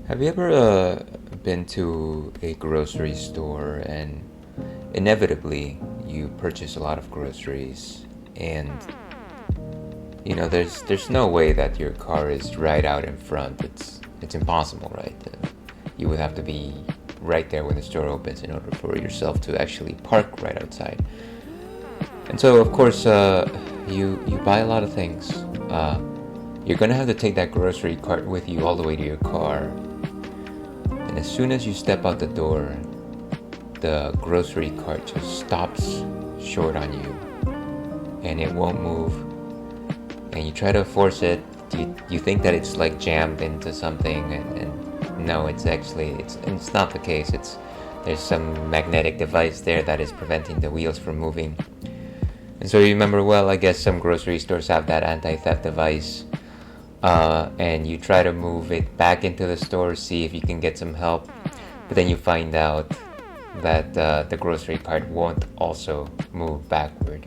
Have you ever been to a grocery store and inevitably you purchase a lot of groceries and there's no way that your car is right out in front. It's impossible, right? You would have to be right there when the store opens in order for yourself to actually park right outside. And so of course you buy a lot of things. You're gonna have to take that grocery cart with you all the way to your car. And as soon as you step out the door, the grocery cart just stops short on you and it won't move. And you try to force it. You think that it's like jammed into something, and no, it's not the case. There's some magnetic device there that is preventing the wheels from moving. And so you remember, well, I guess some grocery stores have that anti-theft device. And you try to move it back into the store, see if you can get some help, but then you find out that the grocery cart won't also move backward.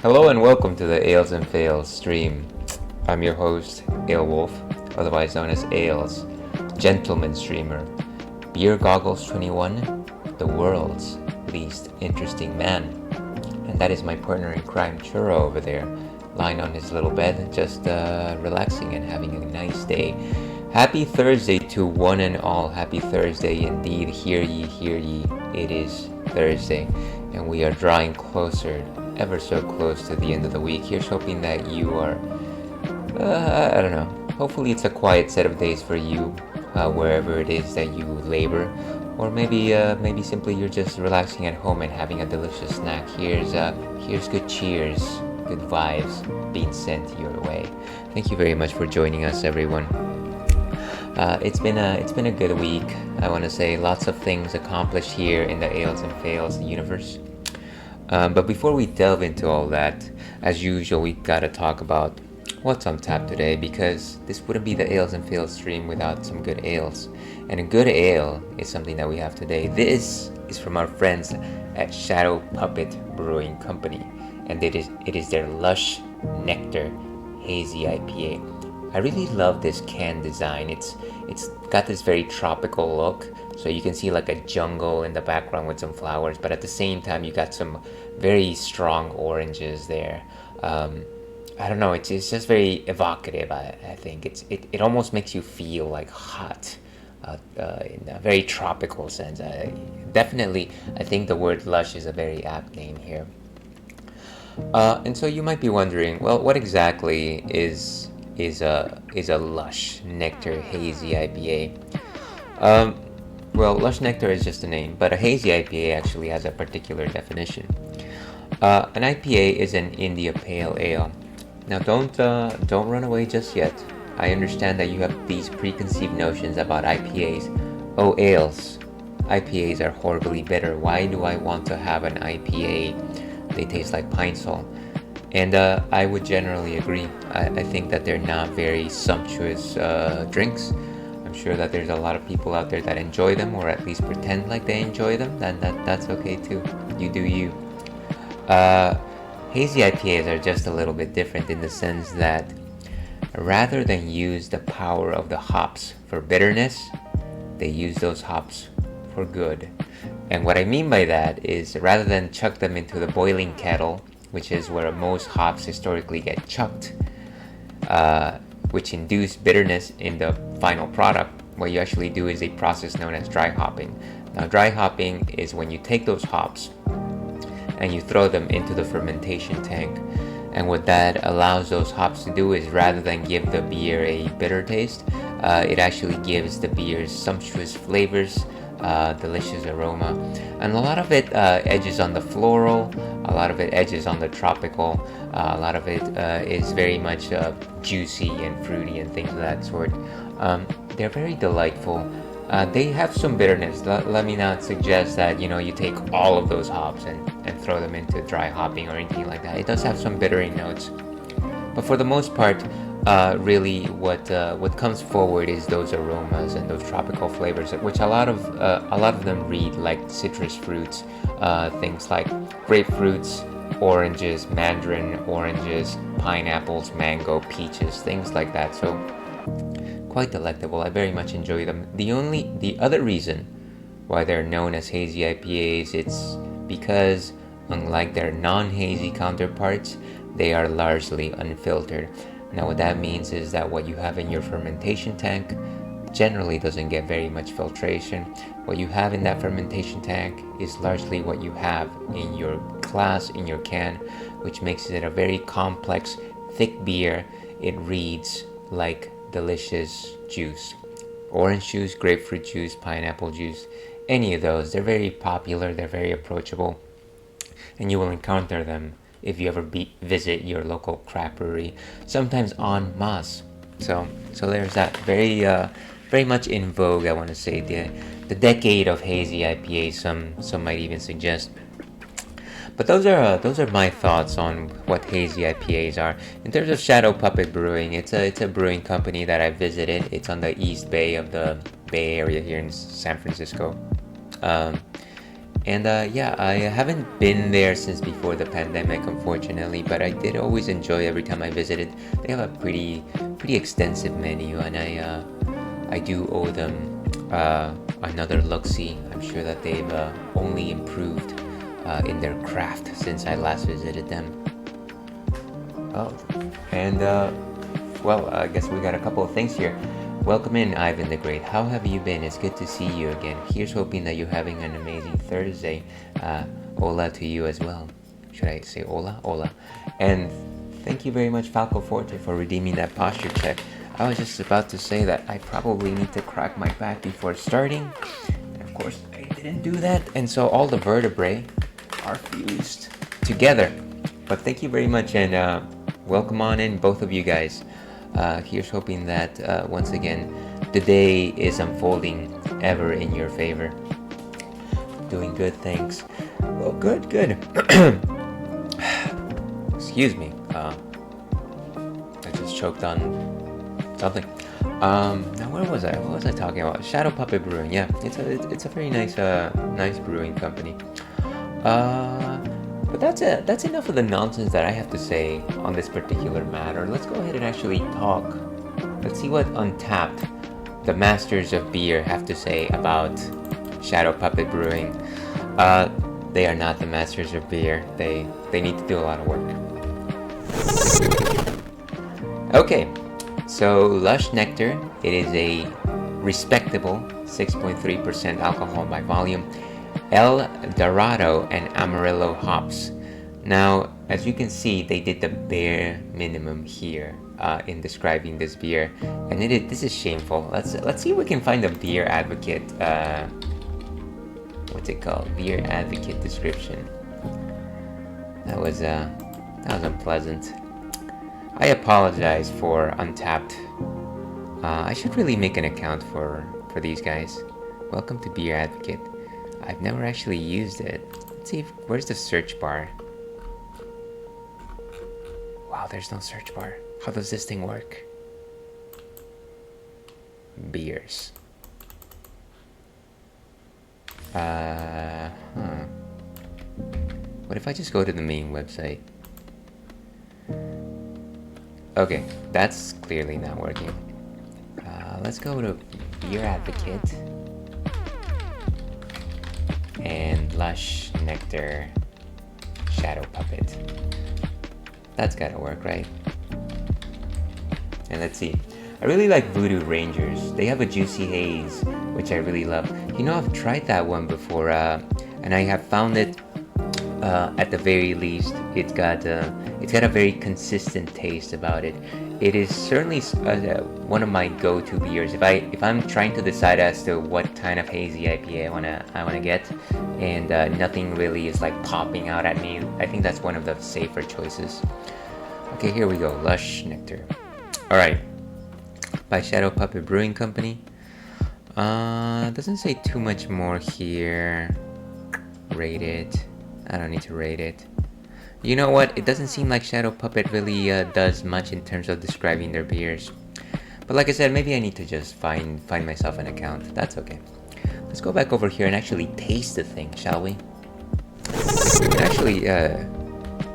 Hello and welcome to the Ales and Fails stream. I'm your host, Ale Wolf, otherwise known as Ales, gentleman streamer, Beer Goggles 21, the world's least interesting man. And that is my partner in crime, Churro, over there, lying on his little bed, just relaxing and having a nice day. Happy Thursday to one and all. Happy Thursday indeed. Hear ye, hear ye. It is Thursday, and we are drawing closer, ever so close to the end of the week. Here's hoping that you are, I don't know, hopefully it's a quiet set of days for you, wherever it is that you labor. Or maybe simply you're just relaxing at home and having a delicious snack. Here's good cheers, good vibes being sent your way. Thank you very much for joining us, everyone. It's been a good week. I want to say lots of things accomplished here in the Ales and Fails universe. But before we delve into all that, as usual, we gotta talk about what's on tap today, because this wouldn't be the Ales and Fails stream without some good ales. And a good ale is something that we have today. This is from our friends at Shadow Puppet Brewing Company, and it is their Lush Nectar Hazy IPA. I really love this can design. It's got this very tropical look, so you can see like a jungle in the background with some flowers, but at the same time you got some very strong oranges there. I don't know, it's just very evocative. I think it almost makes you feel like hot. In a very tropical sense. Definitely, I think the word lush is a very apt name here. And so you might be wondering, well, what exactly is a Lush Nectar Hazy IPA? Well, Lush Nectar is just a name, but a Hazy IPA actually has a particular definition. An IPA is an India Pale Ale. Now, don't run away just yet. I understand that you have these preconceived notions about IPAs. Oh, ales. IPAs are horribly bitter. Why do I want to have an IPA? They taste like pine sol. And I would generally agree. I think that they're not very sumptuous drinks. I'm sure that there's a lot of people out there that enjoy them, or at least pretend like they enjoy them. That's okay too. You do you. Hazy IPAs are just a little bit different in the sense that rather than use the power of the hops for bitterness, they use those hops for good. And what I mean by that is, rather than chuck them into the boiling kettle, which is where most hops historically get chucked, which induce bitterness in the final product, what you actually do is a process known as dry hopping. Now, dry hopping is when you take those hops and you throw them into the fermentation tank. And what that allows those hops to do is, rather than give the beer a bitter taste, it actually gives the beer sumptuous flavors, delicious aroma. And a lot of it edges on the floral, a lot of it edges on the tropical, a lot of it is very much juicy and fruity and things of that sort. They're very delightful. They have some bitterness. Let me not suggest that you take all of those hops and throw them into dry hopping or anything like that. It does have some bittering notes, but for the most part, really what comes forward is those aromas and those tropical flavors, which a lot of them read like citrus fruits, things like grapefruits, oranges, mandarin oranges, pineapples, mango, peaches, things like that. So quite delectable. I very much enjoy them. The other reason why they're known as hazy IPAs, it's because unlike their non-hazy counterparts, they are largely unfiltered. Now what that means is that what you have in your fermentation tank generally doesn't get very much filtration. What you have in that fermentation tank is largely what you have in your glass, in your can, which makes it a very complex, thick beer. It reads like delicious juice. Orange juice, grapefruit juice, pineapple juice, any of those. They're very popular, they're very approachable, and you will encounter them if you ever visit your local craft brewery, sometimes en masse. So there's that. Very much in vogue, I want to say, the decade of hazy IPA, some might even suggest. But those are my thoughts on what hazy IPAs are. In terms of Shadow Puppet Brewing, it's a brewing company that I visited. It's on the East Bay of the Bay Area here in San Francisco. Yeah, I haven't been there since before the pandemic, unfortunately, but I did always enjoy every time I visited. They have a pretty extensive menu, and I do owe them another look-see. I'm sure that they've only improved in their craft since I last visited them. Oh, and well, I guess we got a couple of things here. Welcome in, Ivan the Great. How have you been? It's good to see you again. Here's hoping that you're having an amazing Thursday. Hola to you as well. Should I say hola? Hola. And thank you very much, Falco Forte, for redeeming that posture check. I was just about to say that I probably need to crack my back before starting. And of course, I didn't do that. And so all the vertebrae are fused together. But thank you very much, and welcome on in, both of you guys. Here's hoping that once again the day is unfolding ever in your favor. Doing good, thanks. Well, good. Excuse me. I just choked on something. Now where was I? What was I talking about? Shadow Puppet Brewing. Yeah, it's a very nice brewing company. But that's enough of the nonsense that I have to say on this particular matter. Let's go ahead and actually talk. Let's see what Untapped, the masters of beer, have to say about Shadow Puppet Brewing. They are not the masters of beer. They need to do a lot of work. Okay, so Lush Nectar. It is a respectable 6.3% alcohol by volume. El Dorado and Amarillo hops. Now, as you can see, they did the bare minimum here in describing this beer, and this is shameful. Let's see if we can find a Beer Advocate. What's it called? Beer Advocate description. That was unpleasant. I apologize for Untapped. I should really make an account for these guys. Welcome to Beer Advocate. I've never actually used it. Let's see where's the search bar? Wow, there's no search bar. How does this thing work? Beers. What if I just go to the main website? Okay, that's clearly not working. Let's go to Beer Advocate. And Lush Nectar Shadow Puppet. That's gotta work, right? And let's see. I really like Voodoo Rangers. They have a juicy haze, which I really love. You know, I've tried that one before, and I have found it, at the very least, it's got a very consistent taste about it. It is certainly one of my go-to beers. If I'm trying to decide as to what kind of hazy IPA I wanna get, and nothing really is like popping out at me, I think that's one of the safer choices. Okay, here we go. Lush Nectar. All right, by Shadow Puppet Brewing Company. Doesn't say too much more here. Rate it. I don't need to rate it. You know what? It doesn't seem like Shadow Puppet really does much in terms of describing their beers. But like I said, maybe I need to just find myself an account. That's okay. Let's go back over here and actually taste the thing, shall we? We can actually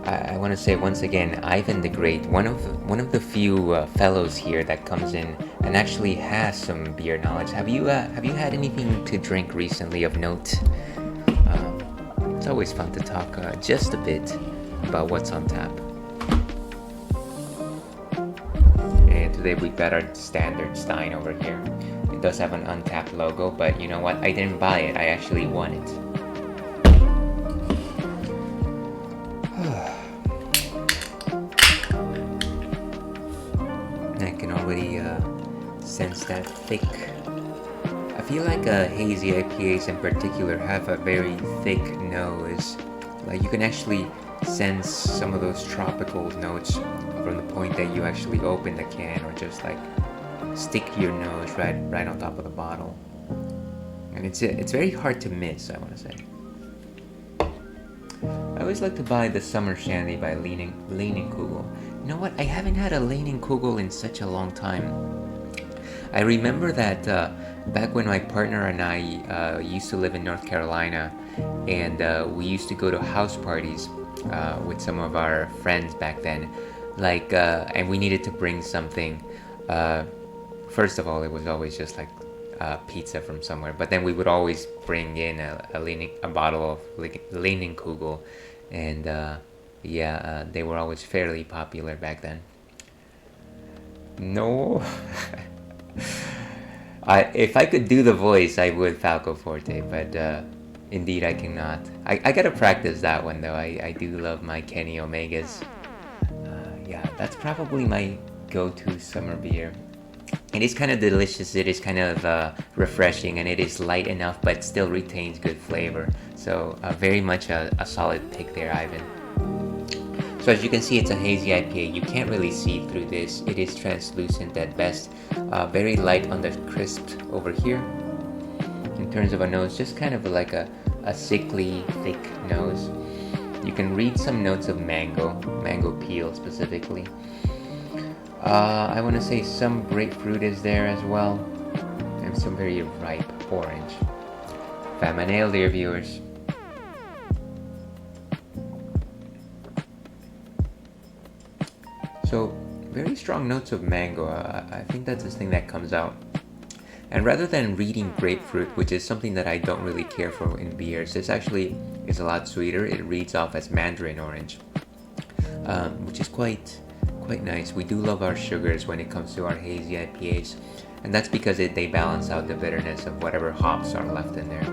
I want to say once again, Ivan the Great, one of the few fellows here that comes in and actually has some beer knowledge. Have you had anything to drink recently of note? It's always fun to talk just a bit about what's on tap. And today we've got our standard Stein over here. It does have an untapped logo, but you know what? I didn't buy it. I actually won it. I can already sense that thick. I feel like hazy IPAs in particular have a very thick nose. Like you can actually sense some of those tropical notes from the point that you actually open the can or just like stick your nose right on top of the bottle. And it's very hard to miss, I want to say. I always like to buy the Summer Shandy by Leinenkugel. You know what? I haven't had a Leinenkugel in such a long time. I remember that back when my partner and I used to live in North Carolina, and we used to go to house parties with some of our friends back then. Like, and we needed to bring something. First of all, it was always just like pizza from somewhere, but then we would always bring in a bottle of Leinenkugel, and they were always fairly popular back then. No. If I could do the voice, I would Falco Forte, but indeed I cannot. I gotta practice that one though. I do love my Kenny Omegas. That's probably my go-to summer beer. It is kind of delicious, it is kind of refreshing, and it is light enough but still retains good flavor. So very much a solid pick there, Ivan. So as you can see, it's a hazy IPA. You can't really see through this. It is translucent at best. Very light on the crisp over here. In terms of a nose, just kind of like a sickly, thick nose. You can read some notes of mango peel specifically. I want to say some grapefruit is there as well, and some very ripe orange. If I'm nailed here, viewers. So, very strong notes of mango. I think that's the thing that comes out. And rather than reading grapefruit, which is something that I don't really care for in beers, this actually is a lot sweeter. It reads off as mandarin orange, which is quite nice. We do love our sugars when it comes to our hazy IPAs, and that's because they balance out the bitterness of whatever hops are left in there.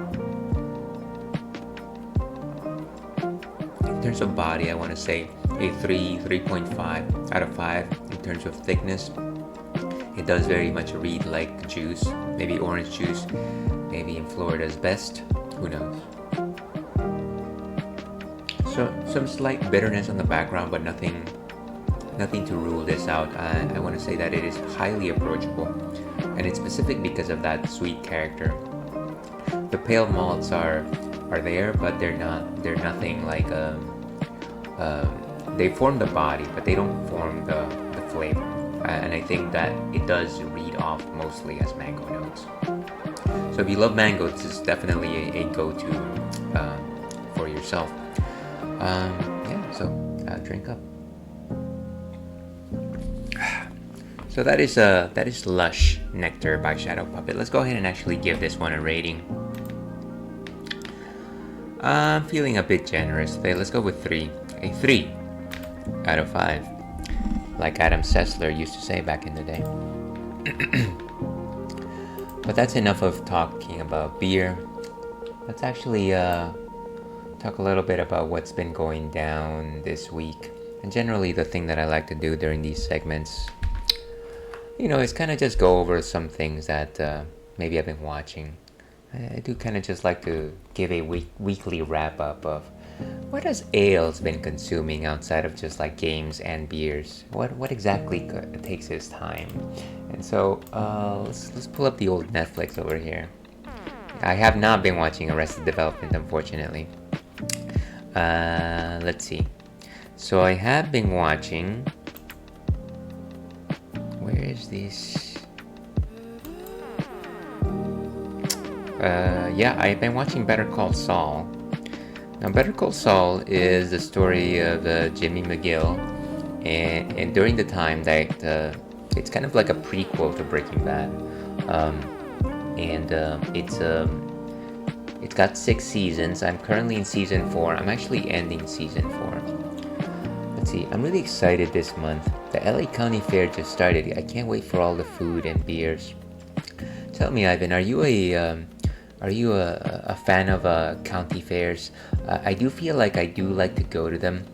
In terms of body, I want to say a 3.5 out of 5 in terms of thickness. It does very much read like juice, maybe orange juice, maybe in Florida's best, who knows. So some slight bitterness on the background, but nothing to rule this out. I want to say that it is highly approachable, and it's specific because of that sweet character. The pale malts are there, but they're nothing like they form the body, but they don't form the flavor. And I think that it does read off mostly as mango notes. So if you love mango, this is definitely a go-to for yourself. So drink up. So that is Lush Nectar by Shadow Puppet. Let's go ahead and actually give this one a rating. I'm feeling a bit generous today. Let's go with 3. A 3 out of 5. Like Adam Sessler used to say back in the day. But that's enough of talking about beer. Let's actually talk a little bit about what's been going down this week. And generally the thing that I like to do during these segments, is kind of just go over some things that maybe I've been watching. I do kind of just like to give a weekly wrap-up of what has Ales been consuming outside of just like games and beers. What exactly takes his time? And so let's pull up the old Netflix over here. I have not been watching Arrested Development, unfortunately. Let's see. So I have been watching... Where is this? I've been watching Better Call Saul. Now, Better Call Saul is the story of Jimmy McGill, and during the time that it's kind of like a prequel to Breaking Bad, and it's got 6 seasons. I'm currently in season 4. I'm actually ending season 4. Let's see. I'm really excited this month. The LA County Fair just started. I can't wait for all the food and beers. Tell me, Ivan, are you a fan of county fairs? I do feel like I do like to go to them.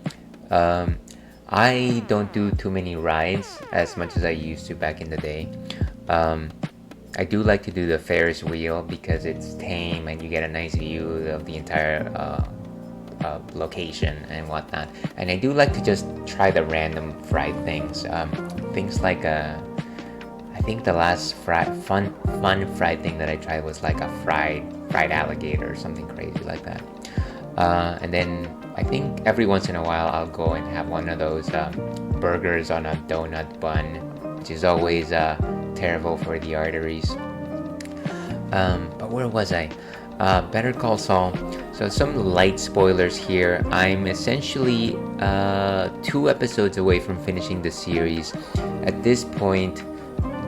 I don't do too many rides as much as I used to back in the day. I do like to do the Ferris wheel because it's tame and you get a nice view of the entire location and whatnot. And I do like to just try the random fried things. Things like I think the last fun fried thing that I tried was like a fried alligator or something crazy like that. And then I think every once in a while I'll go and have one of those burgers on a donut bun, which is always terrible for the arteries. But where was I? Better Call Saul. So some light spoilers here. I'm essentially 2 episodes away from finishing the series. At this point,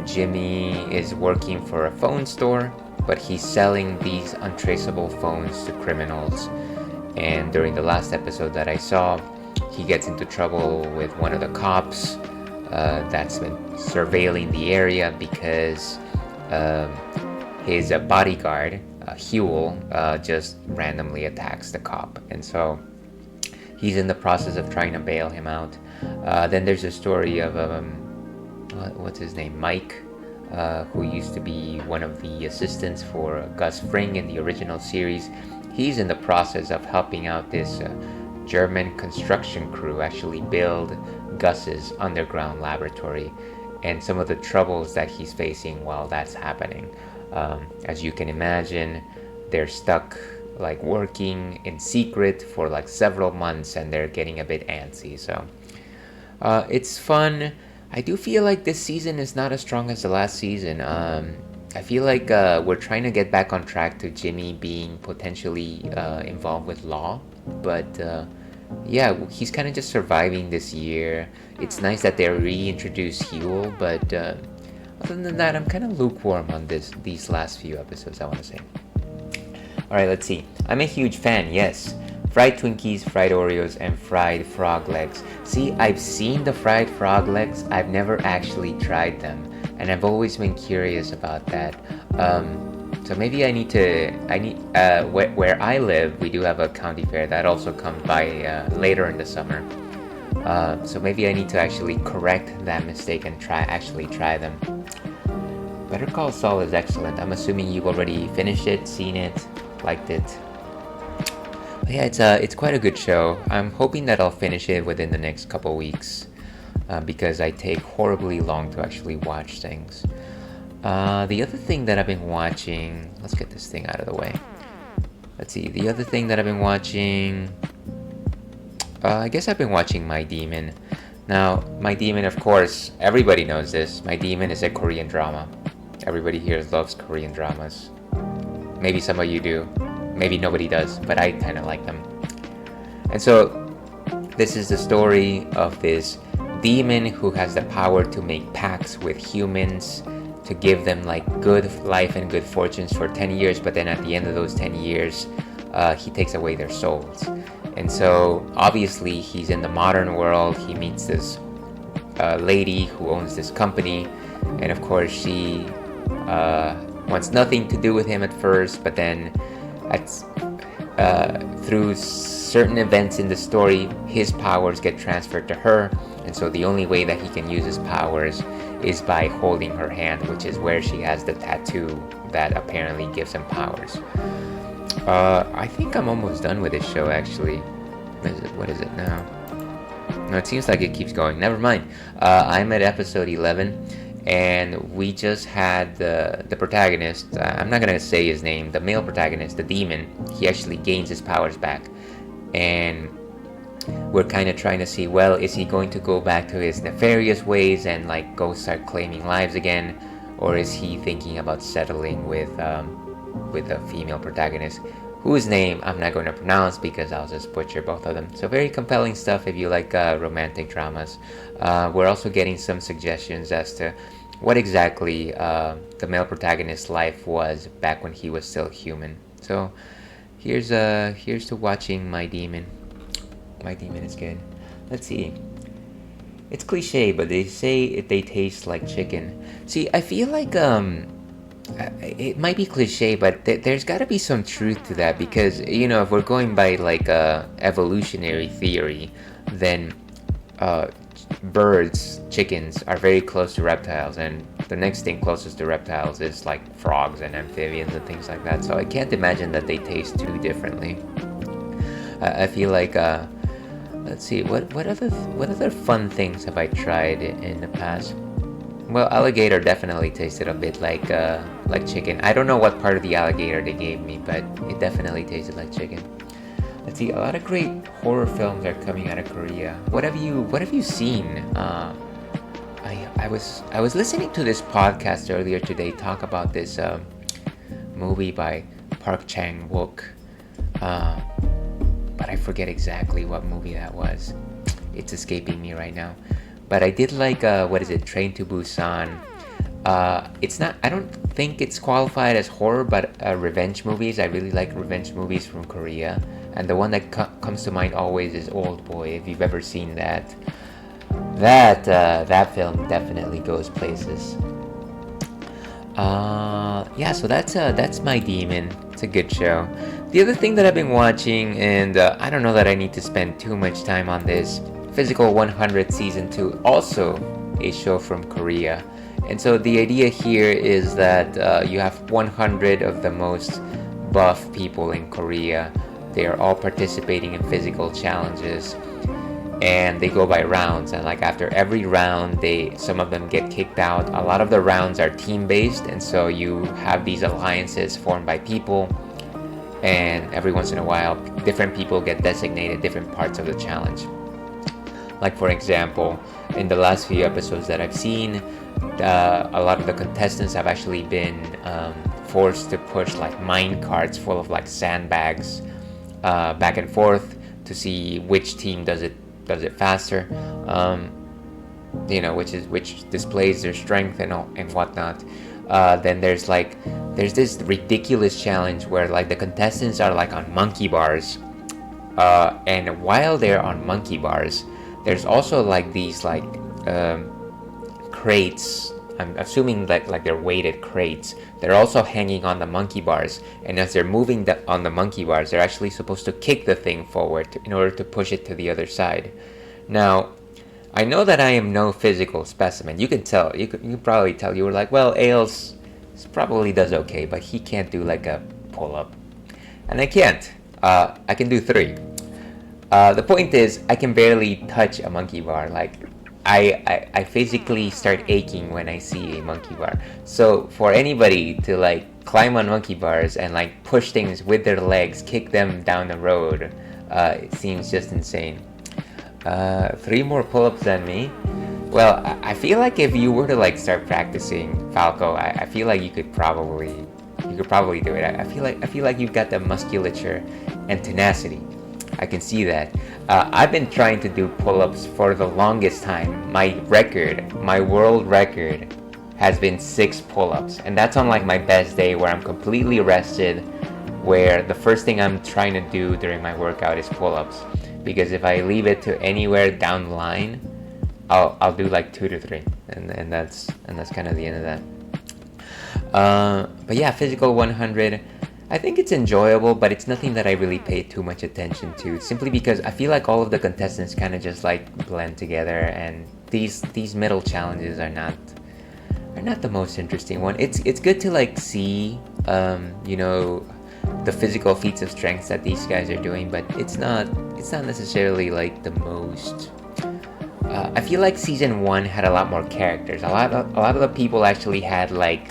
Jimmy is working for a phone store, but he's selling these untraceable phones to criminals. And during the last episode that I saw, he gets into trouble with one of the cops that's been surveilling the area because his bodyguard, Huel, just randomly attacks the cop. And so he's in the process of trying to bail him out. Then there's a story of what's his name, Mike, who used to be one of the assistants for Gus Fring in the original series. He's in the process of helping out this German construction crew actually build Gus's underground laboratory, and some of the troubles that he's facing while that's happening. As you can imagine, they're stuck like working in secret for like several months, and they're getting a bit antsy. So it's fun. I do feel like this season is not as strong as the last season. I feel like we're trying to get back on track to Jimmy being potentially involved with law, but yeah, he's kind of just surviving this year. It's nice that they reintroduced Huel, but other than that, I'm kind of lukewarm on these last few episodes, I want to say. Alright, let's see. I'm a huge fan, yes. Fried Twinkies, fried Oreos, and fried frog legs. See, I've seen the fried frog legs. I've never actually tried them, and I've always been curious about that. So maybe where I live, we do have a county fair that also comes by later in the summer. So maybe I need to actually correct that mistake and try them. Better Call Saul is excellent. I'm assuming you've already finished it, seen it, liked it. But yeah, it's quite a good show. I'm hoping that I'll finish it within the next couple weeks, because I take horribly long to actually watch things. The other thing that I've been watching, let's get this thing out of the way. Let's see, the other thing that I've been watching, I guess I've been watching My Demon. Now, My Demon, of course, everybody knows this. My Demon is a Korean drama. Everybody here loves Korean dramas. Maybe some of you do. Maybe nobody does, but I kind of like them. And so, this is the story of this demon who has the power to make pacts with humans to give them like good life and good fortunes for 10 years, but then at the end of those 10 years, he takes away their souls. And so, obviously, he's in the modern world. He meets this lady who owns this company, and of course, she wants nothing to do with him at first, but then through certain events in the story, his powers get transferred to her, and so the only way that he can use his powers is by holding her hand, which is where she has the tattoo that apparently gives him powers. I think I'm almost done with this show, actually. What is it now? No, it seems like it keeps going. Never mind. I'm at episode 11, and we just had the protagonist, I'm not gonna say his name, the male protagonist, the demon, he actually gains his powers back. And we're kind of trying to see, well, is he going to go back to his nefarious ways and like go start claiming lives again, or is he thinking about settling with a female protagonist whose name I'm not going to pronounce because I'll just butcher both of them. So very compelling stuff if you like romantic dramas. We're also getting some suggestions as to what exactly the male protagonist's life was back when he was still human. So here's to watching My Demon. My Demon is good. Let's see. It's cliche, but they say they taste like chicken. See, I feel like it might be cliche, but there's got to be some truth to that, because if we're going by like evolutionary theory, then chickens are very close to reptiles, and the next thing closest to reptiles is like frogs and amphibians and things like that. So I can't imagine that they taste too differently. I feel like let's see, what other fun things have I tried in the past? Well, alligator definitely tasted a bit like chicken. I don't know what part of the alligator they gave me, but it definitely tasted like chicken. Let's see, a lot of great horror films are coming out of Korea. What have you seen? I was listening to this podcast earlier today talk about this movie by Park Chang-wook. But I forget exactly what movie that was. It's escaping me right now. But I did like Train to Busan. It's not. I don't think it's qualified as horror, but revenge movies. I really like revenge movies from Korea, and the one that comes to mind always is Old Boy. If you've ever seen that, that film definitely goes places. Yeah. So that's My Demon. It's a good show. The other thing that I've been watching, and I don't know that I need to spend too much time on this, Physical 100 Season 2, also a show from Korea. And so the idea here is that you have 100 of the most buff people in Korea. They are all participating in physical challenges, and they go by rounds. And like after every round, some of them get kicked out. A lot of the rounds are team-based, and so you have these alliances formed by people. And every once in a while, different people get designated different parts of the challenge. Like for example, in the last few episodes that I've seen, a lot of the contestants have actually been forced to push like mine carts full of like sandbags back and forth to see which team does it faster. Which displays their strength and whatnot. Then there's this ridiculous challenge where like the contestants are like on monkey bars, and while they're on monkey bars, there's also like these crates. I'm assuming that like they're weighted crates. They're also hanging on the monkey bars, and as they're moving on the monkey bars, they're actually supposed to kick the thing forward in order to push it to the other side. Now, I know that I am no physical specimen. You can tell. You can probably tell. You were like, well, Ailes probably does okay, but he can't do like a pull-up, and I can't. I can do 3. The point is, I can barely touch a monkey bar. Like, I physically start aching when I see a monkey bar. So for anybody to like climb on monkey bars and like push things with their legs, kick them down the road, it seems just insane. 3 more pull-ups than me. Well, I feel like if you were to like start practicing, Falco, I feel like you could probably do it. I feel like you've got the musculature and tenacity. I can see that. I've been trying to do pull-ups for the longest time. My world record has been 6 pull-ups, and that's on like my best day where I'm completely rested, where the first thing I'm trying to do during my workout is pull-ups, because if I leave it to anywhere down the line, I'll do like 2 to 3, and that's kind of the end of that. But yeah, Physical 100. I think it's enjoyable, but it's nothing that I really pay too much attention to, simply because I feel like all of the contestants kind of just like blend together, and these middle challenges are not the most interesting one. It's good to like see the physical feats of strength that these guys are doing, but it's not necessarily like the most. I feel like season 1 had a lot more characters. A lot of the people actually had like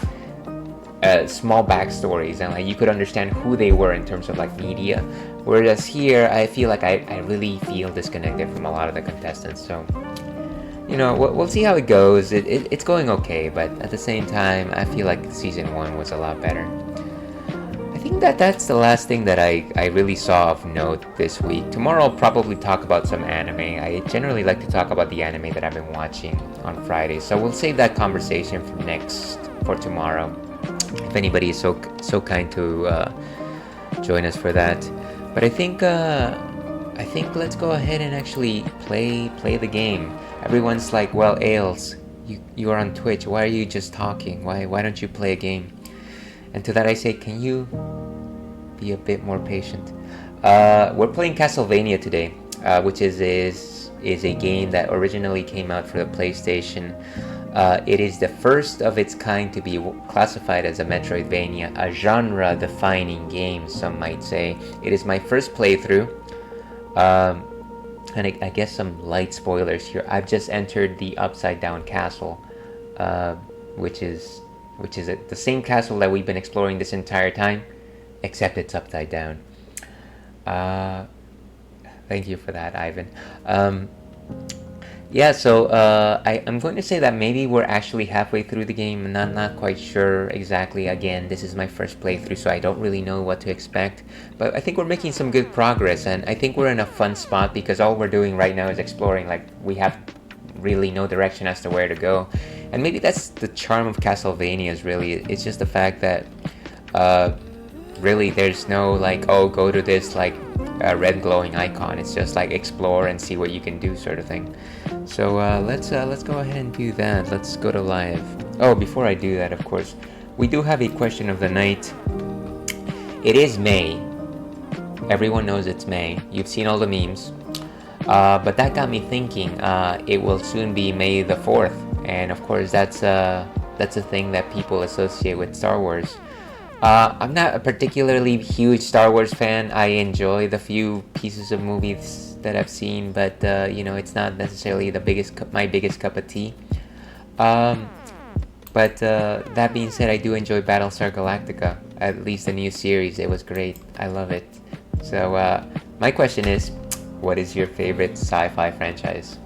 small backstories, and like you could understand who they were in terms of like media, whereas here I feel like I really feel disconnected from a lot of the contestants. So we'll see how it goes. It's going okay, but at the same time I feel like season 1 was a lot better. I think that's the last thing that I really saw of note this week. Tomorrow I'll probably talk about some anime. I generally like to talk about the anime that I've been watching on Friday, so we'll save that conversation for tomorrow. If anybody is so kind to join us for that. But I think let's go ahead and actually play the game. Everyone's like, well, Ailes, you are on Twitch. Why are you just talking? Why don't you play a game? And to that I say, can you be a bit more patient? We're playing Castlevania today, which is a game that originally came out for the PlayStation. It is the first of its kind to be classified as a Metroidvania, a genre-defining game, some might say. It is my first playthrough, and I guess some light spoilers here. I've just entered the Upside Down Castle, which is the same castle that we've been exploring this entire time, except it's upside down. Thank you for that, Ivan. So I'm going to say that maybe we're actually halfway through the game, and I'm not quite sure exactly. Again, this is my first playthrough, so I don't really know what to expect. But I think we're making some good progress, and I think we're in a fun spot because all we're doing right now is exploring. Like, we have really no direction as to where to go. And maybe that's the charm of Castlevania. Really, it's just the fact that really there's no like, oh, go to this like red glowing icon. It's just like explore and see what you can do, sort of thing. So let's go ahead and do that. Let's go to live. Oh, before I do that, of course, we do have a question of the night. It is May. Everyone knows it's May. You've seen all the memes. But that got me thinking. It will soon be May the 4th. And of course, that's a thing that people associate with Star Wars. I'm not a particularly huge Star Wars fan. I enjoy the few pieces of movies that I've seen, but it's not necessarily my biggest cup of tea. But that being said, I do enjoy Battlestar Galactica. At least the new series, it was great. I love it. So my question is, what is your favorite sci-fi franchise?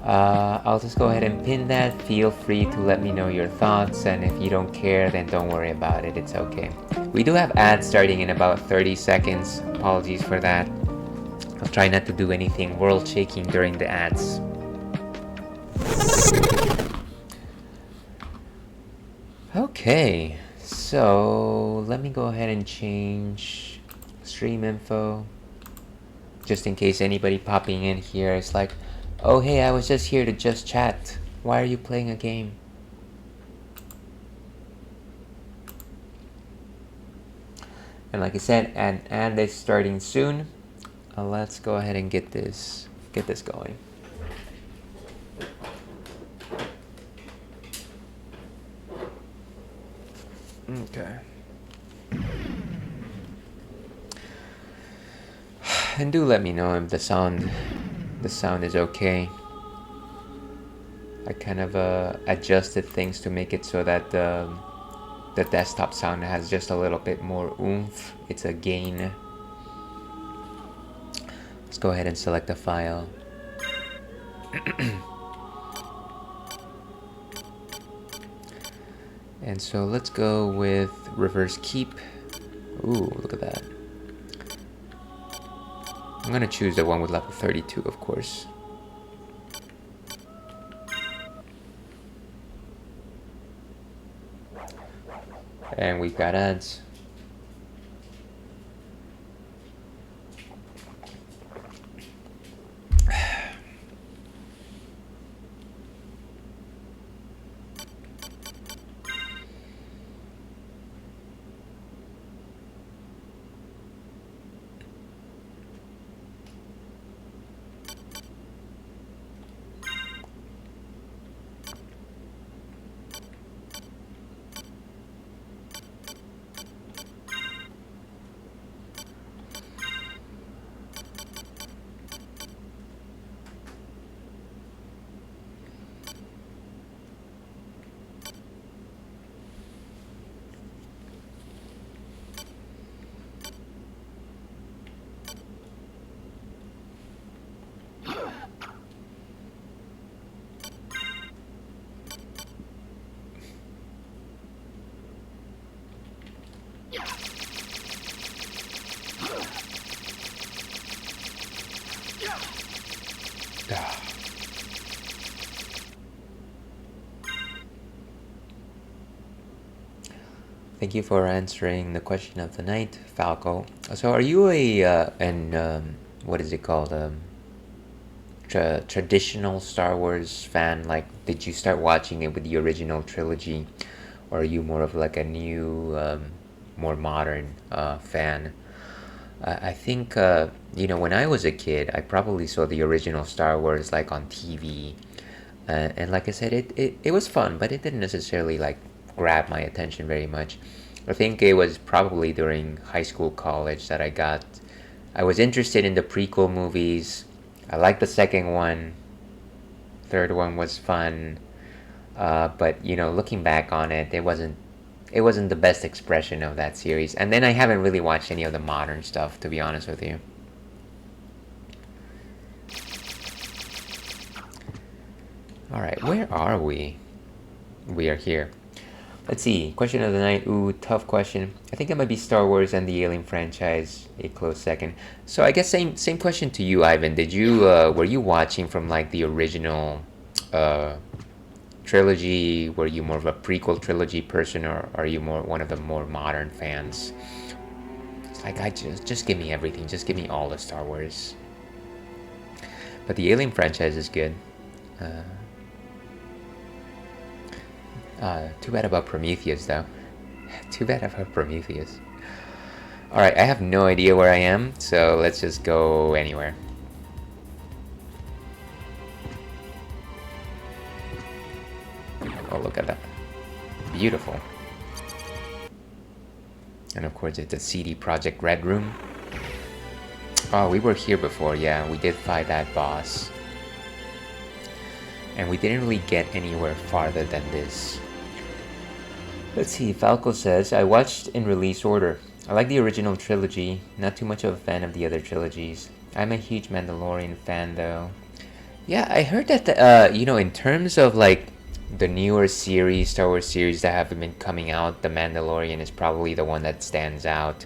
I'll just go ahead and pin that. Feel free to let me know your thoughts, and if you don't care, then don't worry about it. It's okay. We do have ads starting in about 30 seconds. Apologies for that. I'll try not to do anything world-shaking during the ads. Okay, so let me go ahead and change stream info, just in case anybody popping in here is like, oh hey, I was just here to just chat. Why are you playing a game? And like I said, an ad is starting soon. Let's go ahead and get this going. Okay. And do let me know if the sound is okay. I kind of adjusted things to make it so that the desktop sound has just a little bit more oomph. It's a gain. Let's go ahead and select a file. And so let's go with reverse keep. Ooh, look at that. I'm gonna choose the one with level 32, of course. And we've got ads. Thank you for answering the question of the night, Falco. So, are you what is it called? Traditional Star Wars fan? Like, did you start watching it with the original trilogy, or are you more of like a new, more modern fan? I think when I was a kid, I probably saw the original Star Wars like on TV, and like I said, it was fun, but it didn't necessarily like grab my attention very much. I think it was probably during high school, college that I was interested in the prequel movies. I liked the second one. Third one was fun, but looking back on it, it wasn't the best expression of that series. And then I haven't really watched any of the modern stuff, to be honest with you. All right, where are we? We are here. Let's see. Question of the night. Ooh, tough question. I think it might be Star Wars and the Alien franchise. A close second. So I guess same question to you, Ivan. Were you watching from like the original trilogy? Were you more of a prequel trilogy person, or are you more one of the more modern fans? It's like I just give me everything. Just give me all the Star Wars. But the Alien franchise is good. Too bad about Prometheus, though. Too bad about Prometheus. Alright, I have no idea where I am, so let's just go anywhere. Oh, look at that. Beautiful. And of course, it's a CD Projekt Red room. Oh, we were here before, yeah. We did fight that boss. And we didn't really get anywhere farther than this. Let's see, Falco says, I watched in release order. I like the original trilogy, not too much of a fan of the other trilogies. I'm a huge Mandalorian fan though. Yeah, I heard that, in terms of like the newer series, Star Wars series that have been coming out, The Mandalorian is probably the one that stands out.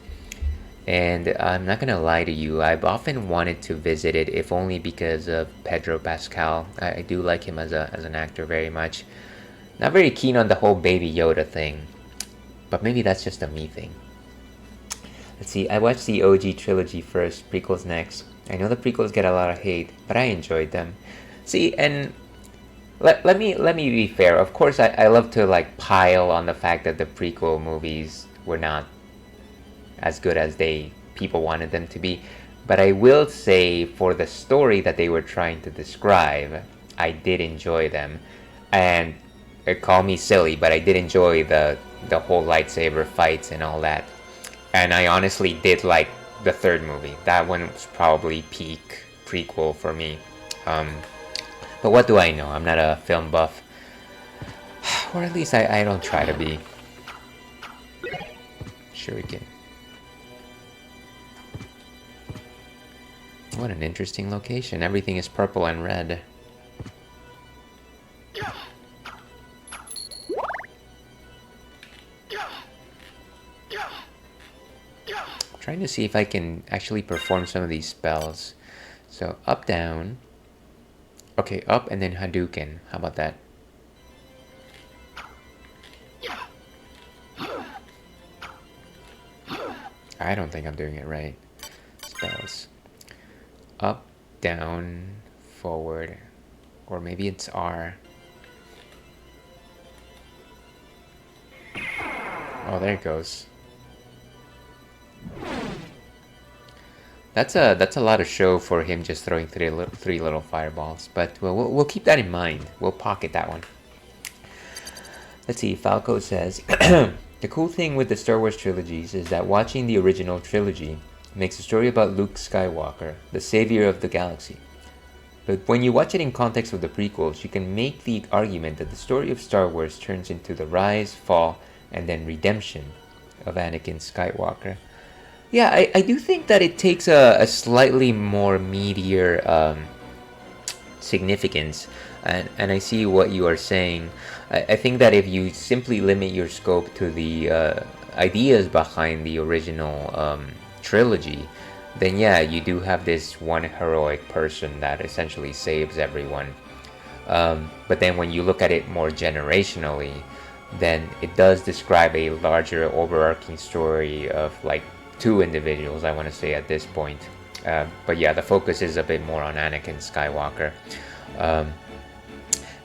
And I'm not gonna lie to you, I've often wanted to visit it, if only because of Pedro Pascal. I do like him as an actor very much. Not very keen on the whole Baby Yoda thing, but maybe that's just a me thing. Let's see, I watched the OG trilogy first, prequels next. I know the prequels get a lot of hate, but I enjoyed them. See, and let me be fair. Of course, I love to like pile on the fact that the prequel movies were not as good as people wanted them to be, but I will say for the story that they were trying to describe, I did enjoy them. And call me silly, but I did enjoy the whole lightsaber fights and all that. And I honestly did like the third movie. That one was probably peak prequel for me. But what do I know? I'm not a film buff, or at least I don't try to be. Shuriken. What an interesting location. Everything is purple and red. Trying to see if I can actually perform some of these spells. So up, down. Okay, up and then Hadouken. How about that? I don't think I'm doing it right. Spells. Up, down, forward. Or maybe it's R. Oh, there it goes. That's a lot of show for him just throwing three little fireballs, but we'll keep that in mind. We'll pocket that one. Let's see. Falco says, the cool thing with the Star Wars trilogies is that watching the original trilogy makes a story about Luke Skywalker, the savior of the galaxy. But when you watch it in context with the prequels, you can make the argument that the story of Star Wars turns into the rise, fall, and then redemption of Anakin Skywalker. Yeah, I do think that it takes a slightly more meatier significance, and I see what you are saying. I think that if you simply limit your scope to the ideas behind the original trilogy, then yeah, you do have this one heroic person that essentially saves everyone. But then when you look at it more generationally, then it does describe a larger overarching story of like two individuals, I want to say, at this point. But yeah, the focus is a bit more on Anakin Skywalker.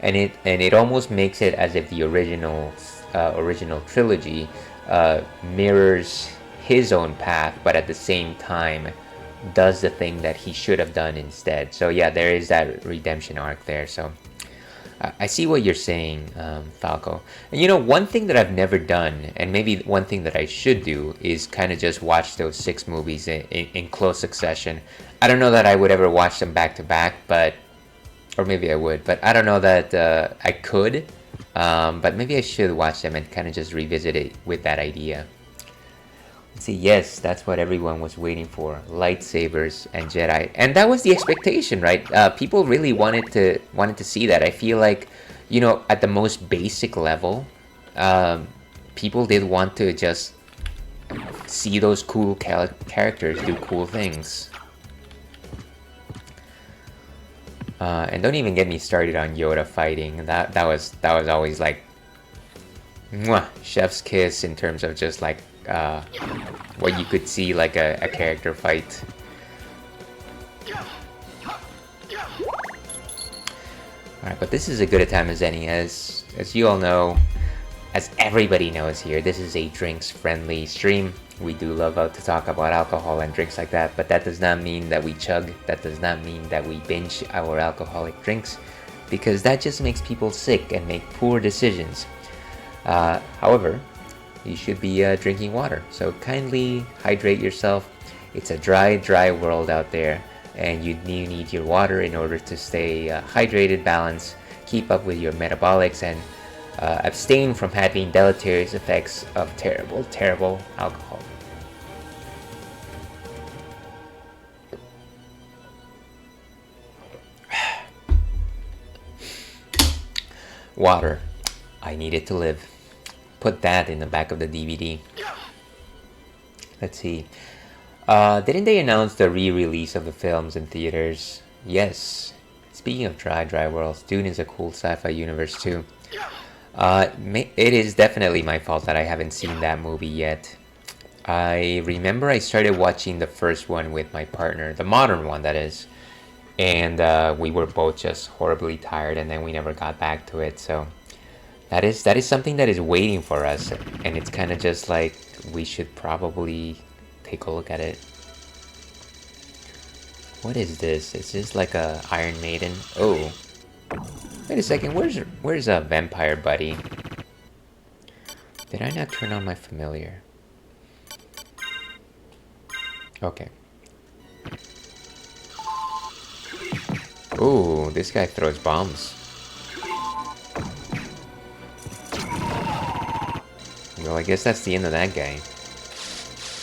And it almost makes it as if the original trilogy mirrors his own path, but at the same time does the thing that he should have done instead. So yeah, there is that redemption arc there. So I see what you're saying, Falco. And you know, one thing that I've never done, and maybe one thing that I should do, is kind of just watch those 6 movies in close succession. I don't know that I would ever watch them back to back, but, or maybe I would, but I don't know that I could. But maybe I should watch them and kind of just revisit it with that idea. Let's see, yes, that's what everyone was waiting for: lightsabers and Jedi, and that was the expectation, right? People really wanted to see that. I feel like, you know, at the most basic level, people did want to just see those cool characters do cool things. And don't even get me started on Yoda fighting. That was always like, mwah, chef's kiss in terms of just like what you could see like a character fight. Alright, but this is as good a time as any. As you all know, as everybody knows here, this is a drinks-friendly stream. We do love to talk about alcohol and drinks like that, but that does not mean that we chug. That does not mean that we binge our alcoholic drinks, because that just makes people sick and make poor decisions. However, you should be drinking water, so kindly hydrate yourself. It's a dry world out there, and you need your water in order to stay hydrated, balanced, keep up with your metabolics, and abstain from having deleterious effects of terrible alcohol. Water. I need it to live. Put that in the back of the DVD. Let's see. Didn't they announce the re-release of the films in theaters? Yes. Speaking of dry worlds, Dune is a cool sci-fi universe too. It is definitely my fault that I haven't seen that movie yet. I remember I started watching the first one with my partner, the modern one that is, and we were both just horribly tired, and then we never got back to it. So that is something that is waiting for us, and it's kind of just like we should probably take a look at it. What is this? Is this like a Iron Maiden? Oh, wait a second. Where's a vampire buddy? Did I not turn on my familiar? Okay. Ooh, this guy throws bombs. Well, I guess that's the end of that guy.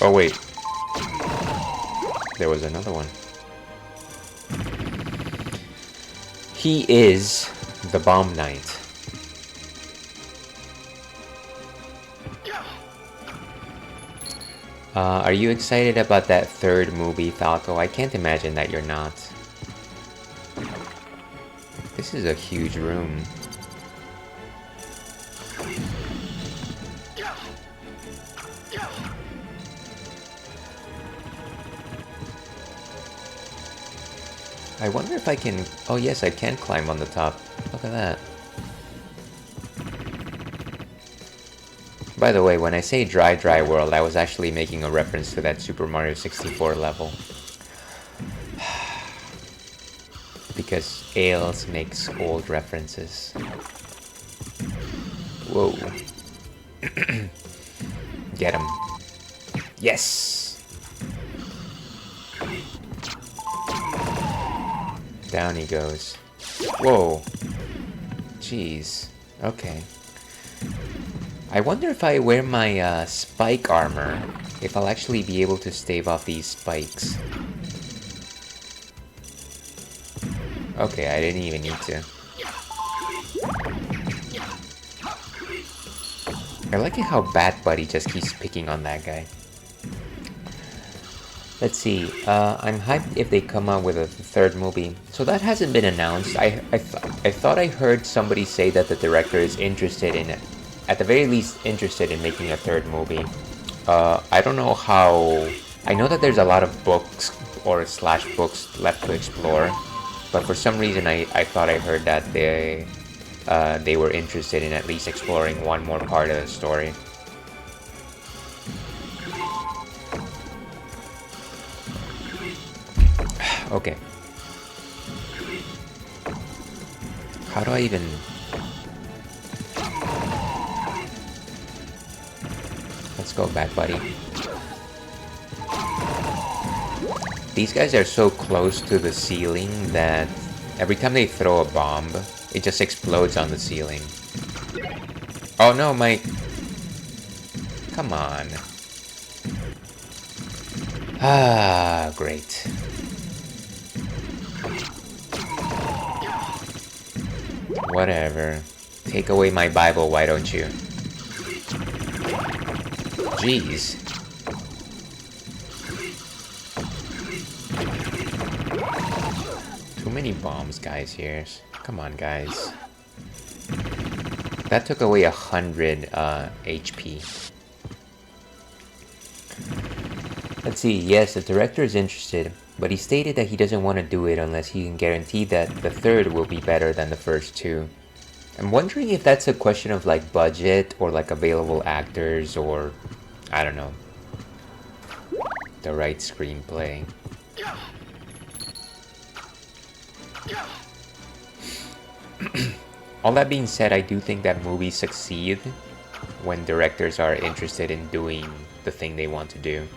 Oh, wait. There was another one. He is the Bomb Knight. Are you excited about that third movie, Falco? I can't imagine that you're not. This is a huge room. I wonder if I can... Oh yes, I can climb on the top. Look at that. By the way, when I say dry world, I was actually making a reference to that Super Mario 64 level. Because Ales makes old references. Whoa. Get him. Yes! Down he goes. Whoa. Jeez. Okay. I wonder if I wear my spike armor, if I'll actually be able to stave off these spikes. Okay, I didn't even need to. I like it how Bat Buddy just keeps picking on that guy. Let's see, I'm hyped if they come out with a third movie. So that hasn't been announced. I thought I heard somebody say that the director is interested in at the very least interested in making a third movie. I don't know how. I know that there's a lot of books or slash books left to explore, but for some reason I thought I heard that they were interested in at least exploring one more part of the story. Okay. How do I even... Let's go back, buddy. These guys are so close to the ceiling that every time they throw a bomb, it just explodes on the ceiling. Oh no, Mike. Come on. Ah, great. Whatever. Take away my Bible, why don't you? Jeez. Too many bombs, guys, here. Come on, guys. That took away 100 HP. Let's see, yes, the director is interested, but he stated that he doesn't want to do it unless he can guarantee that the third will be better than the first two. I'm wondering if that's a question of like budget or like available actors or, I don't know, the right screenplay. All that being said, I do think that movies succeed when directors are interested in doing the thing they want to do.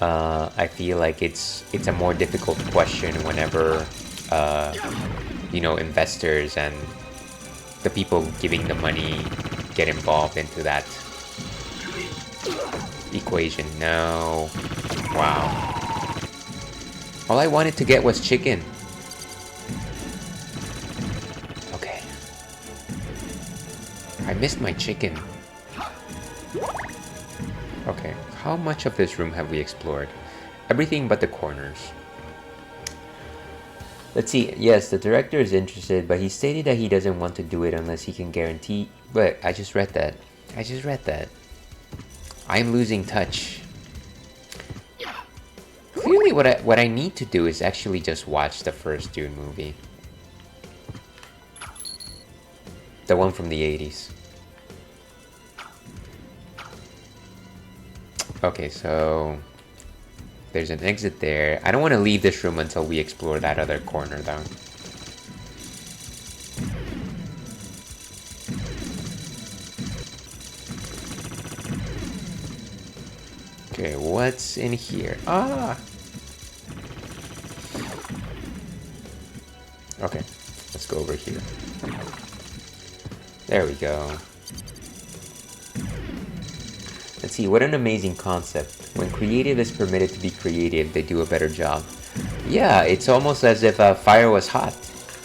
I feel like it's a more difficult question whenever you know, investors and the people giving the money get involved into that equation. No. Wow. All I wanted to get was chicken. Okay. I missed my chicken. Okay. How much of this room have we explored? Everything but the corners. Let's see. Yes, the director is interested, but he stated that he doesn't want to do it unless he can guarantee... But I just read that. I'm losing touch. Clearly what I need to do is actually just watch the first Dune movie. The one from the 80s. Okay, so there's an exit there. I don't want to leave this room until we explore that other corner, though. Okay, what's in here? Ah! Okay, let's go over here. There we go. Let's see, what an amazing concept. When creative is permitted to be creative, they do a better job. Yeah, it's almost as if fire was hot,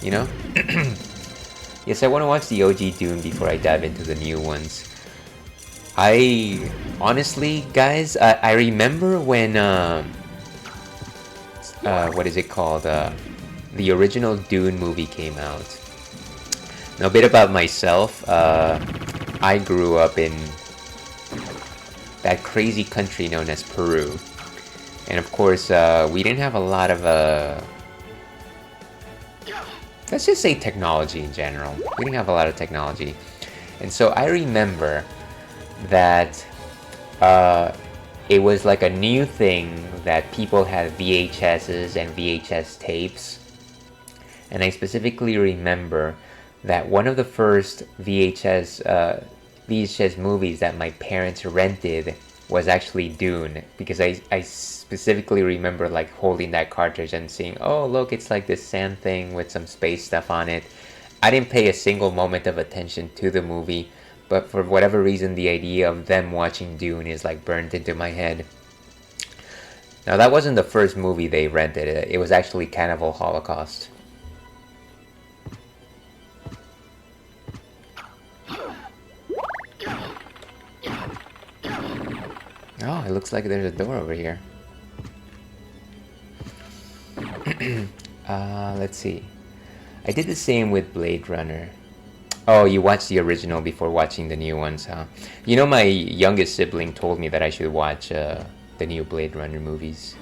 you know? Yes, I want to watch the OG Dune before I dive into the new ones. I honestly, guys, I remember when, what is it called? The original Dune movie came out. Now, a bit about myself. I grew up in that crazy country known as Peru. And of course, we didn't have a lot of, let's just say technology in general. We didn't have a lot of technology. And so I remember that it was like a new thing that people had VHSs and VHS tapes. And I specifically remember that one of the first VHS movies that my parents rented was actually Dune, because I specifically remember like holding that cartridge and seeing, oh look, it's like this sand thing with some space stuff on it. I didn't pay a single moment of attention to the movie, but for whatever reason the idea of them watching Dune is like burned into my head. Now that wasn't the first movie they rented, it was actually Cannibal Holocaust. Oh, it looks like there's a door over here. Let's see. I did the same with Blade Runner. Oh, you watched the original before watching the new ones, huh? You know, my youngest sibling told me that I should watch the new Blade Runner movies,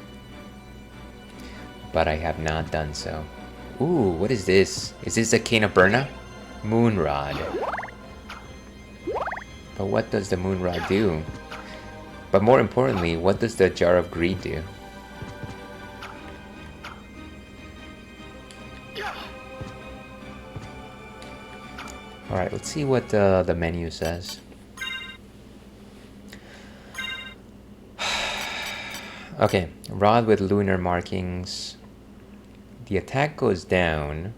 but I have not done so. Ooh, what is this? Is this a Cane of Burna? Moonrod. But what does the Moonrod do? But more importantly, what does the Jar of Greed do? Alright, let's see what the menu says. Okay, rod with lunar markings. The attack goes down.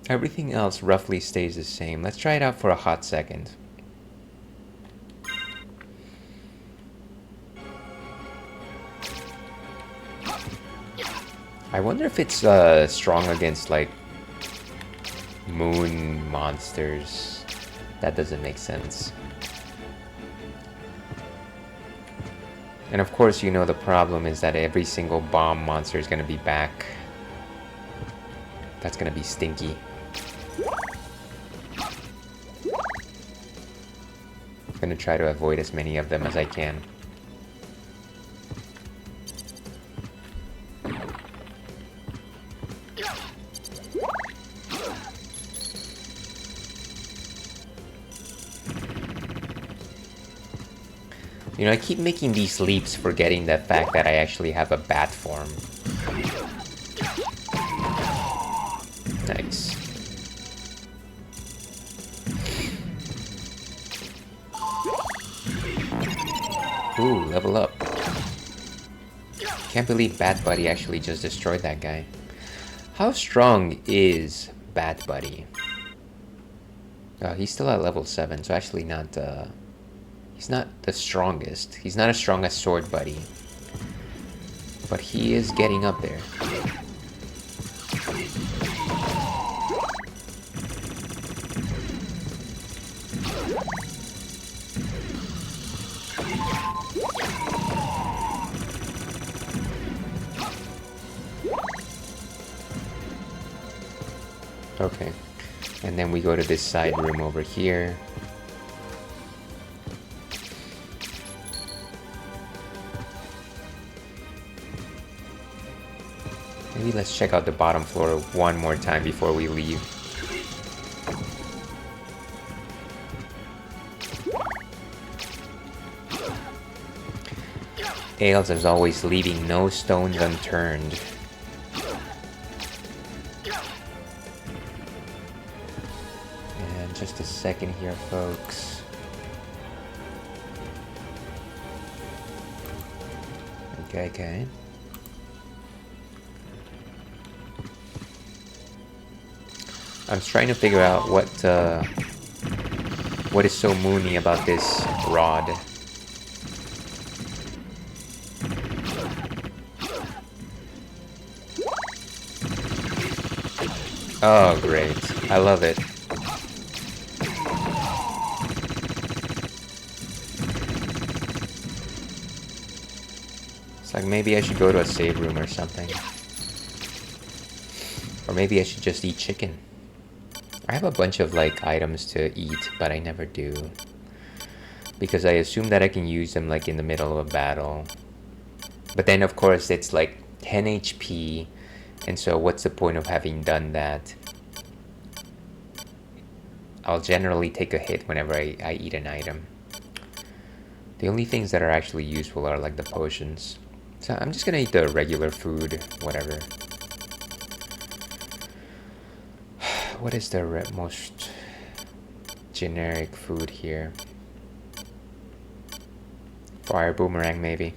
Everything else roughly stays the same. Let's try it out for a hot second. I wonder if it's strong against like moon monsters. That doesn't make sense. And of course, you know the problem is that every single bomb monster is gonna be back. That's gonna be stinky. I'm gonna try to avoid as many of them as I can. You know, I keep making these leaps forgetting the fact that I actually have a bat form. Nice. Ooh, level up. Can't believe Bat Buddy actually just destroyed that guy. How strong is Bat Buddy? He's still at level 7, so actually not... He's not the strongest. He's not as strong as Sword Buddy. But he is getting up there. Okay. And then we go to this side room over here. Maybe let's check out the bottom floor one more time before we leave. Ails is always leaving no stones unturned. And just a second here, folks. Okay. I'm trying to figure out what is so moony about this rod. Oh, great. I love it. It's like maybe I should go to a save room or something. Or maybe I should just eat chicken. I have a bunch of like items to eat, but I never do. Because I assume that I can use them like in the middle of a battle. But then of course it's like 10 HP. And so what's the point of having done that? I'll generally take a hit whenever I eat an item. The only things that are actually useful are like the potions. So I'm just gonna eat the regular food, whatever. What is the most generic food here? Fire boomerang, maybe.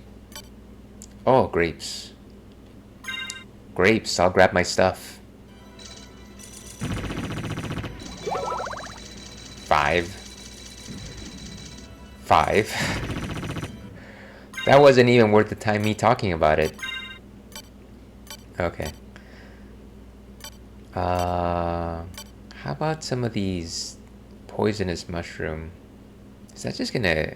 Oh, grapes. Grapes, I'll grab my stuff. 5. That wasn't even worth the time me talking about it. Okay. How about some of these poisonous mushroom? Is that just gonna...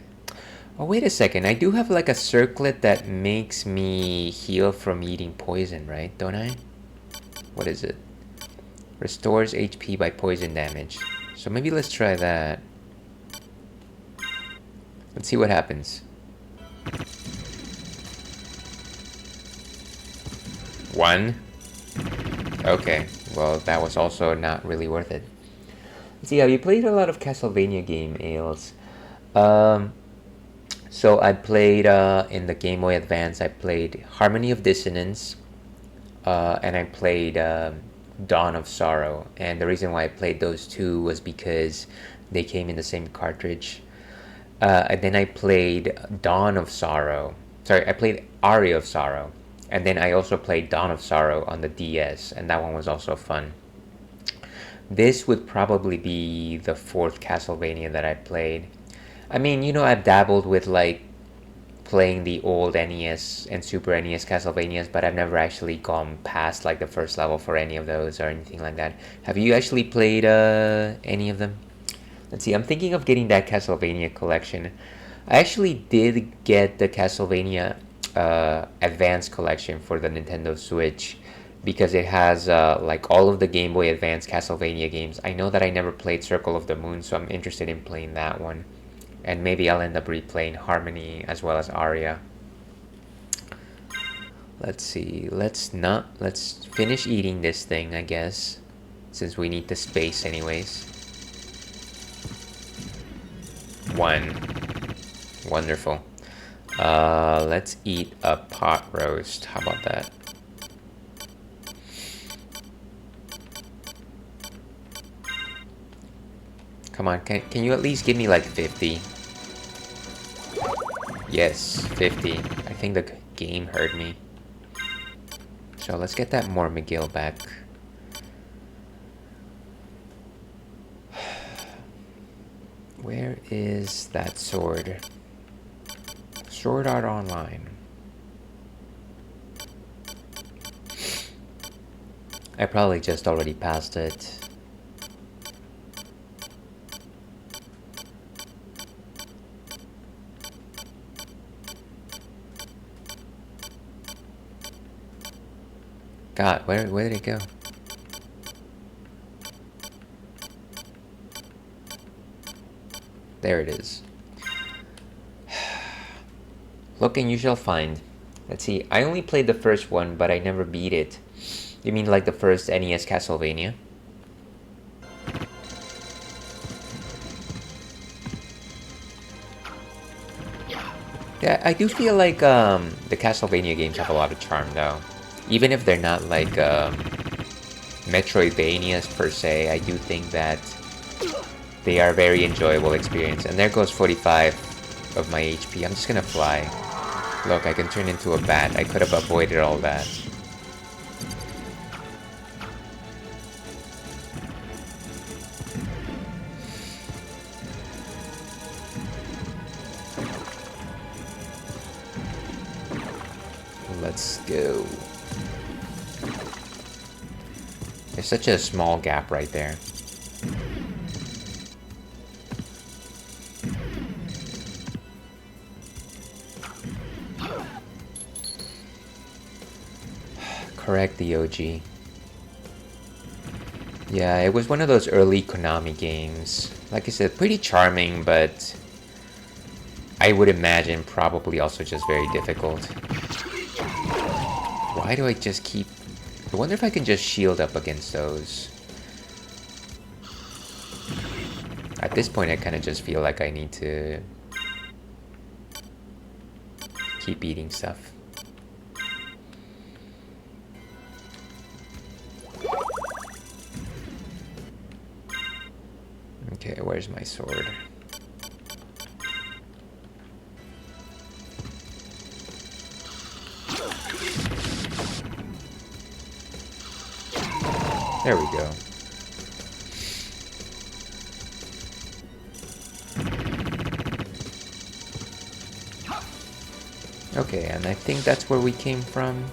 Oh, wait a second. I do have like a circlet that makes me heal from eating poison, right? Don't I? What is it? Restores HP by poison damage. So maybe let's try that. Let's see what happens. 1. Okay, well that was also not really worth it. Let's see, have you played a lot of Castlevania game, Ales? So I played in the Game Boy Advance, I played Harmony of Dissonance, and I played Dawn of Sorrow. And the reason why I played those two was because they came in the same cartridge. And then I played Dawn of Sorrow. Sorry, I played Aria of Sorrow. And then I also played Dawn of Sorrow on the DS, and that one was also fun. This would probably be the 4th Castlevania that I played. I mean, you know, I've dabbled with like playing the old NES and Super NES Castlevanias, but I've never actually gone past like the first level for any of those or anything like that. Have you actually played any of them? Let's see, I'm thinking of getting that Castlevania collection. I actually did get the Castlevania Advance collection for the Nintendo Switch because it has like all of the Game Boy Advance Castlevania games. I know that I never played Circle of the Moon, so I'm interested in playing that one. And maybe I'll end up replaying Harmony as well as Aria. Let's see, let's finish eating this thing, I guess, since we need the space anyways. 1. Wonderful. Let's eat a pot roast. How about that? Come on, can you at least give me like 50? Yes, 50. I think the game heard me. So let's get that more McGill back. Where is that sword? Sword Art Online. I probably just already passed it. God, where did it go? There it is. Look and you shall find. Let's see, I only played the first one, but I never beat it. You mean like the first NES Castlevania? Yeah, I do feel like the Castlevania games have a lot of charm though. Even if they're not like Metroidvanias per se, I do think that they are a very enjoyable experience. And there goes 45 of my HP. I'm just gonna fly. Look, I can turn into a bat. I could have avoided all that. Let's go. There's such a small gap right there. Correct the OG. Yeah, it was one of those early Konami games. Like I said, pretty charming, but I would imagine probably also just very difficult. Why do I just keep... I wonder if I can just shield up against those. At this point, I kind of just feel like I need to keep eating stuff. Okay, where's my sword? There we go. Okay, and I think that's where we came from.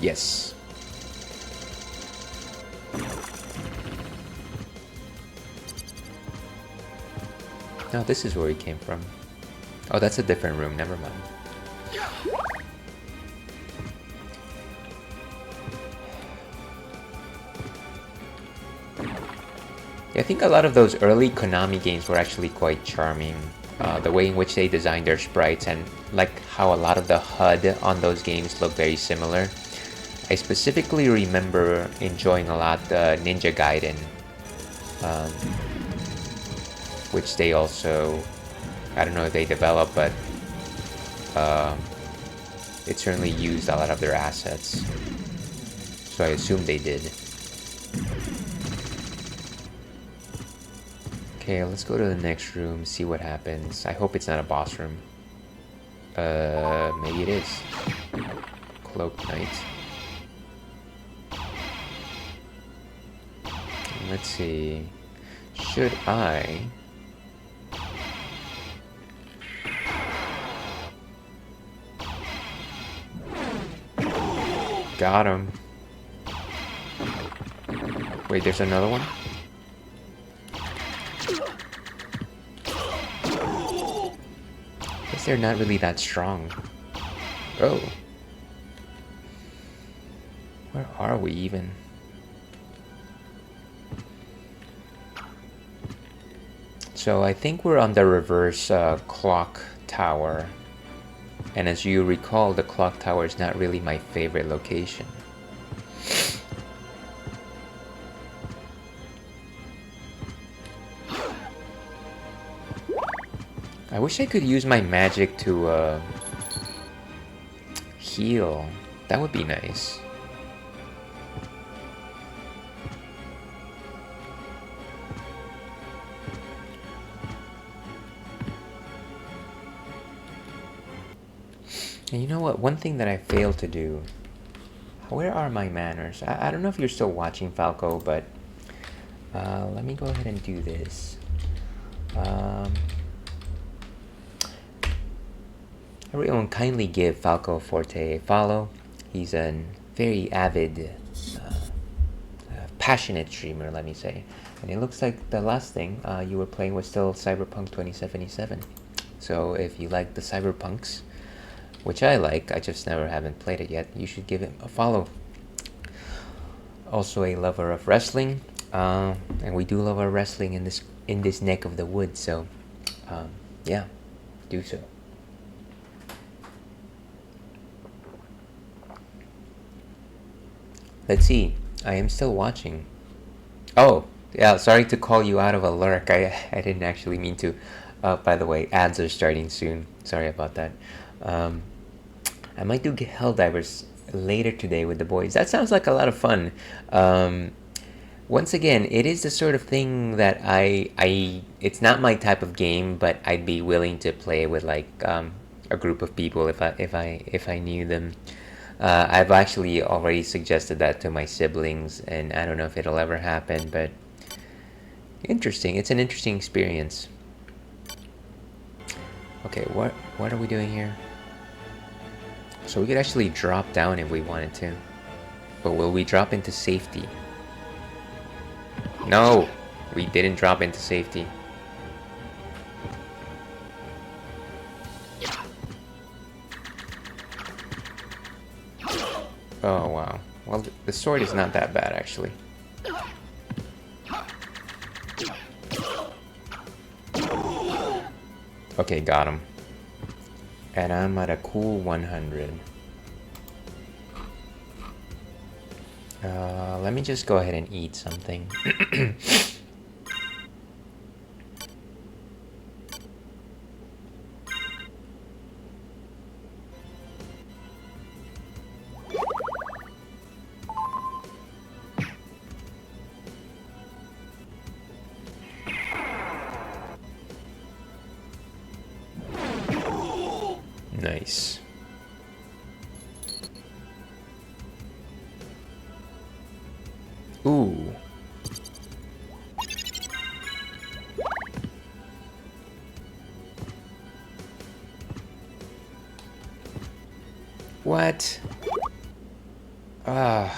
Yes. No, this is where we came from. Oh, that's a different room. Never mind. I think a lot of those early Konami games were actually quite charming. The way in which they designed their sprites and like how a lot of the HUD on those games look very similar. I specifically remember enjoying a lot the Ninja Gaiden, which they also, I don't know if they developed, but it certainly used a lot of their assets. So I assume they did. Okay, let's go to the next room, see what happens. I hope it's not a boss room. Maybe it is. Cloak Knight. Let's see. Should I... Got him. Wait, there's another one? Guess they're not really that strong. Oh. Where are we even? So I think we're on the reverse clock tower. And as you recall, the clock tower is not really my favorite location. I wish I could use my magic to heal. That would be nice. And you know what? One thing that I failed to do. Where are my manners? I don't know if you're still watching, Falco, but let me go ahead and do this. Everyone kindly give Falco Forte a follow. He's a very avid, passionate streamer, let me say. And it looks like the last thing you were playing was still Cyberpunk 2077. So if you like the Cyberpunks, which I like, I just never haven't played it yet, you should give it a follow. Also a lover of wrestling, and we do love our wrestling in this neck of the woods, so yeah, do so. Let's see, I am still watching. Oh, yeah, sorry to call you out of a lurk, I didn't actually mean to. By the way, ads are starting soon, sorry about that. I might do Helldivers later today with the boys. That sounds like a lot of fun. Once again, it is the sort of thing that it's not my type of game, but I'd be willing to play with like a group of people if I knew them. I've actually already suggested that to my siblings, and I don't know if it'll ever happen, but interesting. It's an interesting experience. Okay, what are we doing here? So we could actually drop down if we wanted to. But will we drop into safety? No! We didn't drop into safety. Oh wow. Well, the sword is not that bad actually. Okay, got him. And I'm at a cool 100. Let me just go ahead and eat something. Nice. Ooh. What? Ah.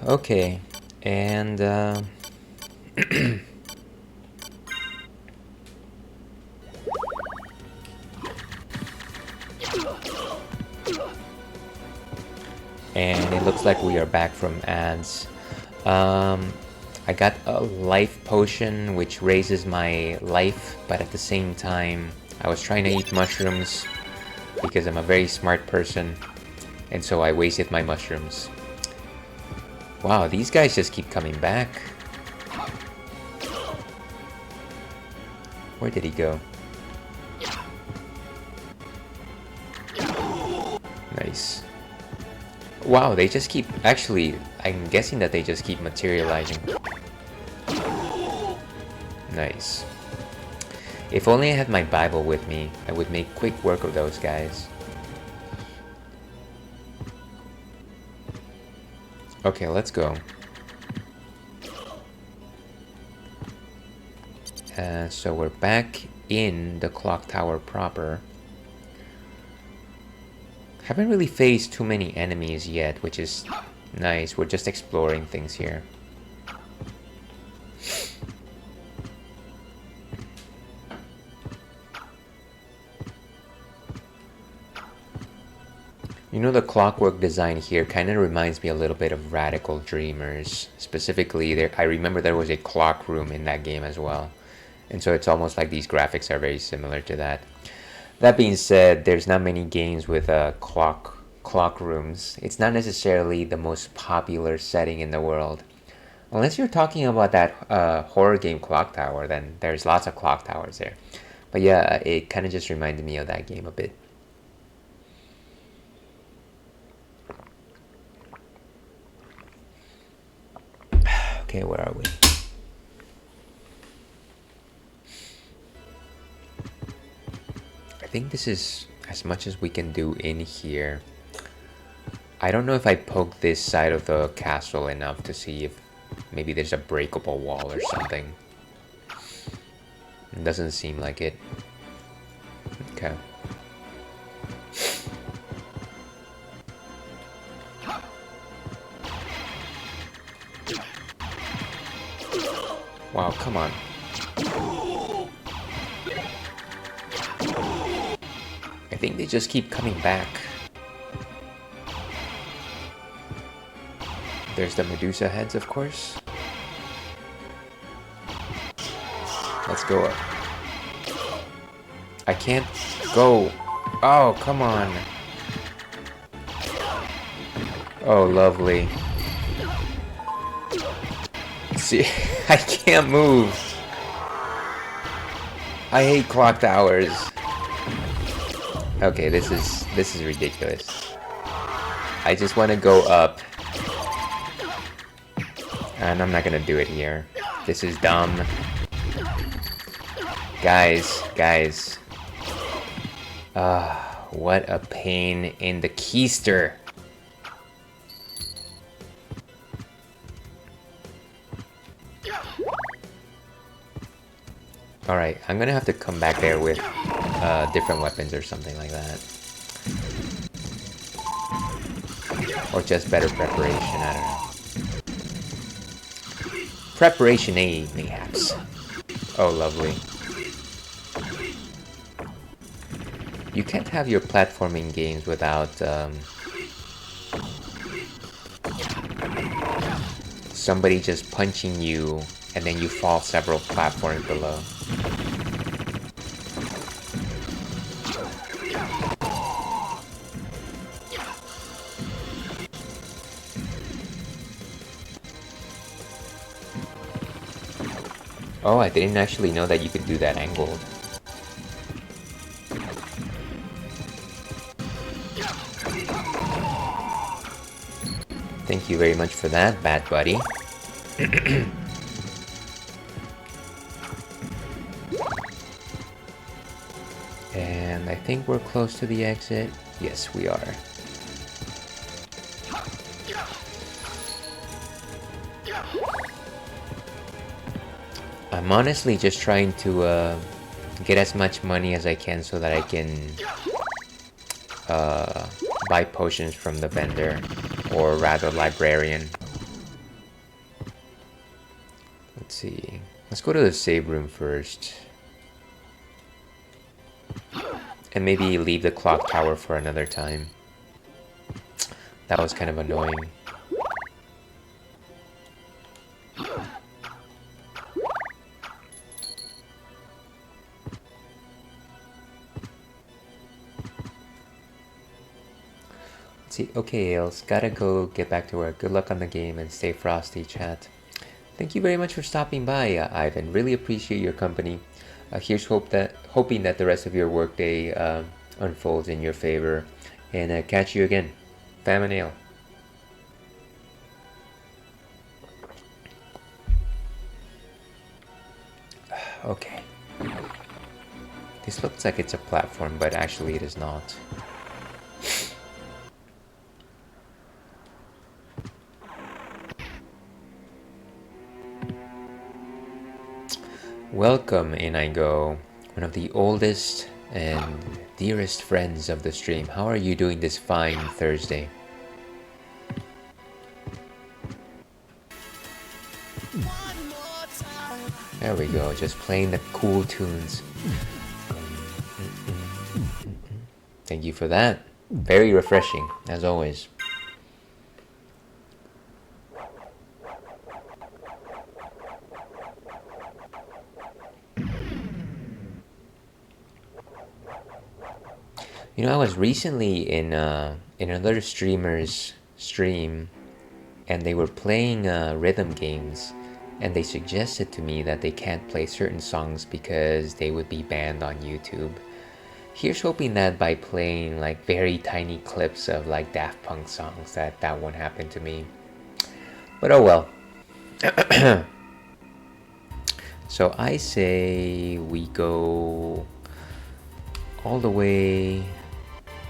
Okay, and And it looks like we are back from ads. I got a life potion which raises my life, but at the same time I was trying to eat mushrooms because I'm a very smart person, and so I wasted my mushrooms. Wow, these guys just keep coming back. Where did he go? Nice. Wow, they just keep... Actually, I'm guessing that they just keep materializing. Nice. If only I had my Bible with me, I would make quick work of those guys. Okay, let's go. So we're back in the clock tower proper. Haven't really faced too many enemies yet, which is nice. We're just exploring things here. You know, the clockwork design here kind of reminds me a little bit of Radical Dreamers. Specifically, I remember there was a clock room in that game as well. And so it's almost like these graphics are very similar to that. That being said, there's not many games with clock rooms. It's not necessarily the most popular setting in the world. Unless you're talking about that horror game Clock Tower, then there's lots of clock towers there. But yeah, it kind of just reminded me of that game a bit. Okay, where are we? I think this is as much as we can do in here. I don't know if I poked this side of the castle enough to see if maybe there's a breakable wall or something. It doesn't seem like it. Okay. Wow, come on. I think they just keep coming back. There's the Medusa heads, of course. Let's go up. I can't go. Oh, come on. Oh, lovely. See, I can't move. I hate clock towers. Okay, this is ridiculous. I just want to go up. And I'm not gonna do it here. This is dumb. Guys. What a pain in the keister. Alright, I'm gonna have to come back there with different weapons or something like that. Or just better preparation, I don't know. Preparation A, mayhaps. Oh, lovely. You can't have your platforming games without somebody just punching you and then you fall several platforms below. Oh, I didn't actually know that you could do that angled. Thank you very much for that, bad buddy. And I think we're close to the exit. Yes, we are. I'm honestly just trying to get as much money as I can so that I can buy potions from the vendor, or rather librarian. Let's see. Let's go to the save room first. And maybe leave the clock tower for another time. That was kind of annoying. Let's see, okay, Ales, gotta go get back to work. Good luck on the game and stay frosty, chat. Thank you very much for stopping by, Ivan. Really appreciate your company. Here's hoping that the rest of your workday unfolds in your favor. And catch you again. Fam and Ale. Okay. This looks like it's a platform, but actually it is not. Welcome, in I go, one of the oldest and dearest friends of the stream. How are you doing this fine Thursday? There we go, just playing the cool tunes. Thank you for that. Very refreshing, as always. You know, I was recently in another streamer's stream, and they were playing rhythm games, and they suggested to me that they can't play certain songs because they would be banned on YouTube. Here's hoping that by playing like very tiny clips of like Daft Punk songs that won't happen to me. But oh well. So I say we go all the way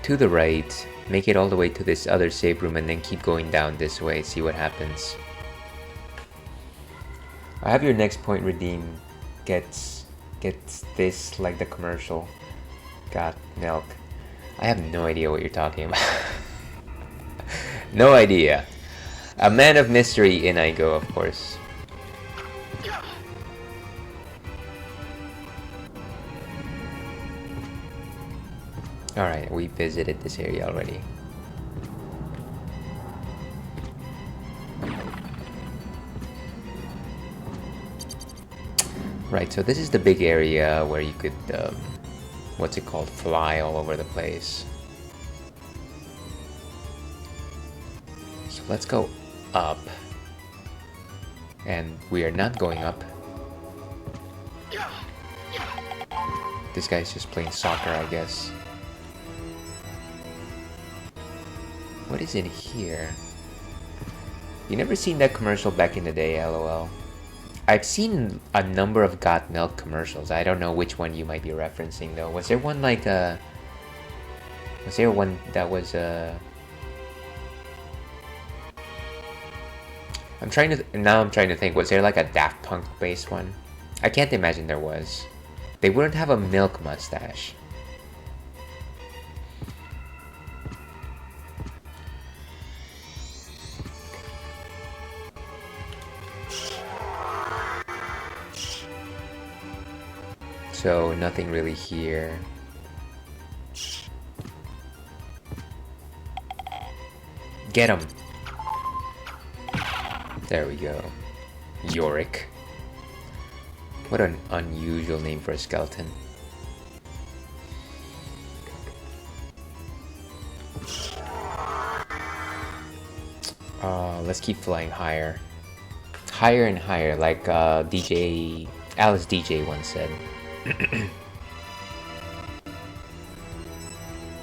to the right, make it all the way to this other save room, and then keep going down this way, see what happens. I have your next point redeemed. Gets this like the commercial. Got milk. I have no idea what you're talking about. No idea. A man of mystery, in I go, of course. Alright, we visited this area already. Right, so this is the big area where you could, what's it called, fly all over the place. So let's go up. And we are not going up. This guy's just playing soccer, I guess. What is in here? You never seen that commercial back in the day, LOL? I've seen a number of Got Milk commercials. I don't know which one you might be referencing though. Was there one like was there one that was I'm trying to think, was there like a Daft Punk based one? I can't imagine there was. They wouldn't have a milk mustache. So nothing really here. Get him! There we go. Yorick. What an unusual name for a skeleton. Let's keep flying higher. Higher and higher, like Alice DJ once said.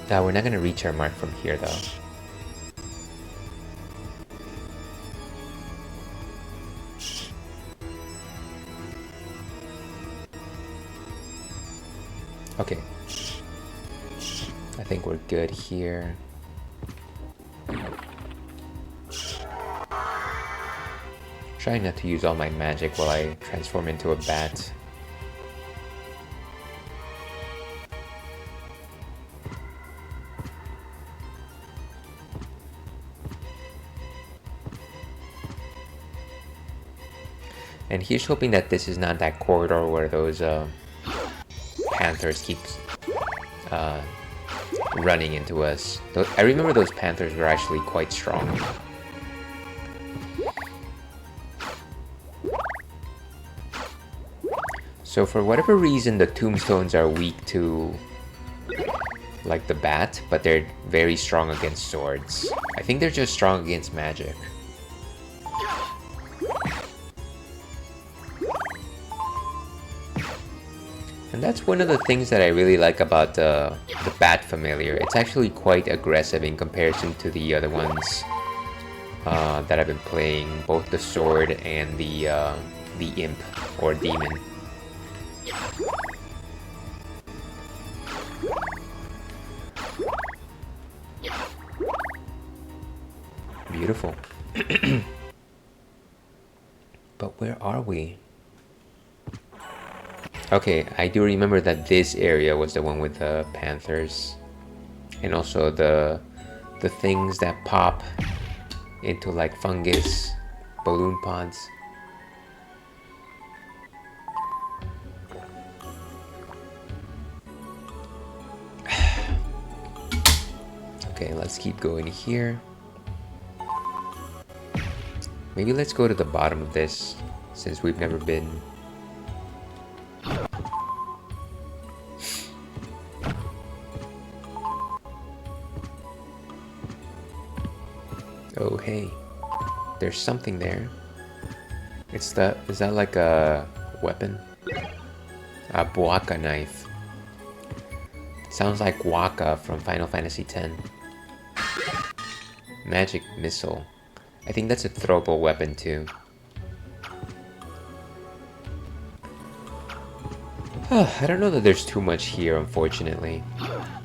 We're not gonna reach our mark from here though. Okay. I think we're good here. Trying not to use all my magic while I transform into a bat. And here's hoping that this is not that corridor where those panthers keep running into us. I remember those panthers were actually quite strong. So for whatever reason, the tombstones are weak to like the bat, but they're very strong against swords. I think they're just strong against magic. And that's one of the things that I really like about the bat familiar. It's actually quite aggressive in comparison to the other ones that I've been playing, both the sword and the imp or demon. Beautiful. But where are we? Okay, I do remember that this area was the one with the panthers. And also the things that pop into like fungus, balloon pods. Okay, let's keep going here. Maybe let's go to the bottom of this, since we've never been. Oh hey, there's something there. Is that like a weapon? A Buaka knife. Sounds like Waka from Final Fantasy X. Magic missile. I think that's a throwable weapon too. I don't know that there's too much here, unfortunately.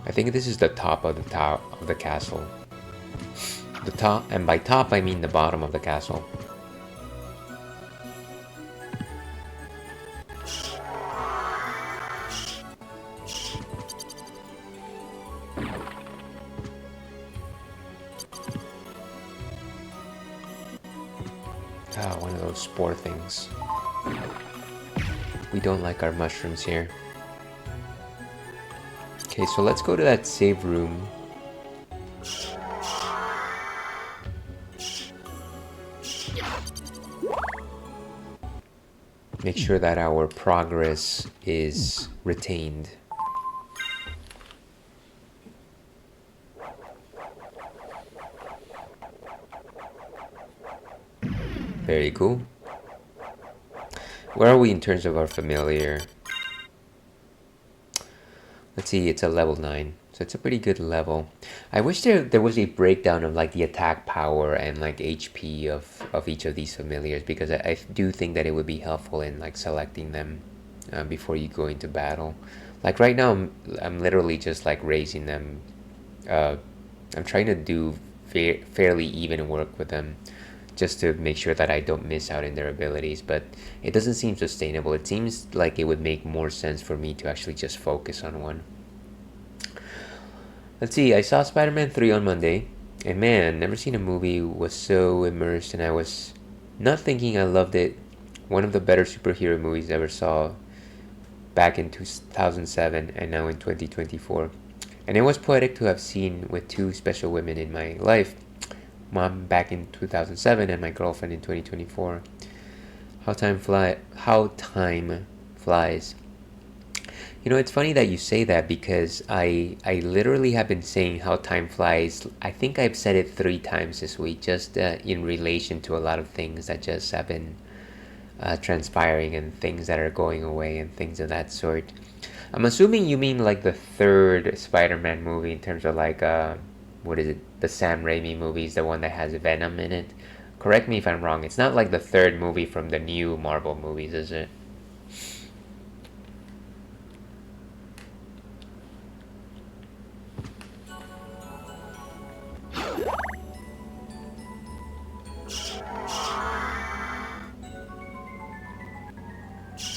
I think this is the top of the castle. The top, and by top I mean the bottom of the castle. Ah, one of those spore things. We don't like our mushrooms here. Okay, so let's go to that save room. Make sure that our progress is retained. Very cool. Where are we in terms of our familiar? Let's see, it's a level 9. So it's a pretty good level. I wish there was a breakdown of like the attack power and like HP of each of these familiars, because I do think that it would be helpful in like selecting them before you go into battle. Like right now, I'm literally just like raising them. I'm trying to do fairly even work with them, just to make sure that I don't miss out in their abilities, but it doesn't seem sustainable. It seems like it would make more sense for me to actually just focus on one. Let's see, I saw Spider-Man 3 on Monday, and man, never seen a movie was so immersed, and I was not thinking I loved it. One of the better superhero movies I ever saw back in 2007 and now in 2024. And it was poetic to have seen with two special women in my life. Mom back in 2007 and my girlfriend in 2024. How time flies. You know, it's funny that you say that, because I literally have been saying how time flies. I think I've said it 3 times this week, just in relation to a lot of things that just have been transpiring, and things that are going away and things of that sort. I'm assuming you mean like the 3rd Spider-Man movie, in terms of like what is it, the Sam Raimi movies, the one that has Venom in it. Correct me if I'm wrong, it's not like the 3rd movie from the new Marvel movies, is it?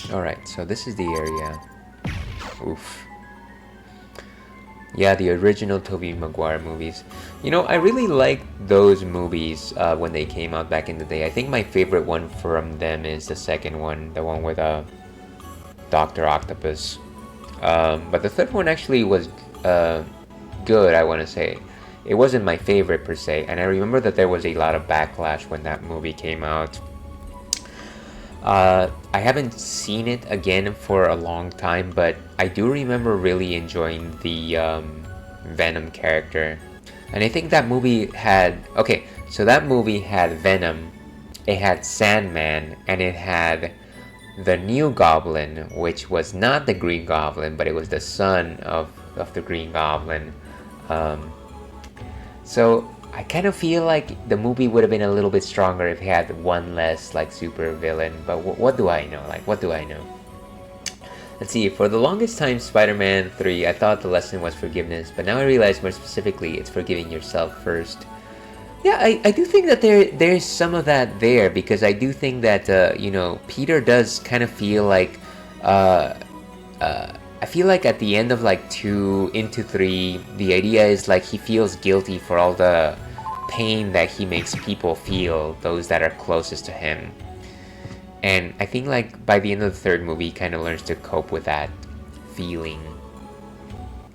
Alright, so this is the area. Oof. Yeah, the original Tobey Maguire movies. You know, I really liked those movies when they came out back in the day. I think my favorite one from them is the second one, the one with Dr. Octopus. But the third one actually was good, I want to say. It wasn't my favorite per se, and I remember that there was a lot of backlash when that movie came out. I haven't seen it again for a long time, but I do remember really enjoying the Venom character. And I think that movie had... Okay, so that movie had Venom, it had Sandman, and it had the New Goblin, which was not the Green Goblin, but it was the son of the Green Goblin. So I kind of feel like the movie would have been a little bit stronger if it had one less like super villain. But what do I know? Like, what do I know? Let's see. For the longest time, Spider-Man 3, I thought the lesson was forgiveness, but now I realize more specifically, it's forgiving yourself first. Yeah, I do think that there's some of that there, because I do think that you know, Peter does kind of feel like I feel like at the end of like 2 into 3, the idea is like he feels guilty for all the pain that he makes people feel, those that are closest to him. And I think like by the end of the 3rd movie, he kind of learns to cope with that feeling.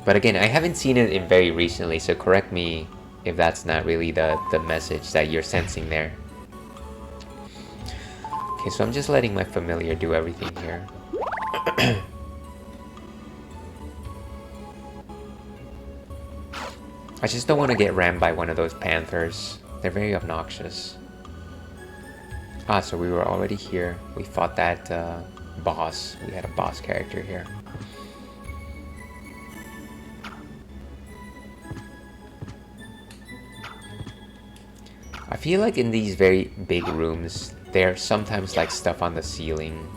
But again, I haven't seen it in very recently, so correct me if that's not really the message that you're sensing there. Okay, so I'm just letting my familiar do everything here. I just don't want to get rammed by one of those panthers. They're very obnoxious. Ah, so we were already here. We fought that boss. We had a boss character here. I feel like in these very big rooms, there's sometimes like stuff on the ceiling.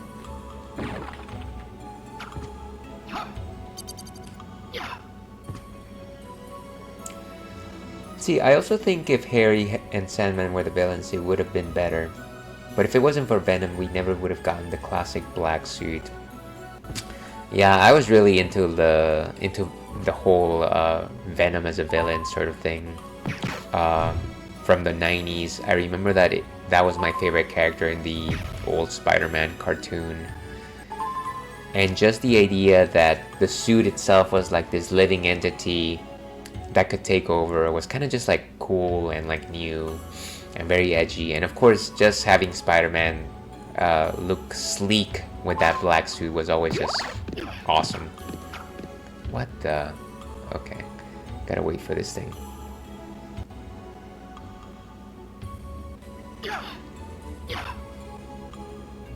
See, I also think if Harry and Sandman were the villains, it would have been better. But if it wasn't for Venom, we never would have gotten the classic black suit. Yeah, I was really into the whole Venom as a villain sort of thing from the 90s. I remember that that was my favorite character in the old Spider-Man cartoon. And just the idea that the suit itself was like this living entity that could take over was kind of just like cool and like new and very edgy. And of course, just having Spider-Man look sleek with that black suit was always just awesome. What the... Okay, gotta wait for this thing.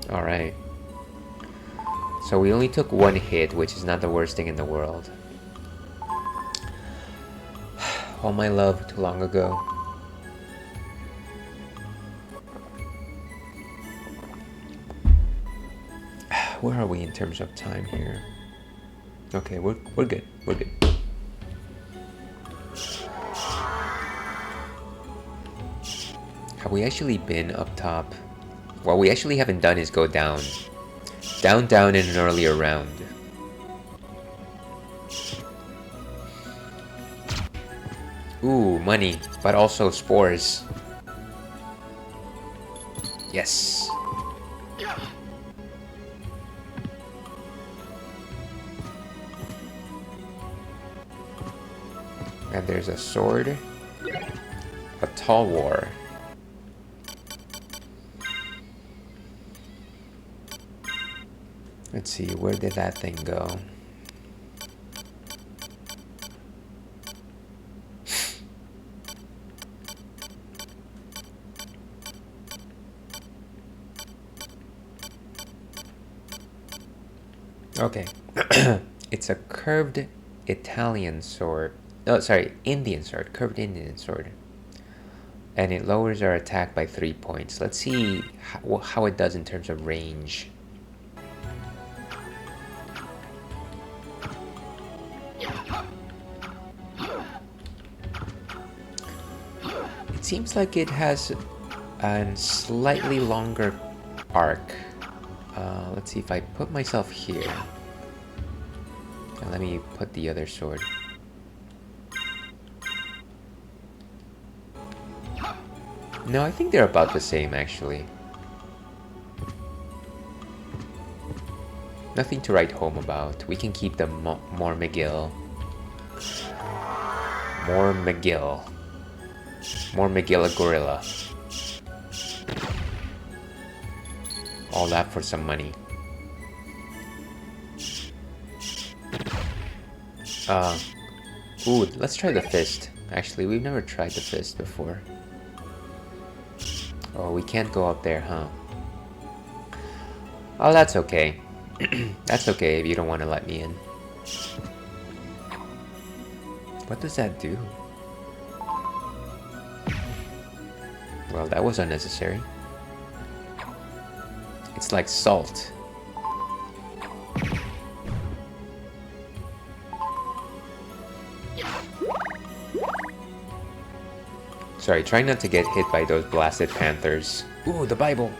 Alright. So we only took one hit, which is not the worst thing in the world. All my love too long ago. Where are we in terms of time here? Okay, we're good. We're good. Have we actually been up top? What we actually haven't done is go down. Down in an earlier round. Ooh, money, but also spores. Yes. And there's a sword. A tall war. Let's see, where did that thing go? Okay. It's a curved Italian sword. Oh, sorry, Indian sword. Curved Indian sword. And it lowers our attack by 3 points. Let's see how it does in terms of range. It seems like it has a slightly longer arc. Let's see if I put myself here. And let me put the other sword. No, I think they're about the same actually. Nothing to write home about. We can keep them more McGill. More McGill. More McGill gorilla. All that for some money. Ooh, let's try the fist. Actually, we've never tried the fist before. Oh, we can't go up there, huh? Oh, that's okay. That's okay if you don't want to let me in. What does that do? Well, that was unnecessary. It's like salt. Sorry, try not to get hit by those blasted panthers. Ooh, the Bible!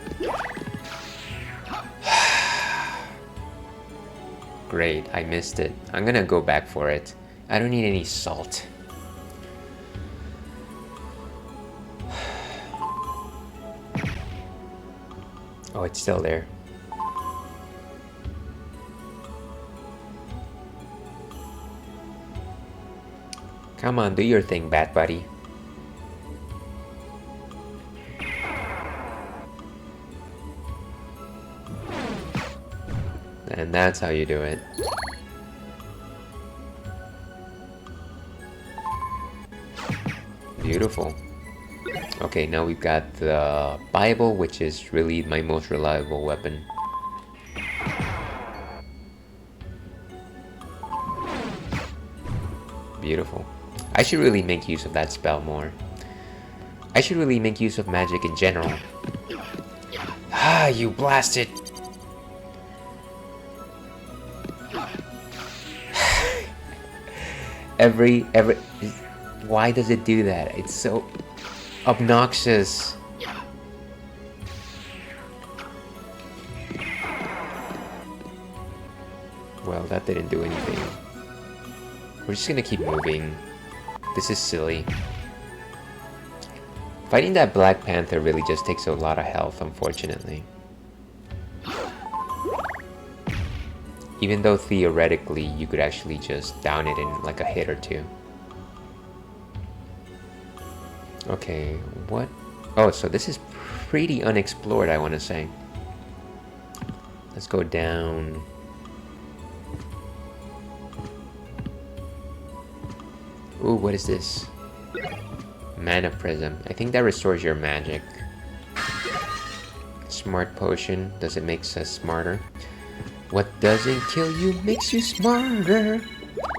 Great, I missed it. I'm gonna go back for it. I don't need any salt. Oh, it's still there. Come on, do your thing, Bat Buddy. And that's how you do it. Beautiful. Okay, now we've got the Bible, which is really my most reliable weapon. Beautiful. I should really make use of that spell more. I should really make use of magic in general. Ah, you blasted! every why does it do that? It's so obnoxious. Well, that didn't do anything. We're just gonna keep moving. This is silly. Fighting that Black Panther really just takes a lot of health, unfortunately. Even though theoretically you could actually just down it in like a hit or two. Okay, what? Oh, so this is pretty unexplored, I want to say. Let's go down. Ooh, what is this? Mana Prism. I think that restores your magic. Smart Potion. Does it make us smarter? What doesn't kill you makes you smarter.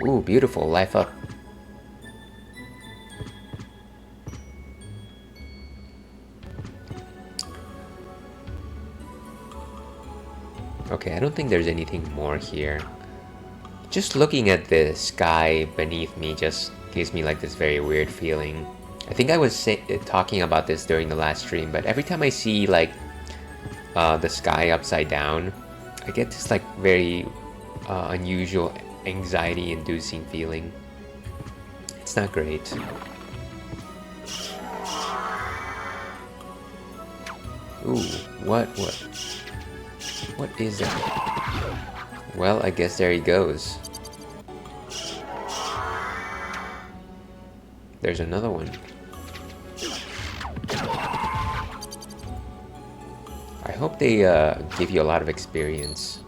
Ooh, beautiful. Life up. Okay, I don't think there's anything more here. Just looking at the sky beneath me just gives me like this very weird feeling. I think I was talking about this during the last stream, but every time I see like the sky upside down, I get this like very unusual anxiety-inducing feeling. It's not great. Ooh, what is that? Well, I guess there he goes. There's another one. I hope they give you a lot of experience.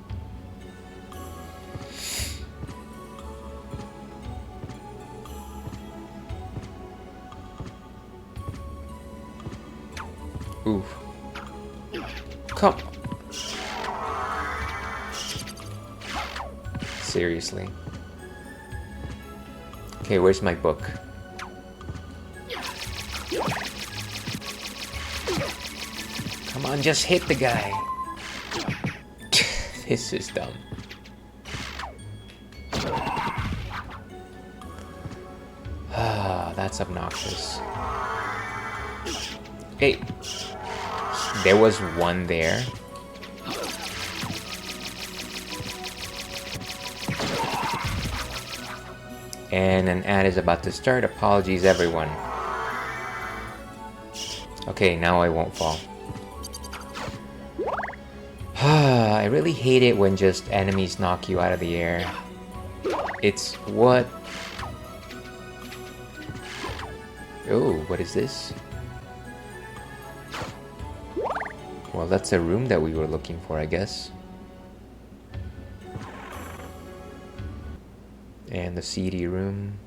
Oof. Come. Seriously. Okay, where's my book? Come on, just hit the guy. This is dumb. Ah, that's obnoxious. Hey, there was one there. And an ad is about to start. Apologies, everyone. Okay, now I won't fall. I really hate it when just enemies knock you out of the air. It's what... Oh, what is this? Well, that's a room that we were looking for, I guess. And the CD room.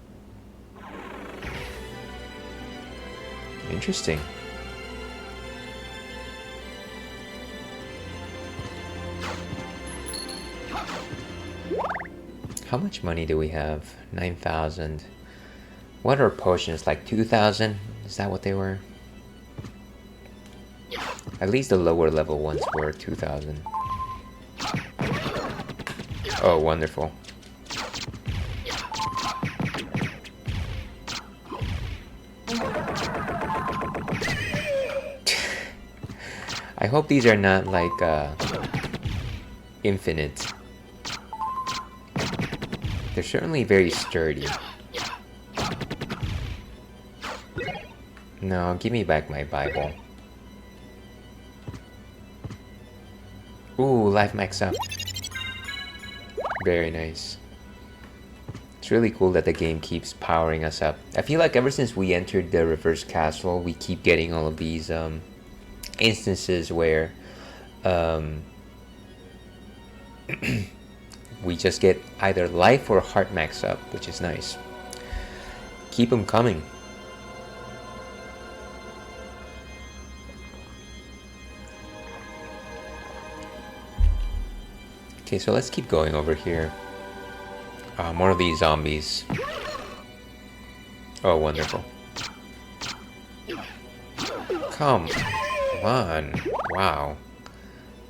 Interesting. How much money do we have? 9,000. What are potions? Like 2,000? Is that what they were? At least the lower level ones were 2,000. Oh, wonderful. I hope these are not like infinite. They're certainly very sturdy. No, give me back my Bible. Ooh, life max up. Very nice. It's really cool that the game keeps powering us up. I feel like ever since we entered the reverse castle, we keep getting all of these instances where we just get either life or heart max up, which is nice. Keep them coming. Okay, so let's keep going over here. More of these zombies. Oh, wonderful. Come on. Wow.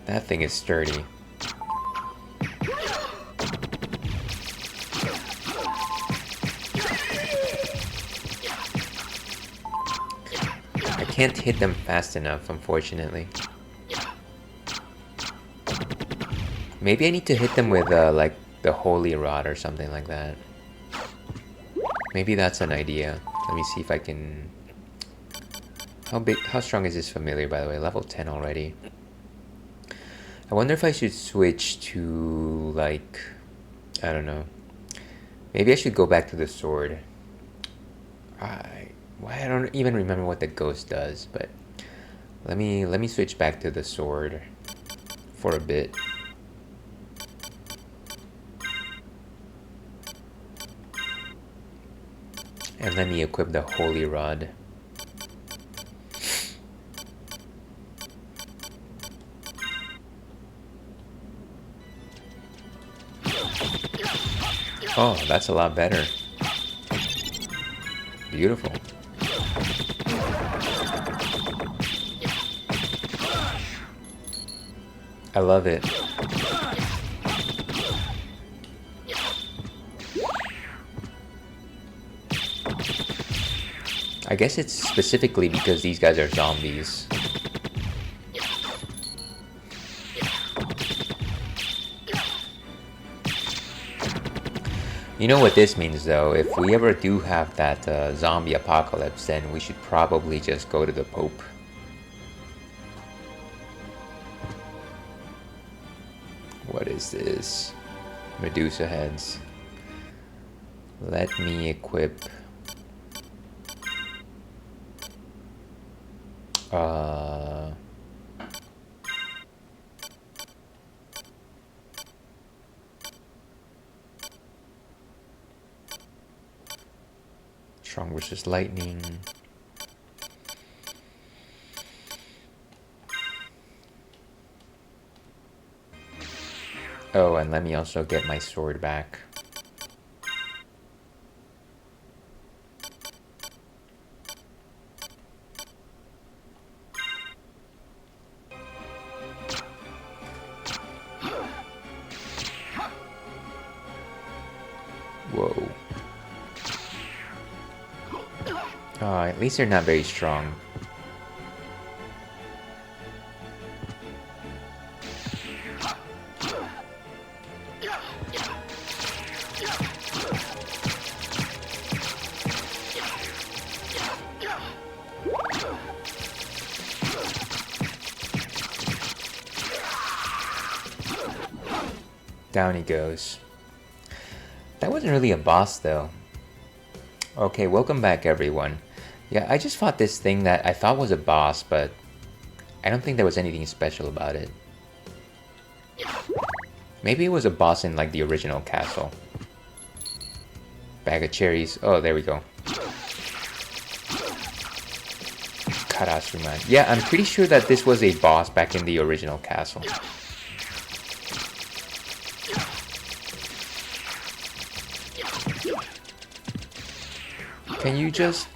That thing is sturdy. I can't hit them fast enough, unfortunately. Maybe I need to hit them with like the holy rod or something like that. Maybe that's an idea. Let me see if I can... How strong is this familiar, by the way? Level 10 already. I wonder if I should switch to like... I don't know. Maybe I should go back to the sword. I don't even remember what the ghost does, but let me switch back to the sword for a bit. And let me equip the holy rod. Oh, that's a lot better. Beautiful. I love it. I guess it's specifically because these guys are zombies. You know what this means though? If we ever do have that zombie apocalypse, then we should probably just go to the Pope. What is this? Medusa heads. Let me equip... Strong versus lightning. Oh, and let me also get my sword back. Whoa. At least they're not very strong. Down he goes. That wasn't really a boss though. Okay, welcome back everyone. Yeah, I just fought this thing that I thought was a boss, but I don't think there was anything special about it. Maybe it was a boss in like the original castle. Bag of cherries. Oh, there we go. Karasuman. Yeah, I'm pretty sure that this was a boss back in the original castle. Can you just...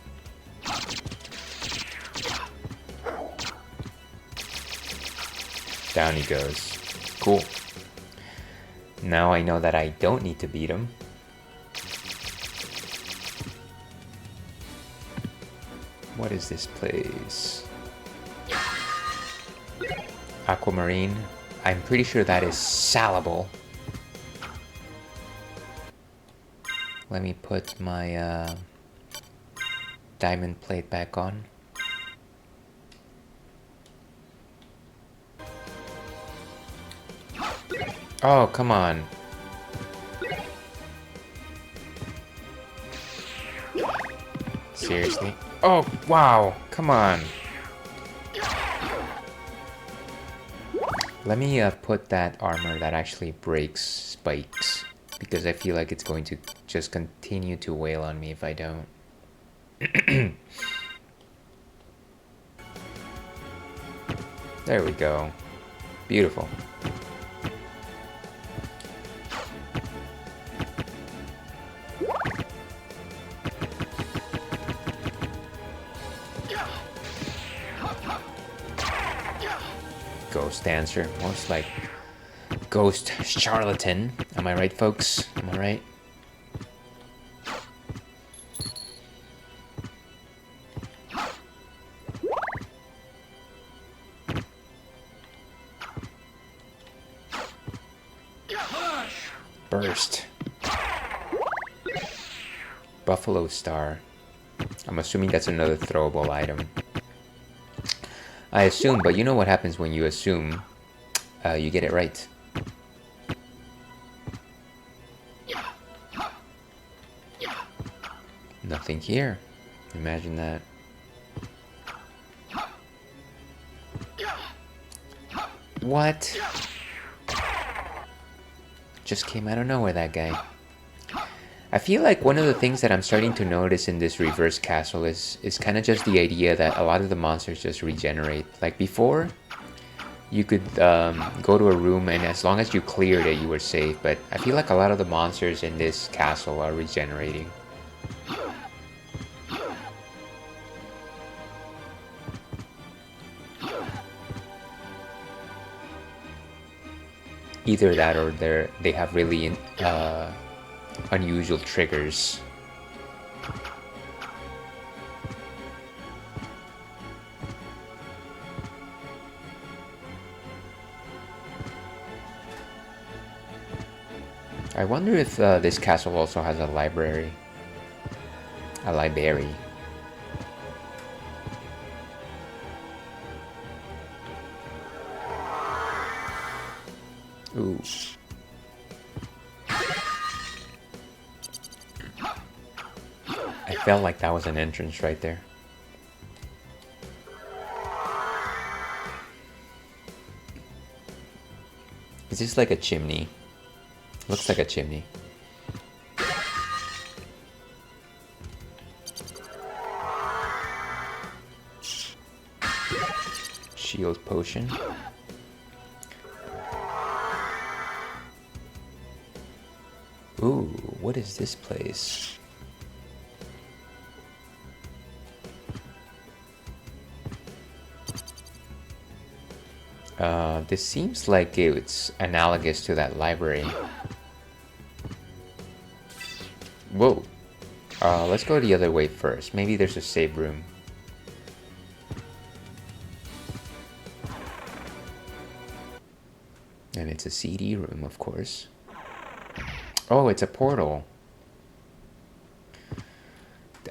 Down he goes. Cool. Now I know that I don't need to beat him. What is this place? Aquamarine. I'm pretty sure that is salable. Let me put my diamond plate back on. Oh, come on. Seriously? Oh, wow. Come on. Let me put that armor that actually breaks spikes, because I feel like it's going to just continue to wail on me if I don't. There we go. Beautiful. Ghost dancer, most like ghost charlatan. Am I right, folks? Am I right? Burst. Buffalo Star. I'm assuming that's another throwable item. I assume, but you know what happens when you assume, you get it right. Nothing here. Imagine that. What? Just came out of nowhere, that guy. I feel like one of the things that I'm starting to notice in this reverse castle is kind of just the idea that a lot of the monsters just regenerate. Like before, you could go to a room and as long as you cleared it, you were safe. But I feel like a lot of the monsters in this castle are regenerating. Either that or they have really unusual triggers. I wonder if this castle also has a library. A library. Ooh. I felt like that was an entrance right there. Is this like a chimney? Looks like a chimney. Shield potion. Ooh, what is this place? This seems like it's analogous to that library. Whoa. Let's go the other way first. Maybe there's a save room. And it's a CD room, of course. Oh, it's a portal.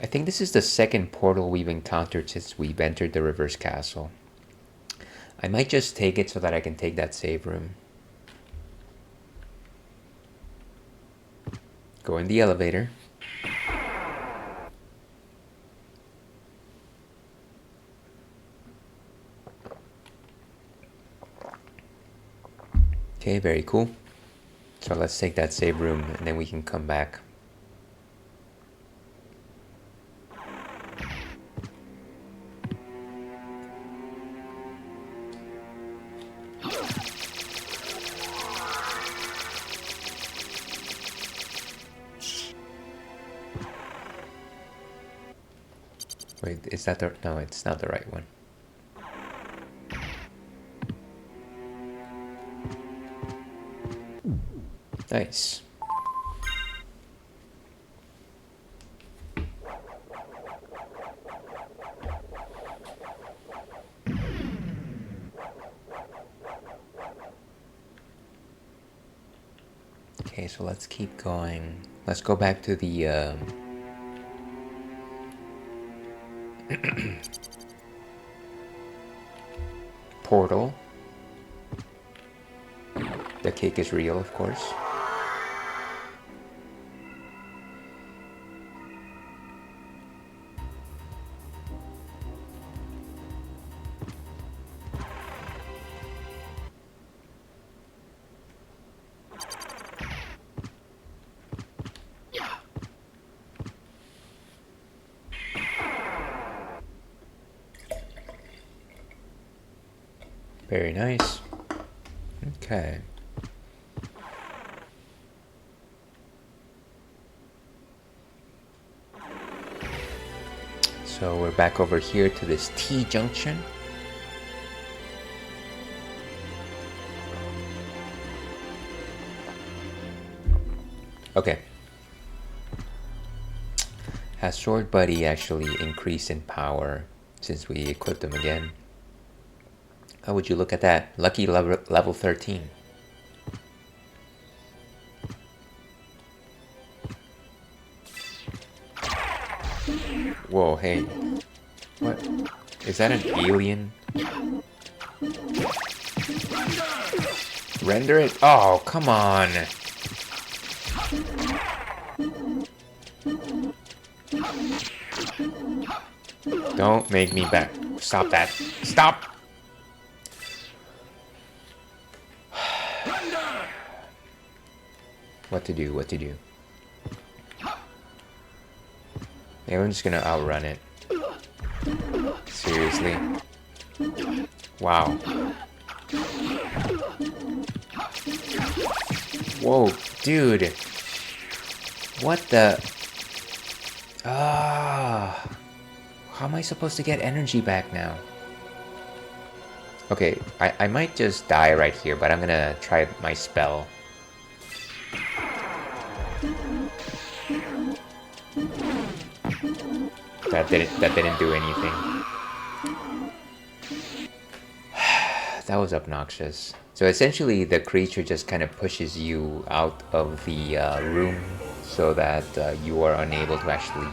I think this is the second portal we've encountered since we've entered the reverse castle. I might just take it so that I can take that save room. Go in the elevator. Okay, very cool. So let's take that save room and then we can come back. Wait, is that the... No, it's not the right one. Nice. Okay, so let's keep going. Let's go back to the portal. The cake is real, of course. Very nice. Okay. So we're back over here to this T-junction. Okay. Has Sword Buddy actually increased in power since we equipped him again? How would you look at that? Lucky level 13. Whoa, hey. What? Is that an alien? Render it? Oh, come on. Don't make me back. Stop that. Stop! What to do, what to do. Maybe I'm just gonna outrun it. Seriously? Wow. Whoa, dude. What the... Ah. How am I supposed to get energy back now? Okay, I might just die right here, but I'm gonna try my spell. That didn't do anything. That was obnoxious. So essentially the creature just kind of pushes you out of the room so that you are unable to actually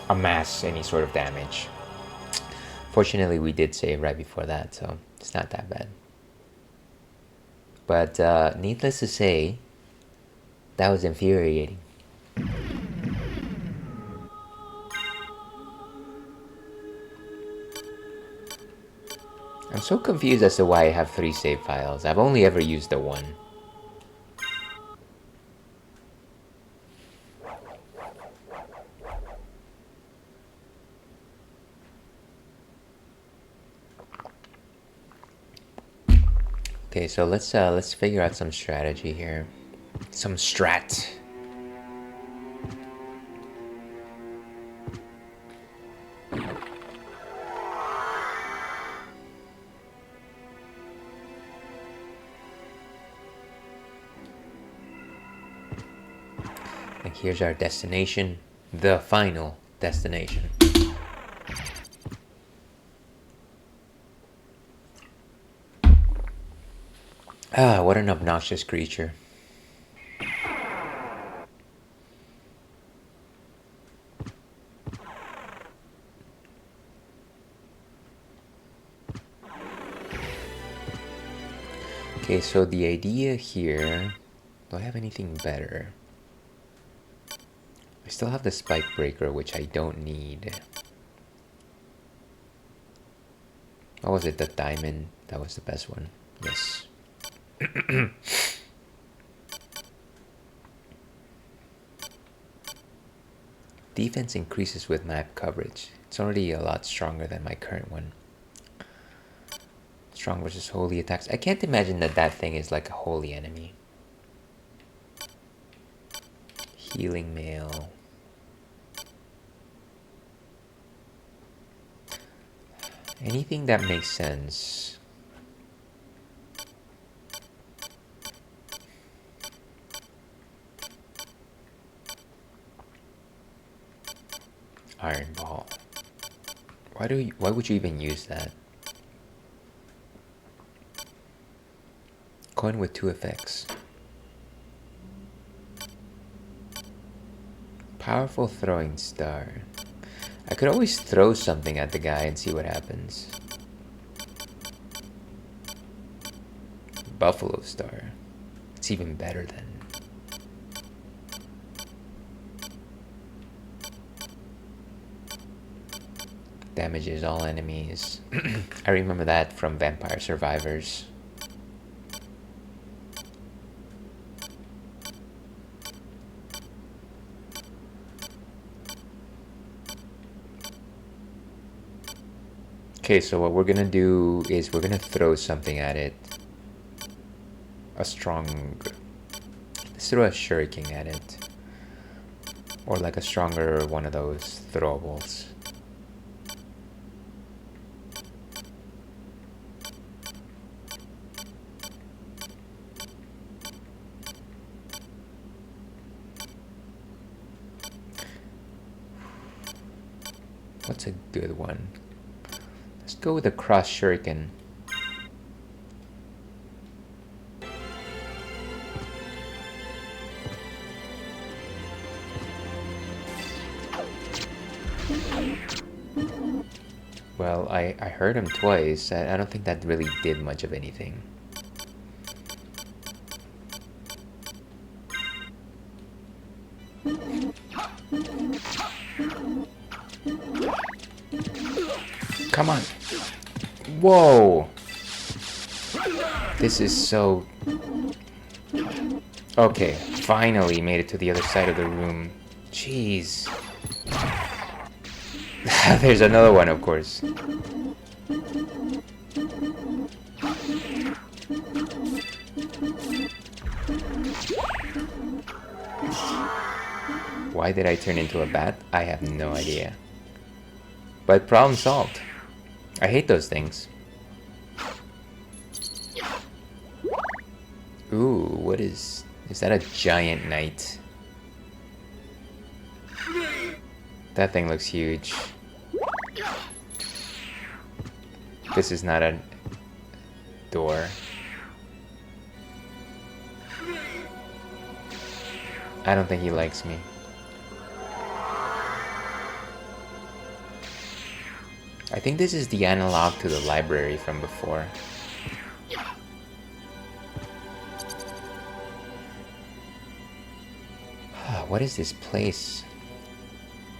amass any sort of damage. Fortunately we did save right before that, so it's not that bad. But needless to say, that was infuriating. I'm so confused as to why I have 3 save files. I've only ever used the one. Okay, so let's figure out some strategy here. Some strat. And here's our destination, the final destination. Ah, what an obnoxious creature. Okay, so the idea here... Do I have anything better? I still have the spike breaker, which I don't need. What was it? The diamond. That was the best one. Yes. Defense increases with map coverage. It's already a lot stronger than my current one. Strong versus holy attacks. I can't imagine that that thing is like a holy enemy. Healing mail. Anything that makes sense. Iron ball. Why would you even use that? Coin with 2 effects. Powerful throwing star. I could always throw something at the guy and see what happens. Buffalo star. It's even better than. Damages all enemies. I remember that from Vampire Survivors. Okay, so what we're gonna do is we're gonna throw something at it. Let's throw a shuriken at it. Or like a stronger one of those throwables. What's a good one? Let's go with a cross shuriken. Well, I heard him twice. I don't think that really did much of anything. Come on. Whoa. This is so... Okay, finally made it to the other side of the room. Jeez. There's another one, of course. Why did I turn into a bat? I have no idea. But problem solved. I hate those things. Ooh, what is that a giant knight? That thing looks huge. This is not a door. I don't think he likes me. I think this is the analog to the library from before. What is this place?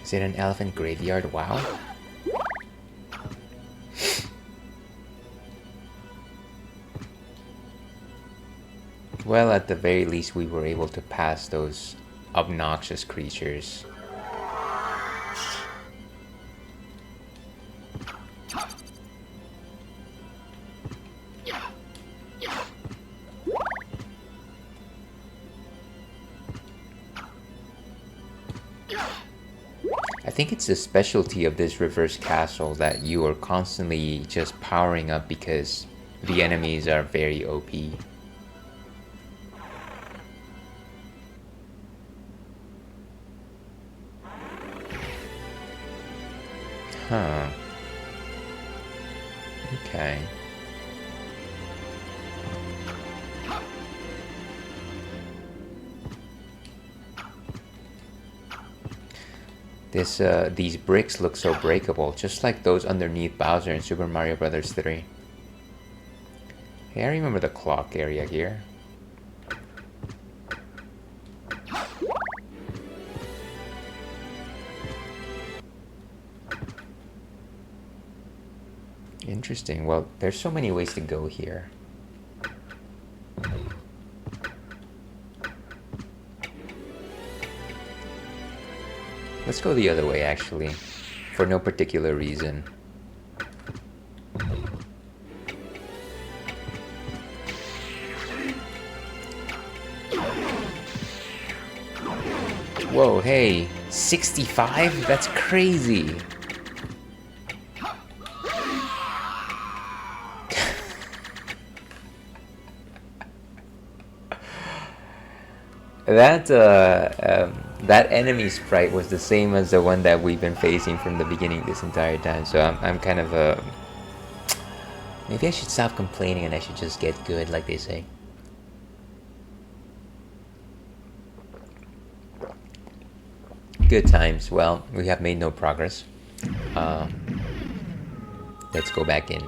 Is it an elephant graveyard? Wow. Well, at the very least, we were able to pass those obnoxious creatures. I think it's the specialty of this reverse castle that you are constantly just powering up because the enemies are very OP. Huh. Okay. These bricks look so breakable, just like those underneath Bowser in Super Mario Bros. 3. Hey, I remember the clock area here. Interesting. Well, there's so many ways to go here. Let's go the other way, actually, for no particular reason. Whoa, hey, 65? That's crazy. That enemy sprite was the same as the one that we've been facing from the beginning this entire time. So I'm kind of maybe I should stop complaining and I should just get good, like they say. Good times. Well, we have made no progress. Let's go back in.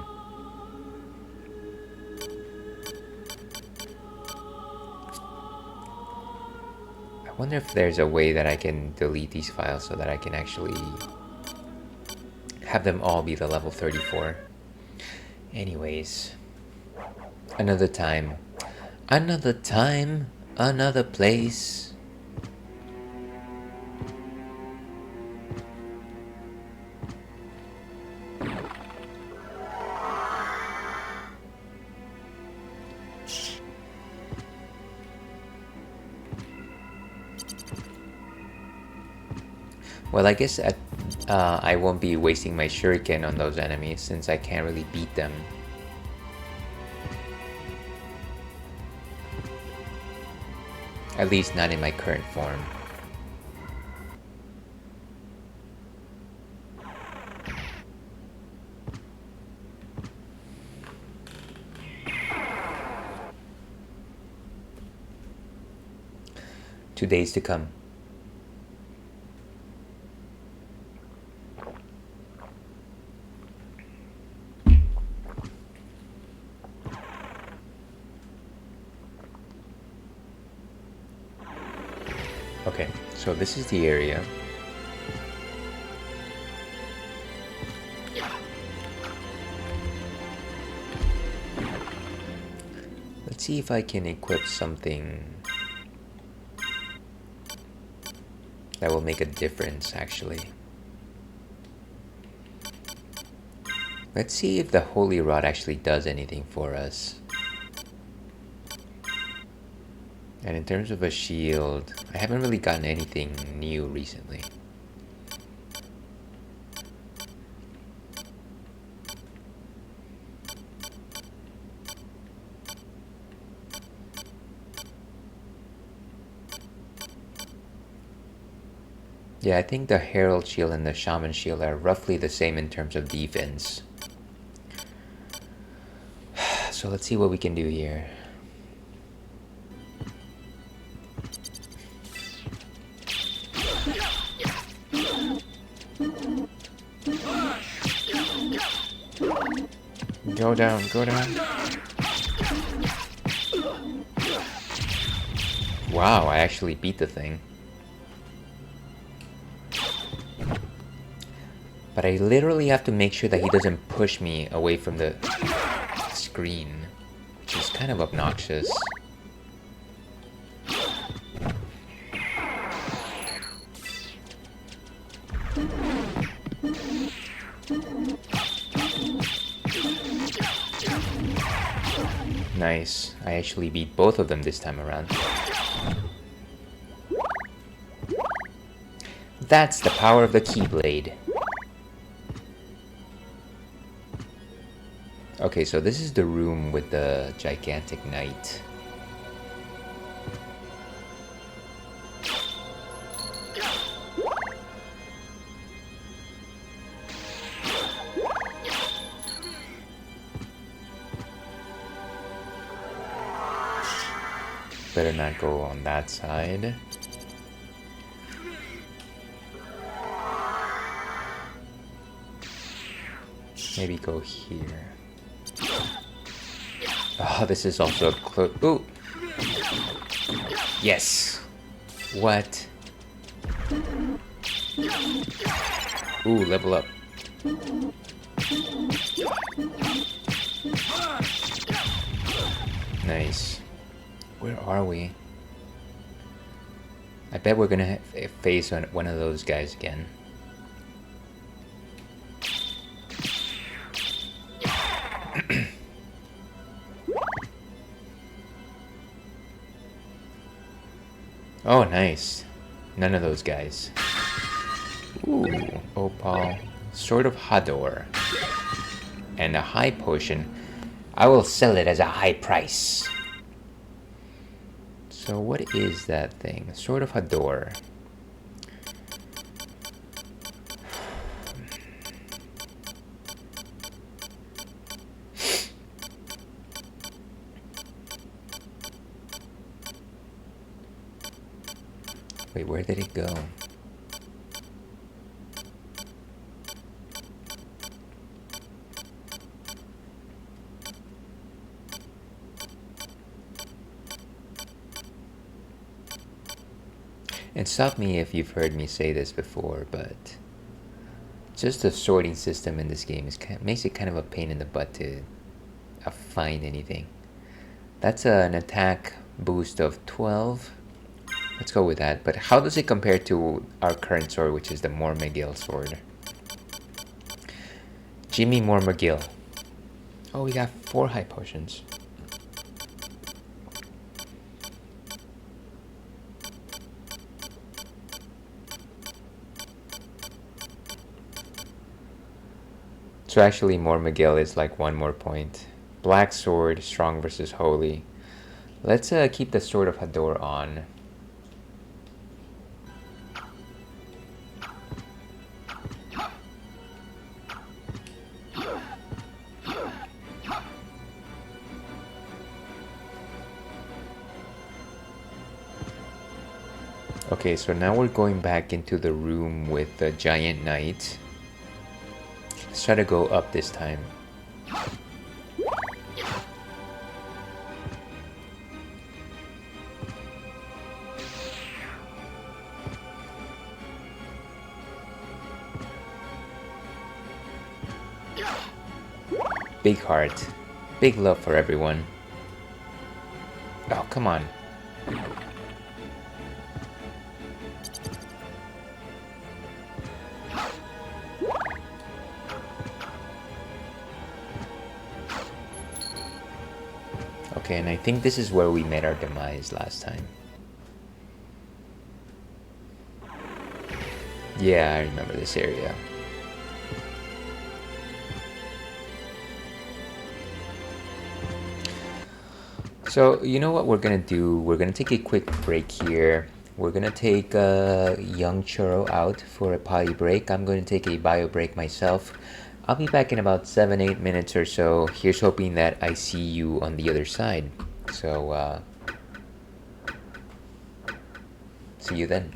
I wonder if there's a way that I can delete these files so that I can actually have them all be the level 34. Anyways, another time, another place. Well, I guess I won't be wasting my shuriken on those enemies since I can't really beat them. At least not in my current form. Two days to come. Okay, so this is the area. Let's see if I can equip something that will make a difference, actually. Let's see if the Holy Rod actually does anything for us. And in terms of a shield, I haven't really gotten anything new recently. Yeah, I think the Herald Shield and the Shaman Shield are roughly the same in terms of defense. So let's see what we can do here. Go down, go down. Wow, I actually beat the thing. But I literally have to make sure that he doesn't push me away from the screen, which is kind of obnoxious. Nice. I actually beat both of them this time around. That's the power of the Keyblade. Okay, so this is the room with the gigantic knight. Better not go on that side. Maybe go here. Oh, this is also a close. Ooh! Yes! What? Ooh, level up. Nice. Where are we? I bet we're gonna face one of those guys again. Oh, nice. None of those guys. Ooh, Opal. Sword of Hador. And a high potion. I will sell it as a high price. So what is that thing? Sword of Hador. Wait, where did it go? And stop me if you've heard me say this before, but just the sorting system in this game makes it kind of a pain in the butt to find anything. That's an attack boost of 12. Let's go with that. But how does it compare to our current sword, which is the Mormagil sword? Jimmy Mormagil. Oh, we got 4 high potions. So actually Mormagil is like 1 more point. Black sword, strong versus holy. Let's keep the Sword of Hador on. Okay, so now we're going back into the room with the Giant Knight. Let's try to go up this time. Big heart. Big love for everyone. Oh, come on. Okay, and I think this is where we met our demise last time. Yeah, I remember this area. So, you know what we're gonna do? We're gonna take a quick break here. We're gonna take young Churro out for a potty break. I'm gonna take a bio break myself. I'll be back in about 7-8 minutes or so. Here's hoping that I see you on the other side. So, see you then.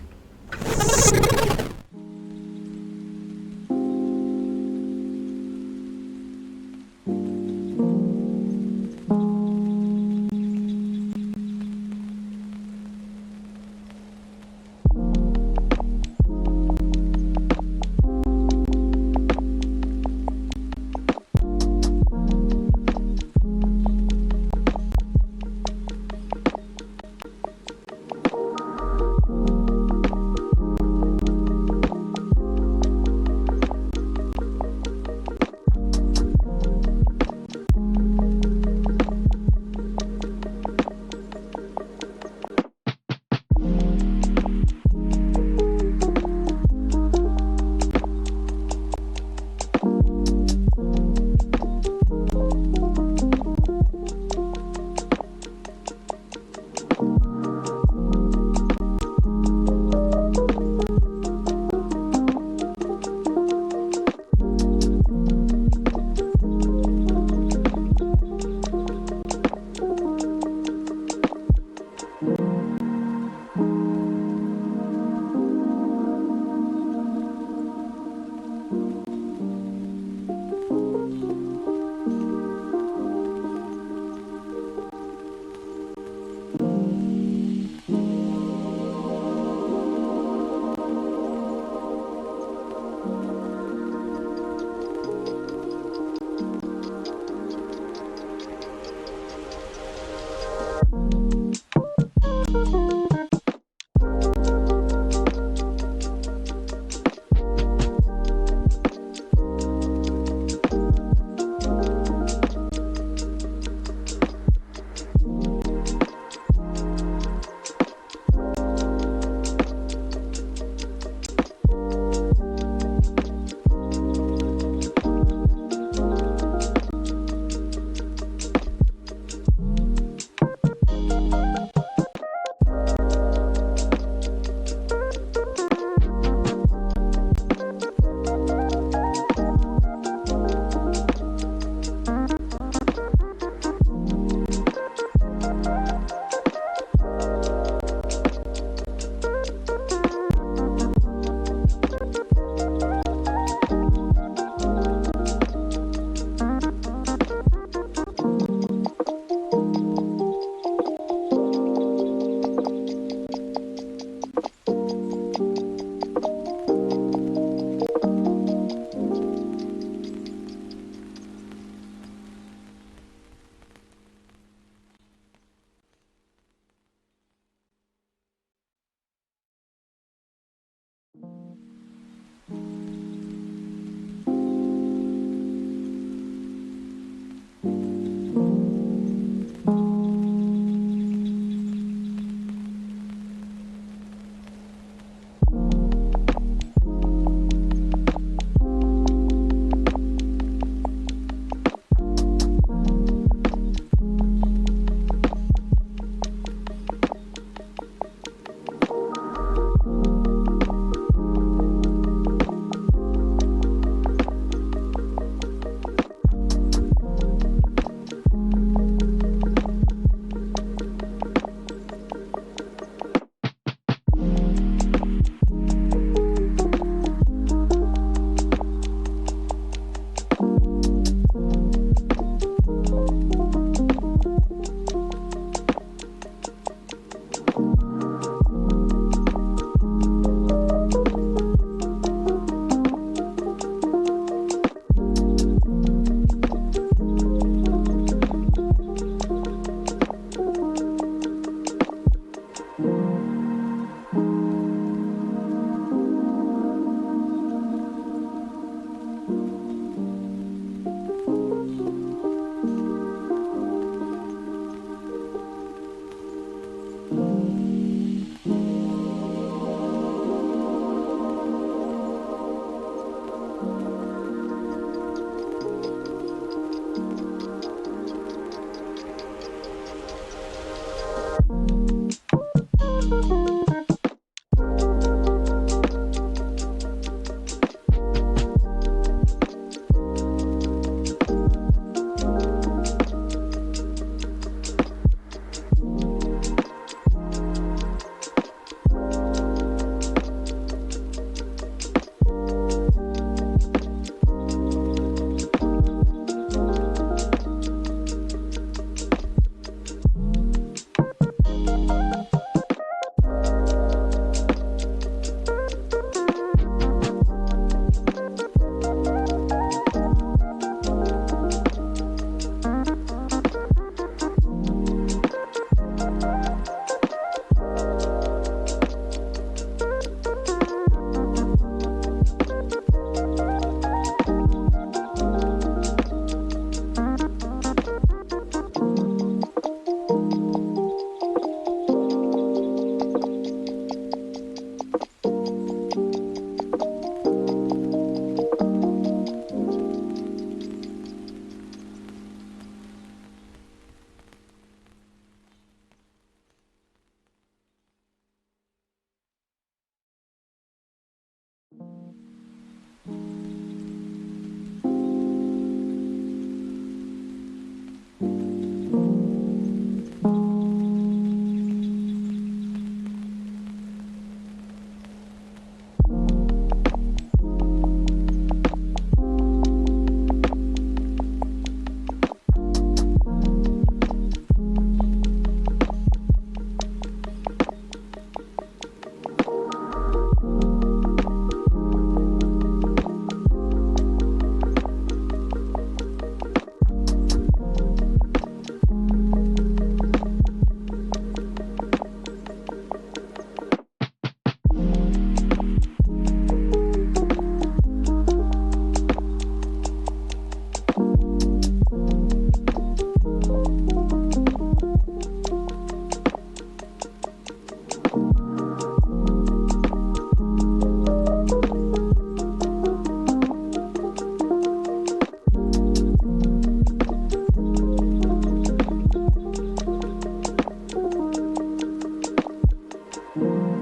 Hello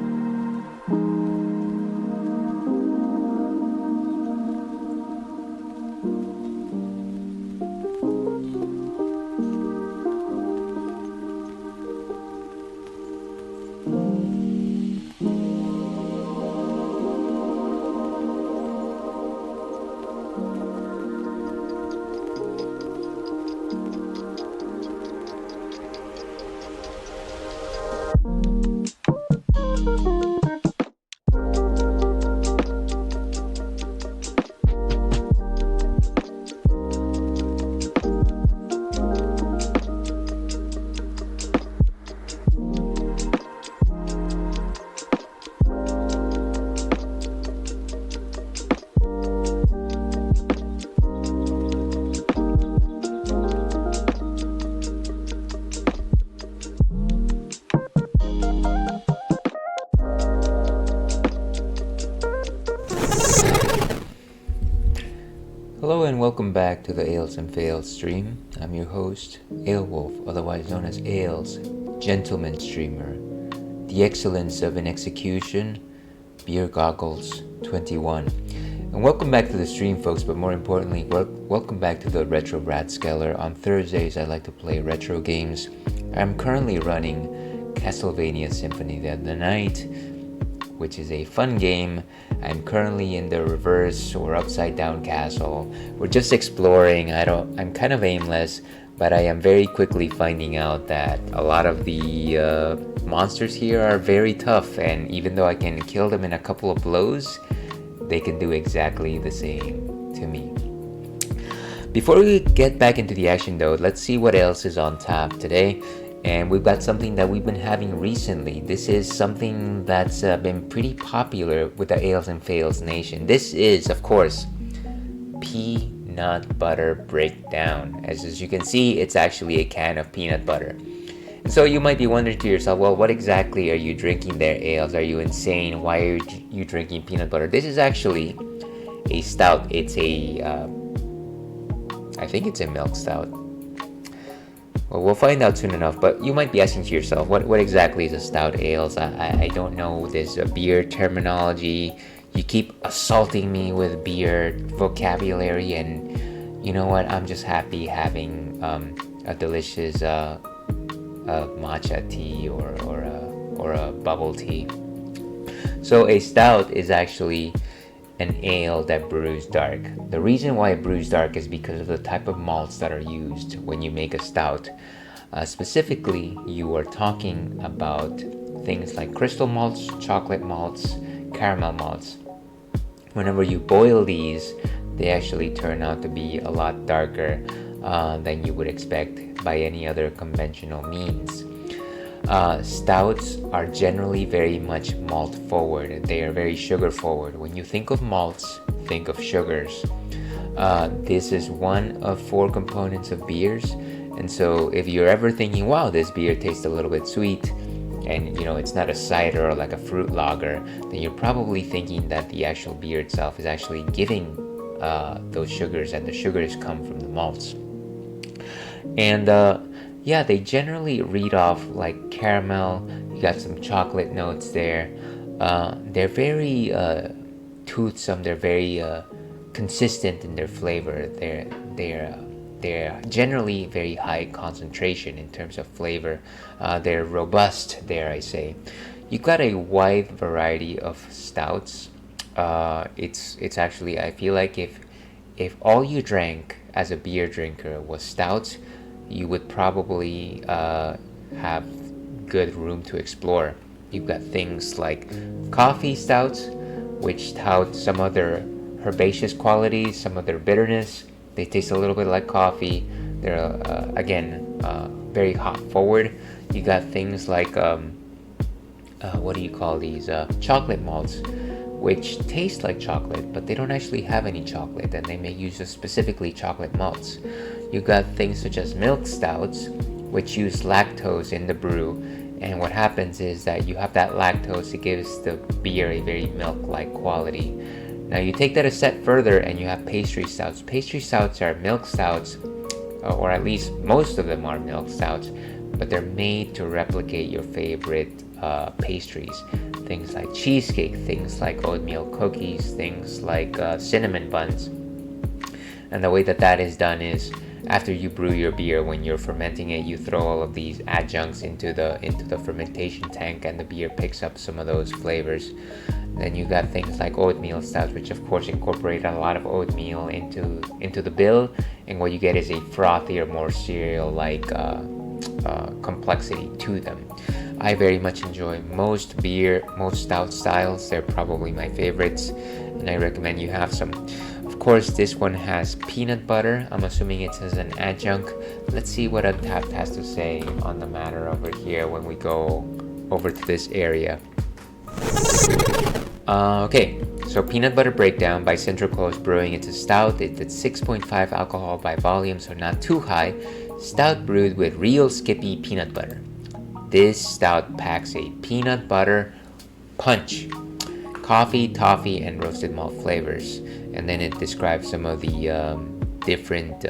and welcome back to the Ales and Fails stream. I'm your host, Alewolf, otherwise known as Ales, Gentleman Streamer, the excellence of an execution, Beer Goggles 21. And welcome back to the stream, folks, but more importantly, welcome back to the Retro Bradskeller. On Thursdays, I like to play retro games. I'm currently running Castlevania Symphony of the Night, which is a fun game. I'm currently in the reverse or upside down castle. We're just exploring. I'm kind of aimless, but I am very quickly finding out that a lot of the monsters here are very tough, and even though I can kill them in a couple of blows, they can do exactly the same to me. Before we get back into the action though, let's see what else is on tap today. And we've got something that we've been having recently. This is something that's been pretty popular with the Ales and Fails Nation. This is, of course, peanut butter breakdown. As you can see, it's actually a can of peanut butter. And so you might be wondering to yourself, well, what exactly are you drinking there, Ales? Are you insane? Why are you drinking peanut butter? This is actually a stout. It's I think it's a milk stout. Well, we'll find out soon enough, but you might be asking to yourself, what exactly is a stout, Ales? I don't know this beer terminology. You keep assaulting me with beer vocabulary, and you know what? I'm just happy having a delicious matcha tea or a bubble tea. So a stout is actually an ale that brews dark. The reason why it brews dark is because of the type of malts that are used when you make a stout. Specifically, you are talking about things like crystal malts, chocolate malts, caramel malts. Whenever you boil these, they actually turn out to be a lot darker than you would expect by any other conventional means. Stouts are generally very much malt forward. They are very sugar forward. When you think of malts, think of sugars. This is one of 4 components of beers, and so if you're ever thinking, wow, this beer tastes a little bit sweet, and you know it's not a cider or like a fruit lager, then you're probably thinking that the actual beer itself is actually giving those sugars, and the sugars come from the malts. And yeah, they generally read off like caramel. You got some chocolate notes there. They're very toothsome. They're very consistent in their flavor. They're generally very high concentration in terms of flavor. They're robust, dare I say. You've got a wide variety of stouts. It's actually, I feel like if all you drank as a beer drinker was stouts, you would probably have good room to explore. You've got things like coffee stouts, which tout some of their herbaceous qualities, some of their bitterness. They taste a little bit like coffee. They're again very hop forward. You got things like what do you call these? Chocolate malts, which taste like chocolate, but they don't actually have any chocolate, and they may use specifically chocolate malts. You've got things such as milk stouts, which use lactose in the brew, and what happens is that you have that lactose, it gives the beer a very milk-like quality. Now you take that a step further and you have pastry stouts. Pastry stouts are milk stouts, or at least most of them are milk stouts, but they're made to replicate your favorite pastries, things like cheesecake, things like oatmeal cookies, things like cinnamon buns. And the way that is done is, after you brew your beer, when you're fermenting it, you throw all of these adjuncts into the fermentation tank, and the beer picks up some of those flavors. Then you got things like oatmeal stouts, which of course incorporate a lot of oatmeal into the bill, and what you get is a frothier, more cereal-like complexity to them. I very much enjoy most stout styles. They're probably my favorites, and I recommend you have some. Of course, this one has peanut butter. I'm assuming it says an adjunct. Let's see what Untappd has to say on the matter over here when we go over to this area. Okay, so peanut butter breakdown by Central Coast Brewing. It's a stout. It's at 6.5 alcohol by volume, so not too high. Stout brewed with real Skippy peanut butter. This stout packs a peanut butter punch. Coffee, toffee, and roasted malt flavors. And then it describes some of the different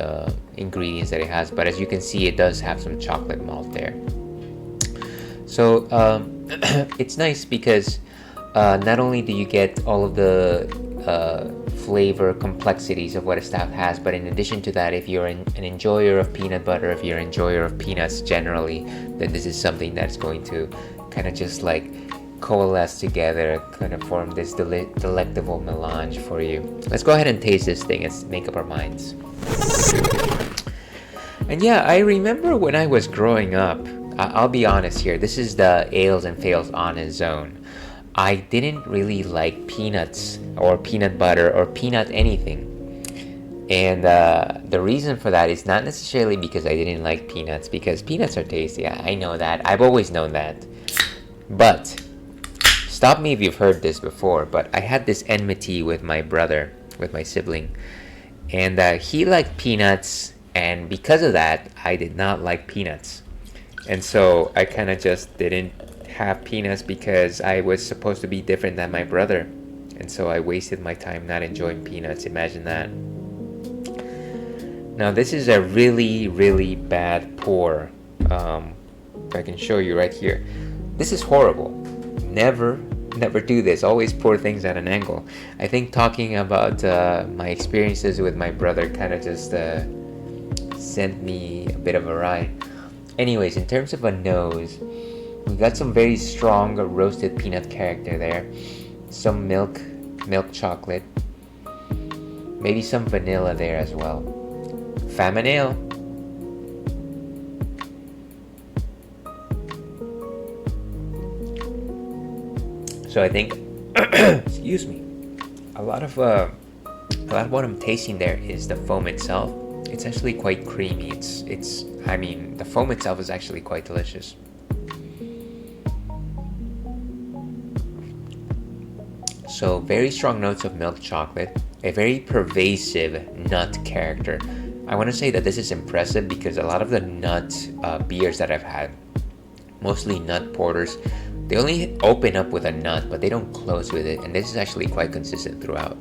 ingredients that it has. But as you can see, it does have some chocolate malt there. So it's nice because not only do you get all of the flavor complexities of what a stout has, but in addition to that, if you're an enjoyer of peanut butter, if you're an enjoyer of peanuts generally, then this is something that's going to kind of just like coalesce together, kind of form this delectable melange for you. Let's go ahead and taste this thing and make up our minds. And yeah, I remember when I was growing up, I'll be honest here, this is the Ales and Fails Honest Zone. I didn't really like peanuts or peanut butter or peanut anything. And the reason for that is not necessarily because I didn't like peanuts, because peanuts are tasty. I know that. I've always known that. But stop me if you've heard this before, but I had this enmity with my brother, with my sibling. And he liked peanuts, and because of that, I did not like peanuts. And so I kind of just didn't have peanuts because I was supposed to be different than my brother. And so I wasted my time not enjoying peanuts. Imagine that. Now this is a really, really bad pour. If I can show you right here. This is horrible. Never do this. Always pour things at an angle. I think talking about my experiences with my brother kind of just sent me a bit of a ride. Anyways, in terms of a nose, we got some very strong roasted peanut character there. Some milk chocolate. Maybe some vanilla there as well. Famine ale. So I think, excuse me, a lot of what I'm tasting there is the foam itself. It's actually quite creamy. I mean, the foam itself is actually quite delicious. So very strong notes of milk chocolate, a very pervasive nut character. I want to say that this is impressive because a lot of the nut beers that I've had, mostly nut porters, they only open up with a nut, but they don't close with it, and this is actually quite consistent throughout.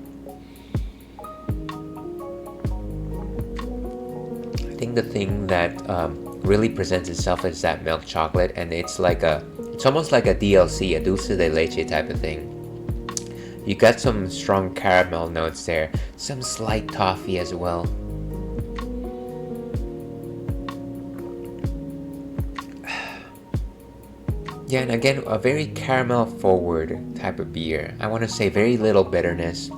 I think the thing that really presents itself is that milk chocolate, and it's almost like a DLC, a dulce de leche type of thing. You got some strong caramel notes there, some slight toffee as well. Yeah, and again, a very caramel forward type of beer. I want to say very little bitterness,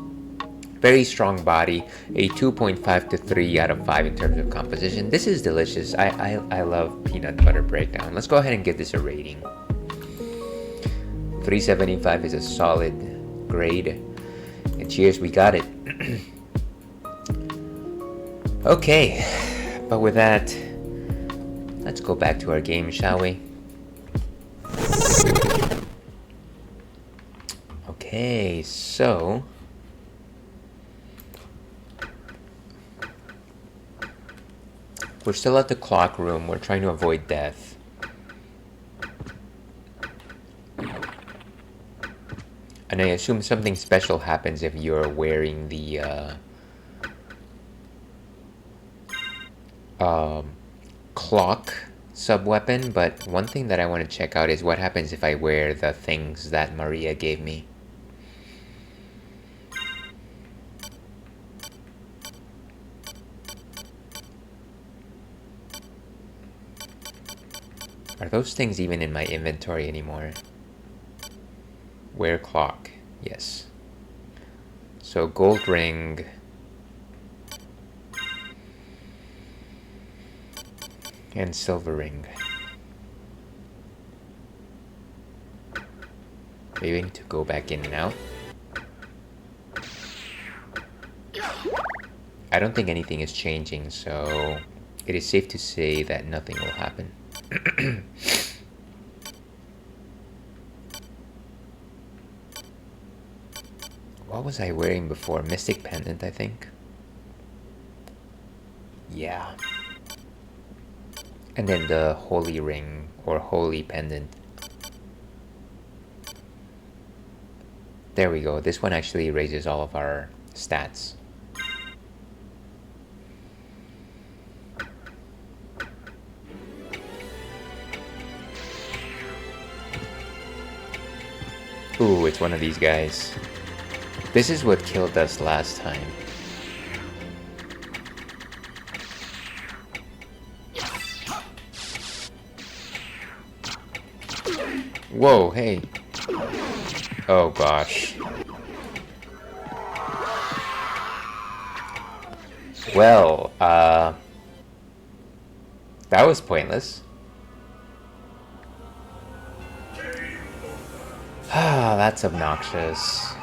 very strong body, a 2.5 to 3 out of 5 in terms of composition. This is delicious. I love peanut butter breakdown. Let's go ahead and give this a rating. 375 is a solid grade. And cheers, we got it. Okay, but with that, let's go back to our game, shall we? Okay, so we're still at the clock room. We're trying to avoid death. And I assume something special happens if you're wearing the clock sub-weapon, but one thing that I want to check out is what happens if I wear the things that Maria gave me. Are those things even in my inventory anymore? Wear clock, yes. So gold ring. And silver ring. Maybe I need to go back in and out. I don't think anything is changing, so it is safe to say that nothing will happen. What was I wearing before? Mystic pendant, I think. Yeah. And then the holy ring or holy pendant. There we go. This one actually raises all of our stats. Ooh, it's one of these guys. This is what killed us last time. Whoa, hey. Oh gosh. Well, that was pointless. Ah, that's obnoxious.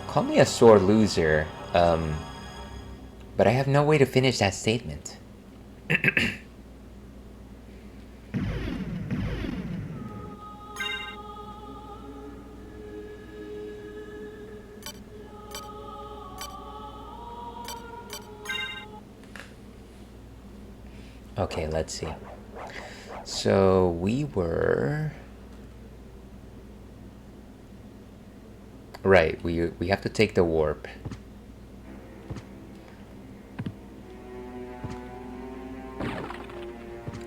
Call me a sore loser, but I have no way to finish that statement. Okay, let's see. So we were... Right, we have to take the warp.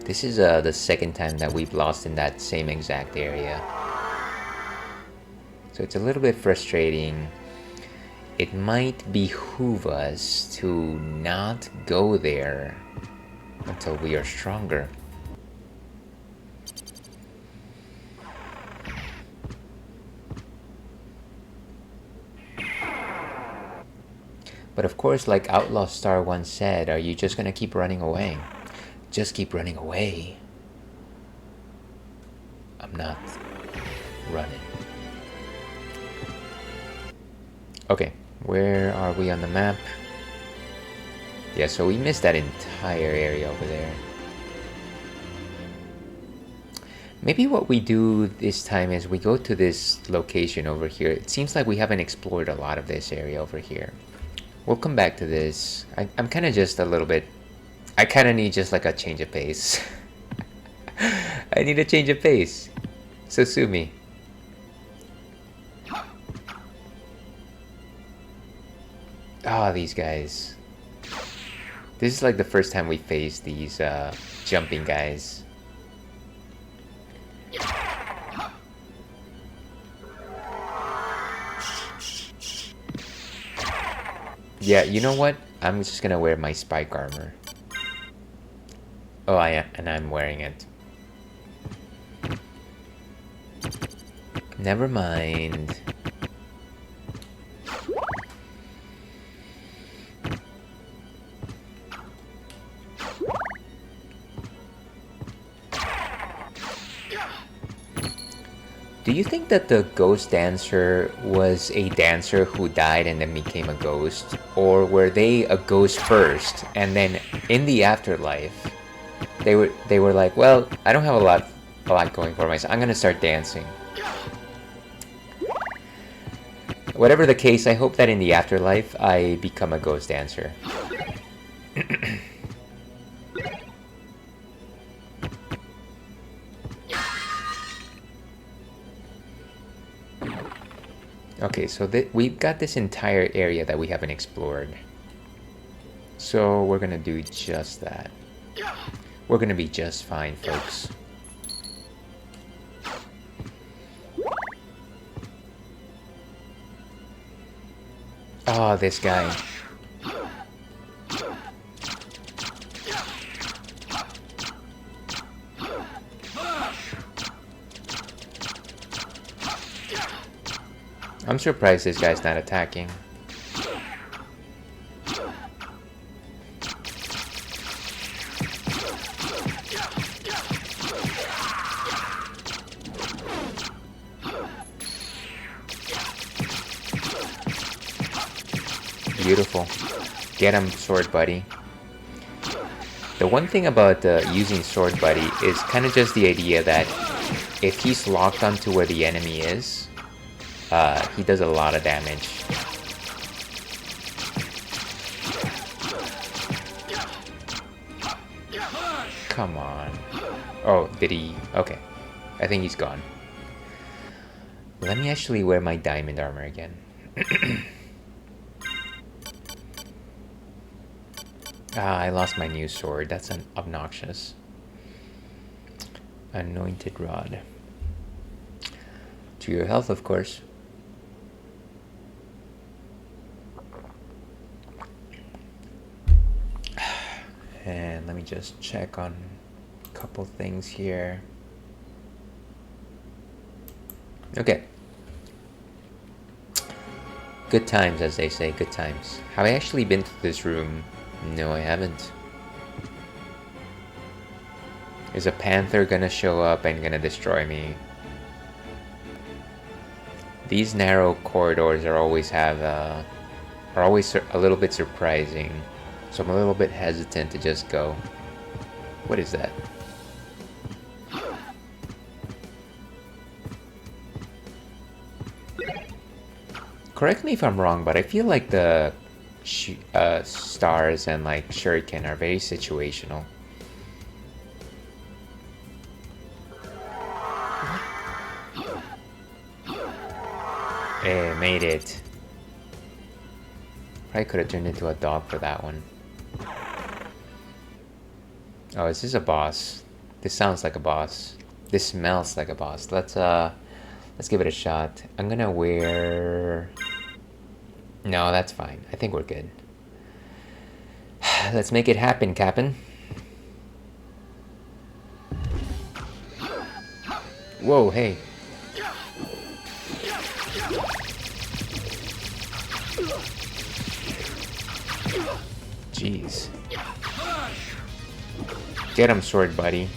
This is the second time that we've lost in that same exact area. So it's a little bit frustrating. It might behoove us to not go there until we are stronger. But of course, like Outlaw Star once said, are you just gonna keep running away? Just keep running away. I'm not running. Okay, where are we on the map? Yeah, so we missed that entire area over there. Maybe what we do this time is we go to this location over here. It seems like we haven't explored a lot of this area over here. We'll come back to this. I'm kind of just a little bit... I kind of need just like a change of pace. I need a change of pace. So sue me. Ah, these guys. This is like the first time we faced these jumping guys. Yeah, you know what? I'm just gonna wear my spike armor. Oh, I'm wearing it. Never mind. Do you think that the ghost dancer was a dancer who died and then became a ghost? Or were they a ghost first and then in the afterlife they were like, well, I don't have a lot going for myself. I'm gonna start dancing. Whatever the case, I hope that in the afterlife I become a ghost dancer. Okay, so we've got this entire area that we haven't explored. So we're gonna do just that. We're gonna be just fine, folks. Oh, this guy. I'm surprised this guy's not attacking. Beautiful. Get him, sword buddy. The one thing about using sword buddy is kind of just the idea that if he's locked onto where the enemy is, he does a lot of damage. Come on. Oh, did he? Okay. I think he's gone. Let me actually wear my diamond armor again. I lost my new sword. That's obnoxious. Anointed rod. To your health, of course. And let me just check on a couple things here. Okay. Good times, as they say, good times. Have I actually been to this room? No, I haven't. Is a panther gonna show up and gonna destroy me? These narrow corridors are always a little bit surprising, so I'm a little bit hesitant to just go. What is that? Correct me if I'm wrong, but I feel like the stars and like shuriken are very situational. Hey, made it. Probably could have turned into a dog for that one. Oh, is this a boss? This sounds like a boss. This smells like a boss. Let's give it a shot. I'm gonna wear... No, that's fine. I think we're good. Let's make it happen, Cap'n. Whoa, hey. Jeez. Get him, sword buddy.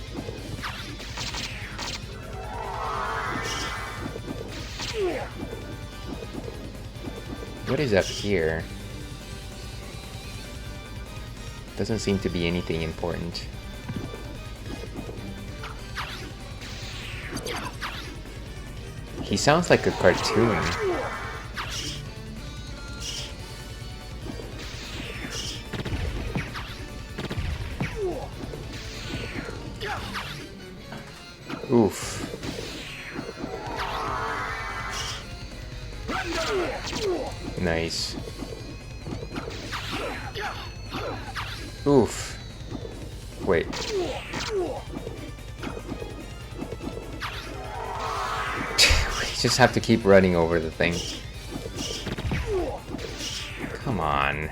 What is up here? Doesn't seem to be anything important. He sounds like a cartoon. Oof. Nice. Oof. Wait. We just have to keep running over the thing. Come on.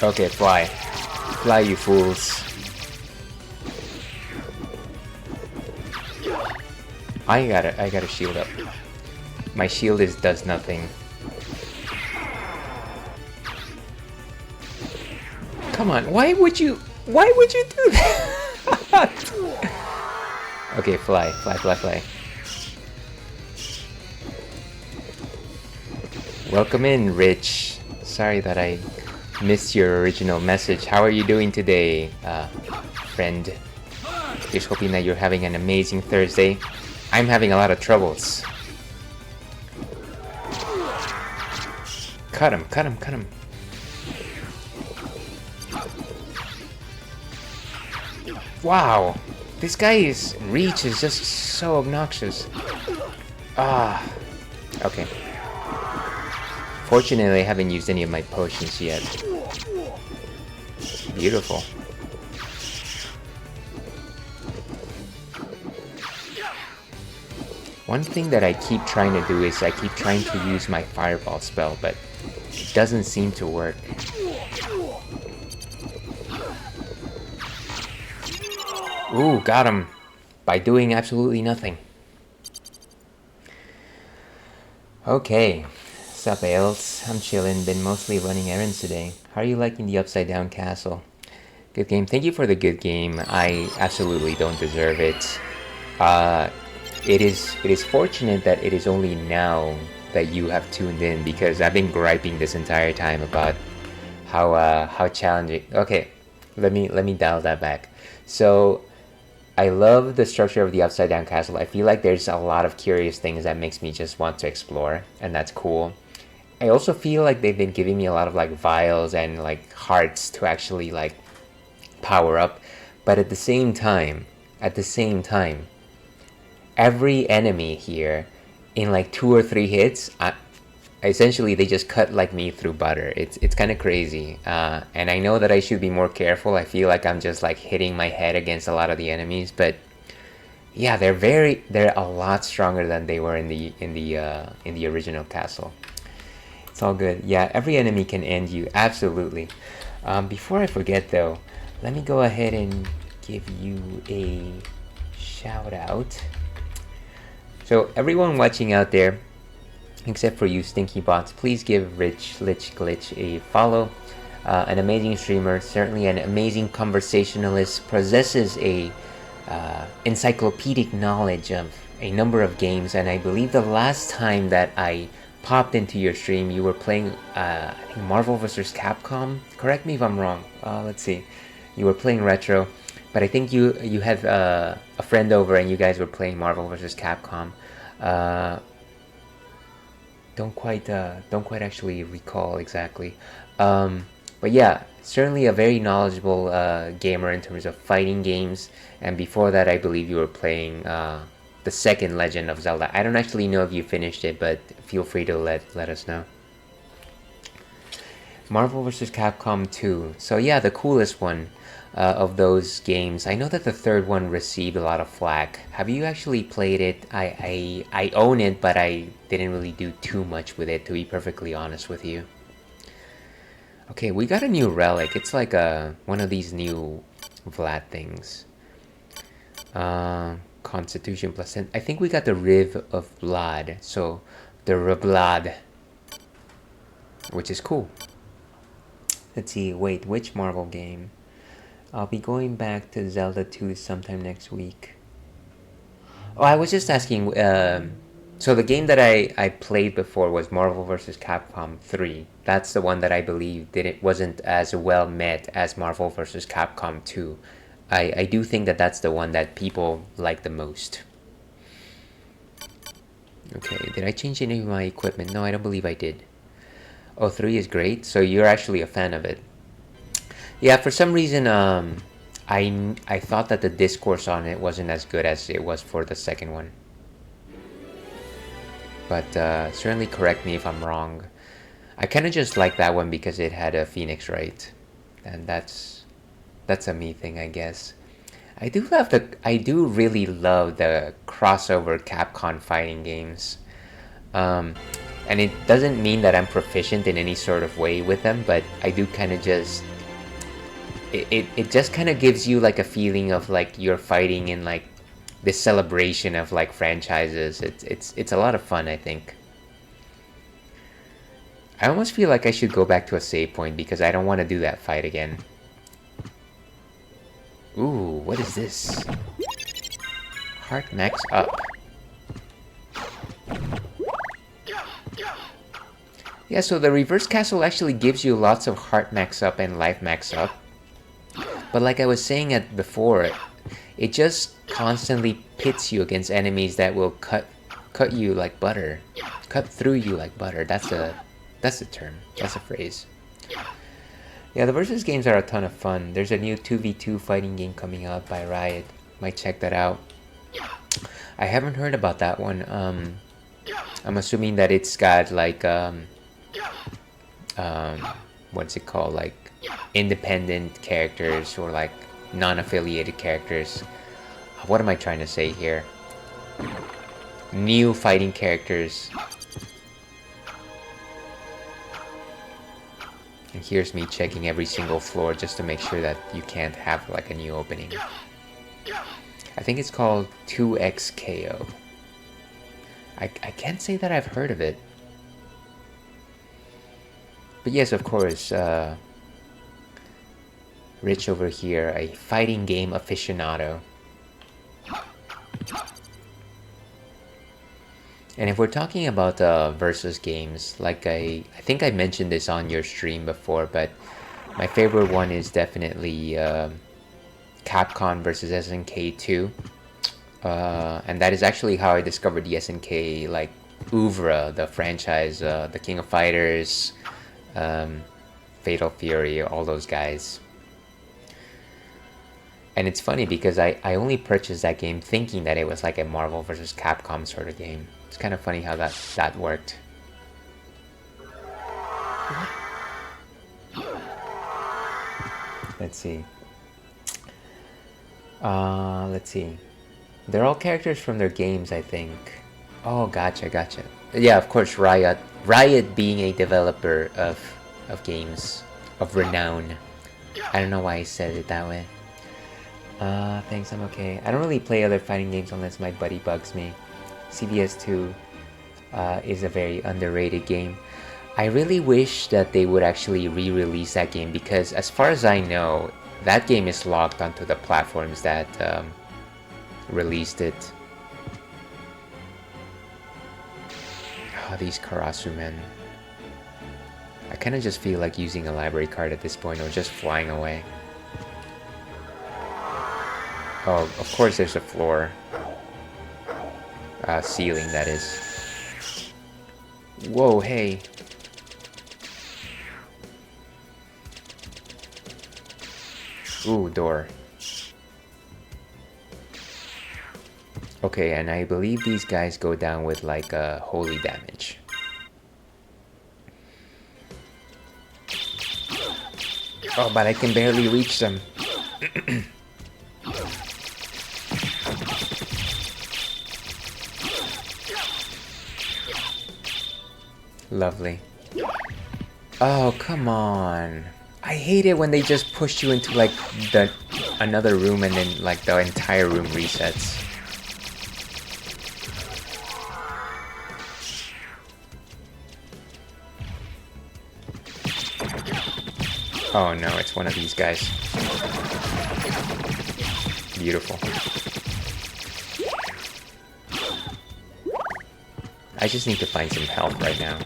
Okay, fly. Fly, you fools. I gotta shield up. My shield does nothing. Come on, why would you do that? Okay, fly. Welcome in, Rich. Sorry that I missed your original message. How are you doing today, friend? Just hoping that you're having an amazing Thursday. I'm having a lot of troubles. Cut him. Wow, this guy's reach is just so obnoxious. Ah, okay. Fortunately, I haven't used any of my potions yet. Beautiful. One thing that I keep trying to do is I keep trying to use my fireball spell, but it doesn't seem to work. Ooh, got him. By doing absolutely nothing. Okay. Sup, Ales? I'm chillin', been mostly running errands today. How are you liking the Upside Down Castle? Good game. Thank you for the good game. I absolutely don't deserve it. It is fortunate that it is only now that you have tuned in, because I've been griping this entire time about how challenging. Okay, let me dial that back. So I love the structure of the Upside Down Castle. I feel like there's a lot of curious things that makes me just want to explore, and that's cool. I also feel like they've been giving me a lot of like vials and like hearts to actually like power up, but at the same time, every enemy here, in like 2 or 3 hits, essentially they just cut like me through butter. It's kind of crazy, and I know that I should be more careful. I feel like I'm just like hitting my head against a lot of the enemies, but yeah, they're a lot stronger than they were in the original castle. It's all good. Yeah, every enemy can end you, absolutely. Before I forget though, let me go ahead and give you a shout out. So everyone watching out there, except for you stinky bots, please give Rich Lich Glitch a follow. An amazing streamer, certainly an amazing conversationalist, possesses a encyclopedic knowledge of a number of games, and I believe the last time that I popped into your stream, you were playing I think Marvel vs. Capcom. Correct me if I'm wrong. Let's see. You were playing retro, but I think you had a friend over and you guys were playing Marvel vs. Capcom. Don't quite actually recall exactly, but yeah, certainly a very knowledgeable gamer in terms of fighting games. And before that, I believe you were playing the second Legend of Zelda. I don't actually know if you finished it, but feel free to let us know. Marvel vs. Capcom 2. So yeah, the coolest one of those games. I know that the third one received a lot of flack. Have you actually played it? I own it, but I didn't really do too much with it, to be perfectly honest with you. Okay, we got a new relic. It's like one of these new Vlad things. Constitution plus 10. I think we got the Riv of Blood, so the Reblad, which is cool. Let's see, wait, which Marvel game? I'll be going back to Zelda 2 sometime next week. Oh, I was just asking, so the game that I played before was Marvel vs. Capcom 3. That's the one that I believe wasn't as well met as Marvel vs. Capcom 2. I do think that that's the one that people like the most. Okay, did I change any of my equipment? No, I don't believe I did. Oh, 3 is great, so you're actually a fan of it. Yeah, for some reason, I thought that the discourse on it wasn't as good as it was for the second one. But certainly correct me if I'm wrong. I kind of just like that one because it had a Phoenix, right? And that's a me thing, I guess. I do really love the crossover Capcom fighting games. And it doesn't mean that I'm proficient in any sort of way with them, but I do kind of just... It just kind of gives you like a feeling of like you're fighting in like this celebration of like franchises. It's a lot of fun, I think. I almost feel like I should go back to a save point because I don't want to do that fight again. Ooh, what is this? Heart max up. Yeah, so the reverse castle actually gives you lots of heart max up and life max up. But like I was saying before, it just constantly pits you against enemies that will cut you like butter. Cut through you like butter. That's a term. That's a phrase. Yeah, the versus games are a ton of fun. There's a new 2v2 fighting game coming out by Riot. Might check that out. I haven't heard about that one. I'm assuming that it's got like what's it called, like independent characters or like non-affiliated characters. What am I trying to say here? New fighting characters. And here's me checking every single floor just to make sure that you can't have like a new opening. I think it's called 2XKO. I can't say that I've heard of it. But yes, of course, Rich over here, a fighting game aficionado. And if we're talking about versus games, like I think I mentioned this on your stream before, but my favorite one is definitely Capcom versus SNK 2. And that is actually how I discovered the SNK, like, oeuvre, the franchise, the King of Fighters, Fatal Fury, all those guys. And it's funny because I only purchased that game thinking that it was like a Marvel vs. Capcom sort of game. It's kind of funny how that worked. Let's see. Let's see. They're all characters from their games, I think. Oh, gotcha. Yeah, of course, Riot. Riot being a developer of games of renown. I don't know why I said it that way. Thanks, I'm okay. I don't really play other fighting games unless my buddy bugs me. CVS 2 is a very underrated game. I really wish that they would actually re-release that game because as far as I know, that game is locked onto the platforms that released it. Oh, these Karasu men. I kind of just feel like using a library card at this point or just flying away. Oh, of course there's a floor. Ceiling, that is. Whoa, hey. Ooh, door. Okay, and I believe these guys go down with like holy damage. Oh, but I can barely reach them. Lovely. Oh, come on. I hate it when they just push you into like another room and then like the entire room resets. Oh no, it's one of these guys. Beautiful. I just need to find some health right now.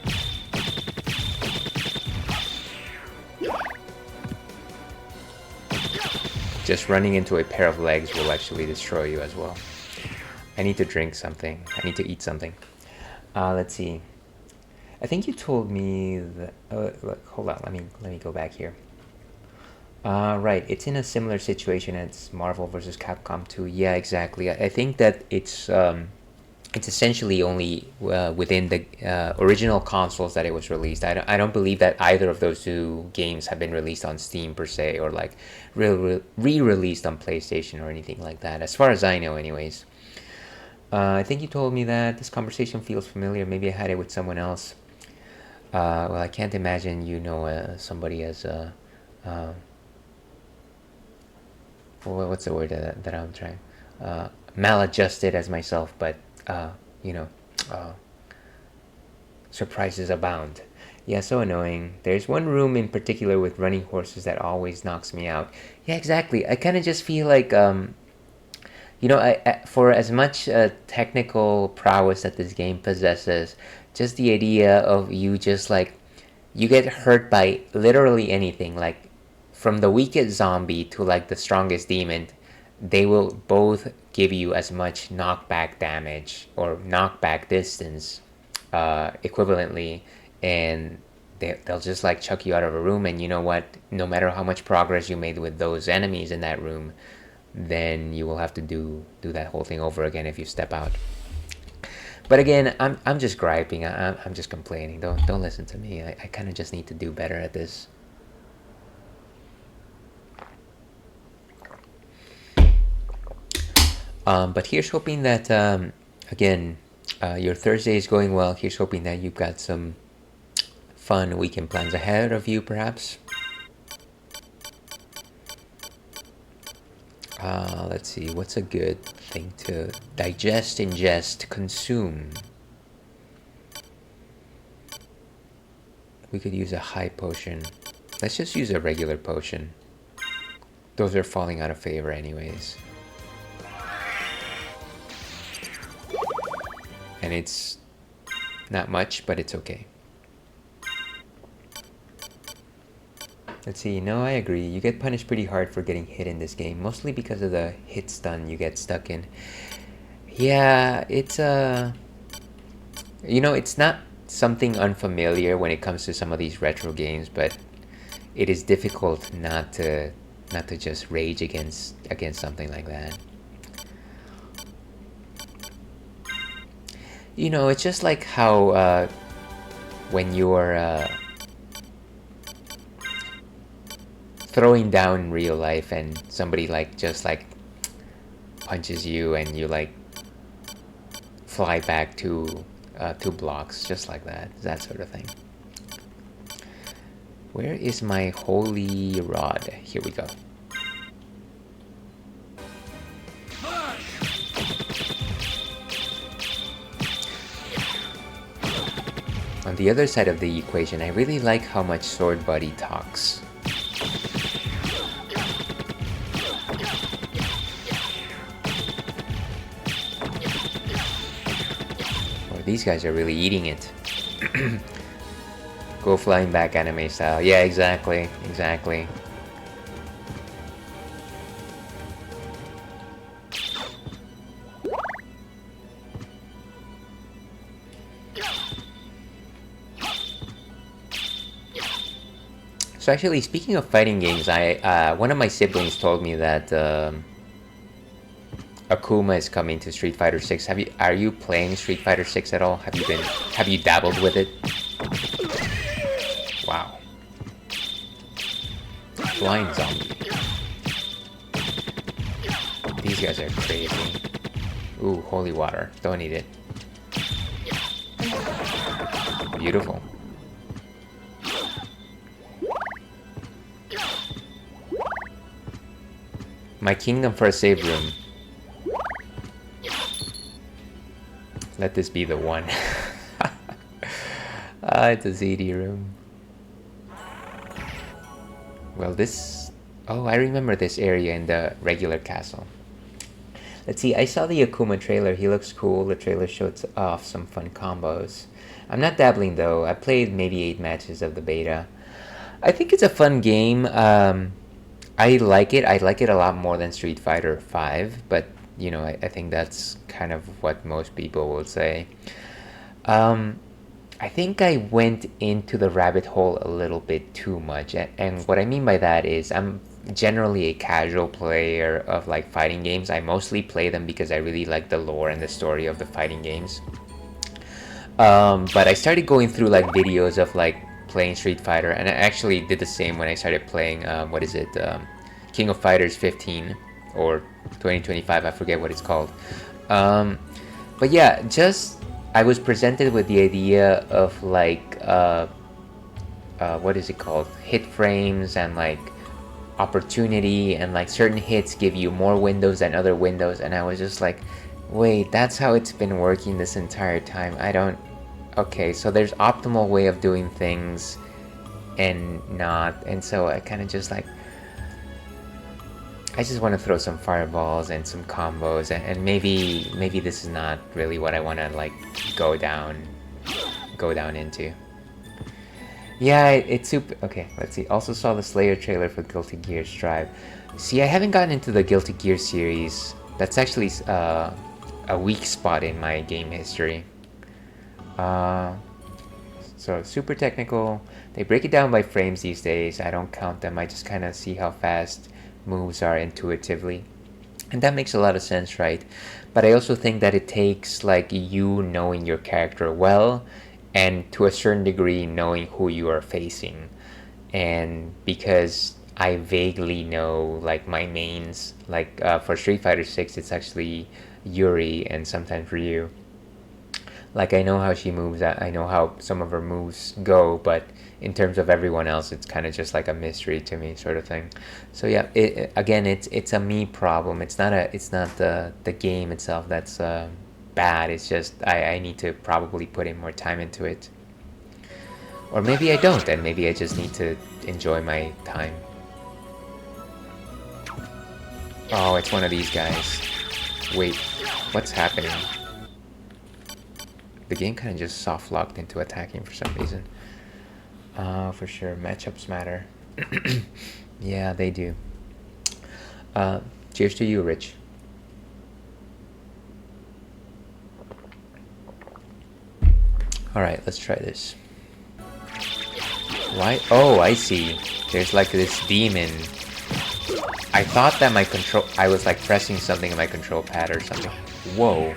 Just running into a pair of legs will actually destroy you as well. I need to drink something. I need to eat something. Let's see. I think you told me that... look, hold on, let me go back here. Right, it's in a similar situation as Marvel vs. Capcom 2. Yeah, exactly. I think that it's essentially only within the original consoles that it was released. I don't believe that either of those two games have been released on Steam per se, or like re-released on PlayStation or anything like that, as far as I know anyways. I think you told me that this conversation feels familiar. Maybe I had it with someone else. Well, I can't imagine you know somebody as what's the word that I'm trying? Maladjusted as myself, but you know, surprises abound. Yeah, so annoying. There's one room in particular with running horses that always knocks me out. Yeah, exactly. I kind of just feel like, you know, I for as much technical prowess that this game possesses, just the idea of you just like, you get hurt by literally anything, like from the weakest zombie to like the strongest demon, they will both give you as much knockback damage or knockback distance equivalently, and they'll just like chuck you out of a room. And you know what, no matter how much progress you made with those enemies in that room, then you will have to do that whole thing over again if you step out. But again, I'm just griping. I'm just complaining. Don't listen to me. I kind of just need to do better at this. But here's hoping that again, your Thursday is going well. Here's hoping that you've got some fun weekend plans ahead of you, perhaps. Let's see, what's a good thing to digest, ingest, consume? We could use a high potion. Let's just use a regular potion. Those are falling out of favor anyways. And it's not much, but it's okay. Let's see, no, I agree. You get punished pretty hard for getting hit in this game, mostly because of the hit stun you get stuck in. Yeah, it's you know, it's not something unfamiliar when it comes to some of these retro games, but it is difficult not to just rage against something like that. You know, it's just like how when you're throwing down in real life and somebody like just like punches you and you like fly back two blocks, just like that sort of thing. Where is my holy rod? Here we go. On the other side of the equation, I really like how much Sword Buddy talks. These guys are really eating it. Go flying back anime style. Yeah, exactly. Exactly. So actually, speaking of fighting games, one of my siblings told me that Akuma is coming to Street Fighter 6. Are you playing Street Fighter 6 at all? Have you dabbled with it? Wow. Flying zombie. These guys are crazy. Ooh, holy water. Don't need it. Beautiful. My kingdom for a save room. Let this be the one. It's a ZD room. Well, this... Oh, I remember this area in the regular castle. Let's see, I saw the Akuma trailer. He looks cool. The trailer showed off some fun combos. I'm not dabbling though. I played maybe 8 matches of the beta. I think it's a fun game. I like it. I like it a lot more than Street Fighter 5, but you know, I think that's kind of what most people will say. I think I went into the rabbit hole a little bit too much, and what I mean by that is I'm generally a casual player of like fighting games. I mostly play them because I really like the lore and the story of the fighting games. But I started going through like videos of like playing Street Fighter, and I actually did the same when I started playing King of Fighters 15 or 2025, I forget what it's called. But yeah, just I was presented with the idea of like what is it called, hit frames, and like opportunity, and like certain hits give you more windows than other windows, and I was just like, wait, that's how it's been working this entire time. Okay, so there's optimal way of doing things and not, and so I kind of just like, I just want to throw some fireballs and some combos, and maybe this is not really what I want to like go down into. Yeah, it's super. Okay, let's see. Also saw the Slayer trailer for Guilty Gear Strive. See, I haven't gotten into the Guilty Gear series. That's actually a weak spot in my game history. So super technical. They break it down by frames these days. I don't count them. I just kind of see how fast moves are intuitively. And that makes a lot of sense, right? But I also think that it takes like you knowing your character well, and to a certain degree knowing who you are facing. And because I vaguely know like my mains, like for Street Fighter 6 it's actually Yuri and sometimes Ryu. Like I know how she moves, I know how some of her moves go, but in terms of everyone else it's kind of just like a mystery to me, sort of thing. So yeah, again, it's a me problem. It's not the game itself that's bad. It's just I need to probably put in more time into it, or maybe I don't, and maybe I just need to enjoy my time. Oh, it's one of these guys. Wait, what's happening? The game kind of just soft locked into attacking for some reason. For sure, matchups matter. Yeah, they do. Cheers to you, Rich. Alright, let's try this. Why? Oh, I see. There's like this demon. I thought that I was like pressing something in my control pad or something. Whoa.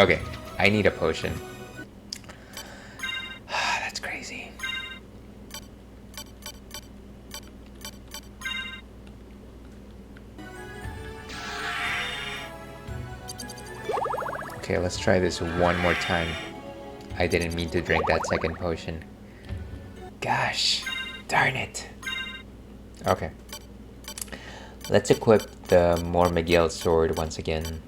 Okay, I need a potion. That's crazy. Okay, let's try this one more time. I didn't mean to drink that second potion. Gosh, darn it. Okay. Let's equip the More Miguel sword once again.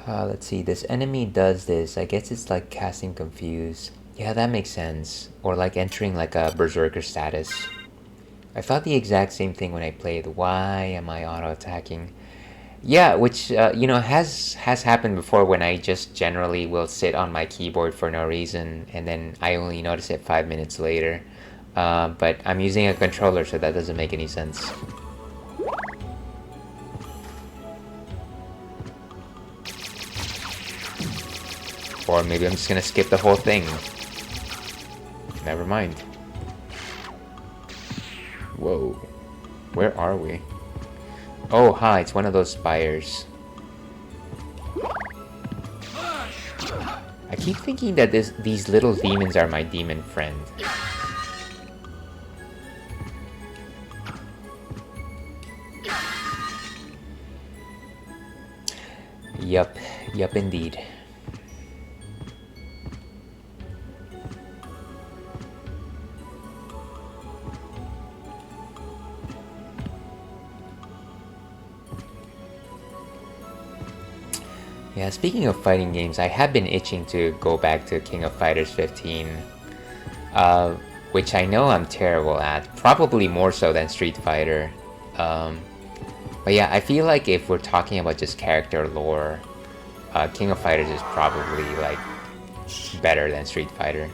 Let's see, this enemy does this. I guess it's like casting Confuse. Yeah, that makes sense. Or like entering like a Berserker status. I thought the exact same thing when I played. Why am I auto-attacking? Yeah, which, has happened before when I just generally will sit on my keyboard for no reason, and then I only notice it 5 minutes later. But I'm using a controller, so that doesn't make any sense. Or maybe I'm just gonna skip the whole thing. Never mind. Whoa. Where are we? Oh, hi, it's one of those spires. I keep thinking that these little demons are my demon friend. Yup indeed. Yeah, speaking of fighting games, I have been itching to go back to King of Fighters 15, which I know I'm terrible at, probably more so than Street Fighter. But yeah, I feel like if we're talking about just character lore, King of Fighters is probably like better than Street Fighter.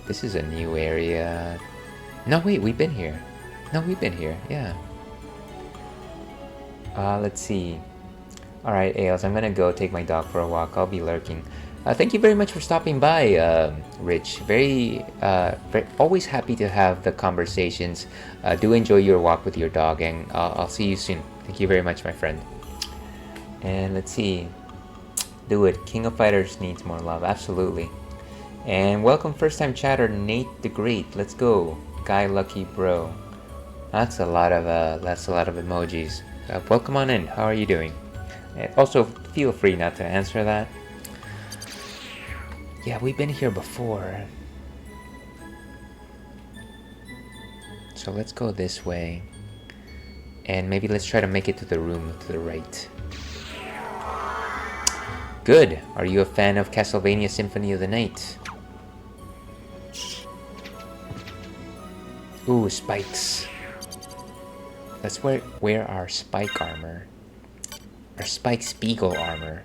This is a new area. No, wait, we've been here. No, we've been here, yeah. Let's see. Alright, Ails, I'm gonna go take my dog for a walk. I'll be lurking. Thank you very much for stopping by, Rich. Very, always happy to have the conversations. Do enjoy your walk with your dog, and I'll see you soon. Thank you very much, my friend. And let's see. Do it. King of Fighters needs more love. Absolutely. And welcome first-time chatter, Nate the Great. Let's go. Guy Lucky Bro. That's a lot of emojis. Welcome on in. How are you doing? And also, feel free not to answer that. Yeah, we've been here before. So let's go this way. And maybe let's try to make it to the room to the right. Good! Are you a fan of Castlevania Symphony of the Night? Ooh, spikes. Let's wear our spike armor. Our Spike Spiegel armor.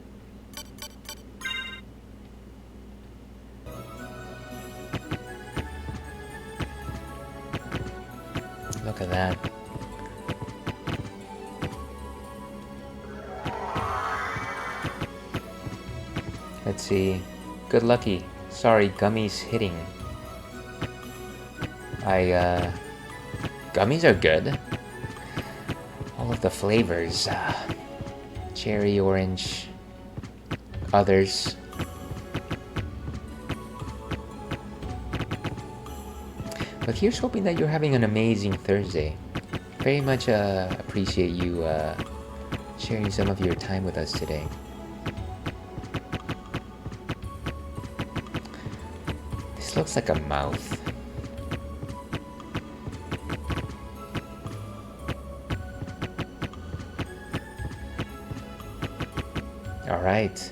Look at that. Let's see. Good lucky. Sorry, Gummy's hitting. Gummies are good. All of the flavors, cherry, orange, others. But here's hoping that you're having an amazing Thursday. Very much appreciate you sharing some of your time with us today. This looks like a mouth. Alright.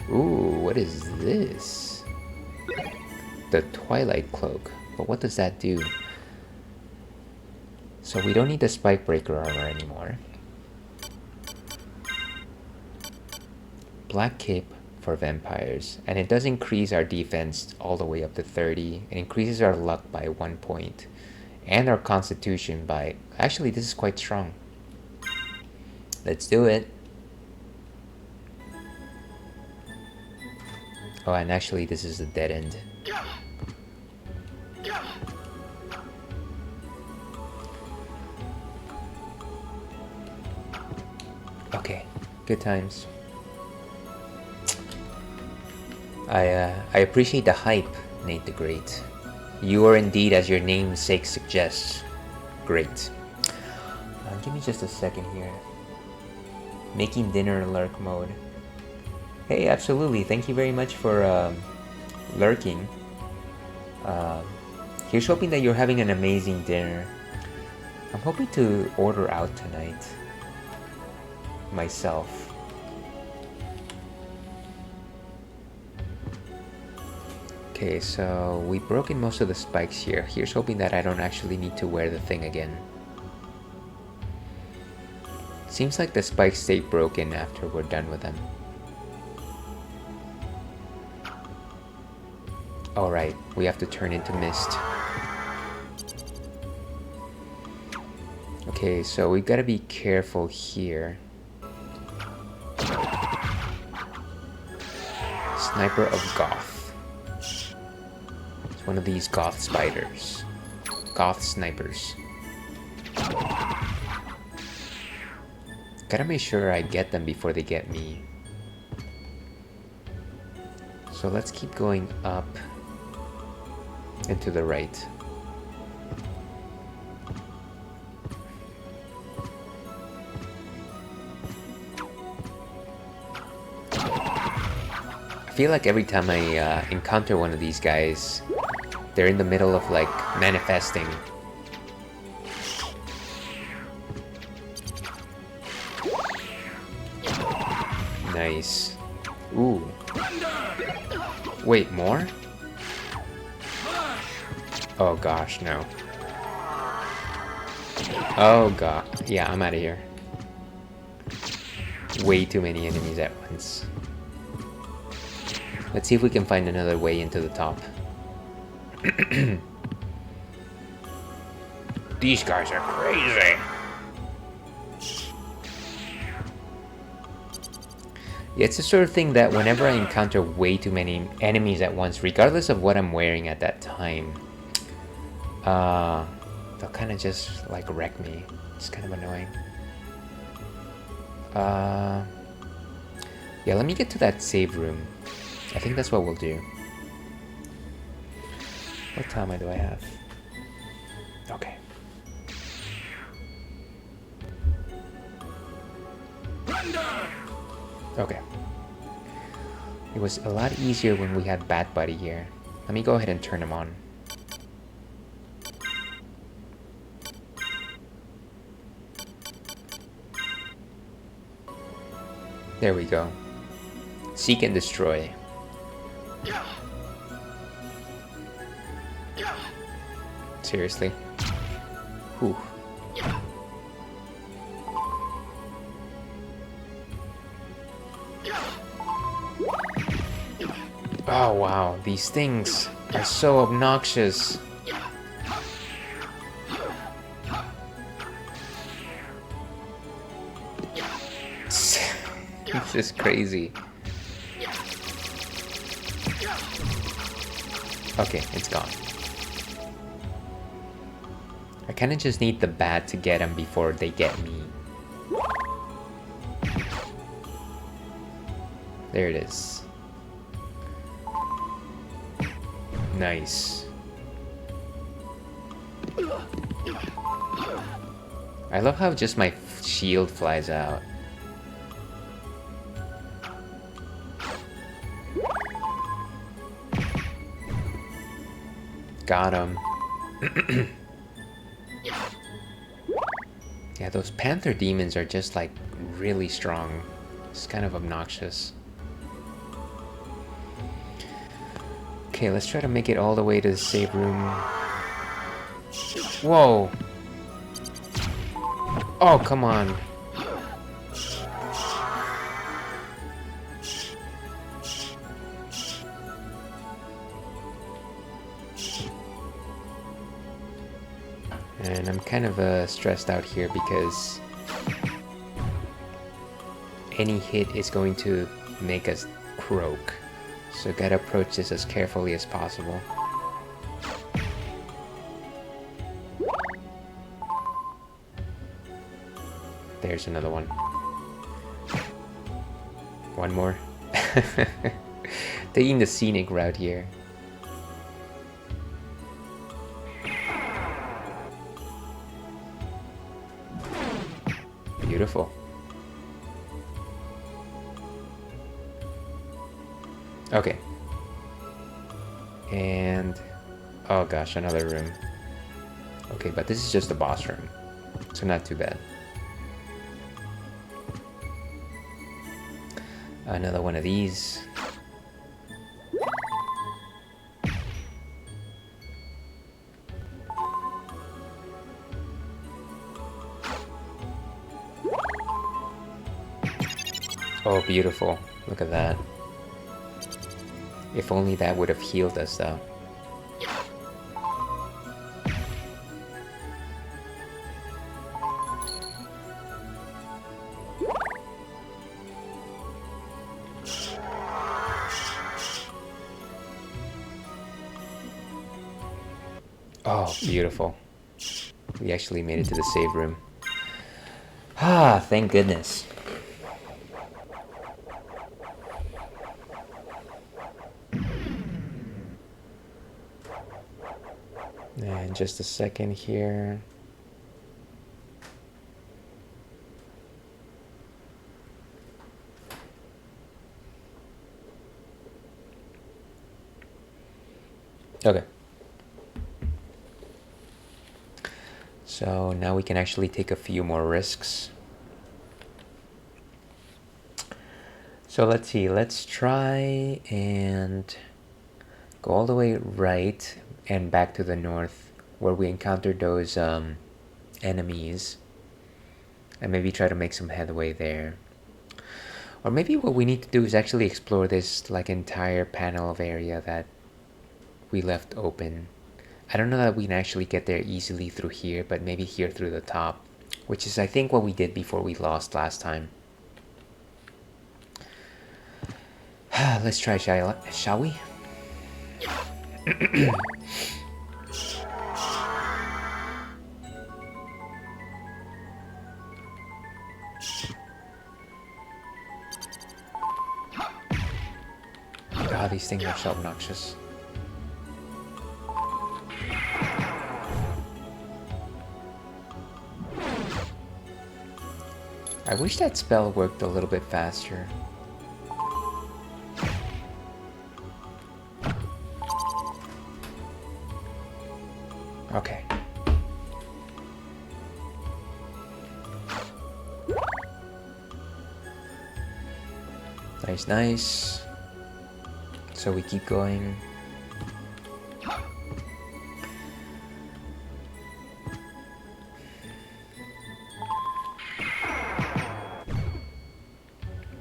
Ooh, what is this? The Twilight Cloak. But what does that do? So we don't need the Spike Breaker armor anymore. Black Cape for vampires. And it does increase our defense all the way up to 30. It increases our luck by 1 point. And our constitution by... Actually, this is quite strong. Let's do it. Oh, and actually this is a dead end. Okay, good times. I appreciate the hype, Nate the Great. You are indeed, as your namesake suggests, great. Give me just a second here. Making dinner in lurk mode. Hey, absolutely. Thank you very much for lurking. Here's hoping that you're having an amazing dinner. I'm hoping to order out tonight. Myself. Okay, so we've broken most of the spikes here. Here's hoping that I don't actually need to wear the thing again. Seems like the spikes stay broken after we're done with them. Alright, we have to turn into mist. Okay, so we've got to be careful here. Sniper of Goth. It's one of these Goth spiders. Goth snipers. Gotta make sure I get them before they get me. So let's keep going up and to the right. I feel like every time I encounter one of these guys, they're in the middle of like manifesting. Nice. Ooh. Wait, more? Oh gosh, no. Oh god. Yeah, I'm out of here. Way too many enemies at once. Let's see if we can find another way into the top. These guys are crazy. Yeah, it's the sort of thing that whenever I encounter way too many enemies at once, regardless of what I'm wearing at that time, they'll kind of just like wreck me. It's kind of annoying. Yeah, let me get to that save room. I think that's what we'll do. What timer do I have? Okay. Okay. It was a lot easier when we had Bat Buddy here. Let me go ahead and turn him on. There we go. Seek and destroy. Seriously? Whew. Oh wow, these things are so obnoxious. This is crazy. Okay, it's gone. I kind of just need the bat to get them before they get me. There it is. Nice. I love how just my shield flies out. Got him. Yeah, those panther demons are just like really strong. It's kind of obnoxious. Okay, let's try to make it all the way to the save room. Whoa! Oh, come on. And I'm kind of stressed out here because any hit is going to make us croak. So gotta approach this as carefully as possible. There's another one. One more. Taking the scenic route here. Beautiful. Okay. And... oh gosh, another room. Okay, but this is just the boss room, so not too bad. Another one of these. Oh, beautiful. Look at that. If only that would have healed us, though. Oh, beautiful. We actually made it to the save room. Ah, thank goodness. And just a second here. Okay. So now we can actually take a few more risks. So let's see, let's try and go all the way right and back to the north where we encountered those enemies, and maybe try to make some headway there. Or maybe what we need to do is actually explore this like entire panel of area that we left open. I don't know that we can actually get there easily through here, but maybe here through the top, which is I think what we did before we lost last time. Let's try, shall we? God, these things are so obnoxious. I wish that spell worked a little bit faster. Okay. Nice, nice. So we keep going.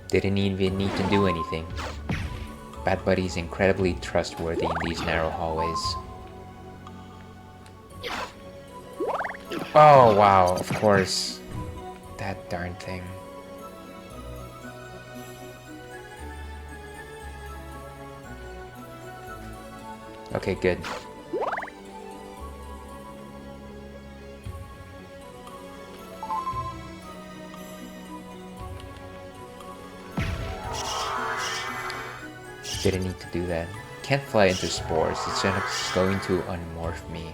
Didn't even need to do anything. Bad Buddy's incredibly trustworthy in these narrow hallways. Oh wow, of course. That darn thing. Okay, good. Didn't need to do that. Can't fly into spores. It's just going to unmorph me.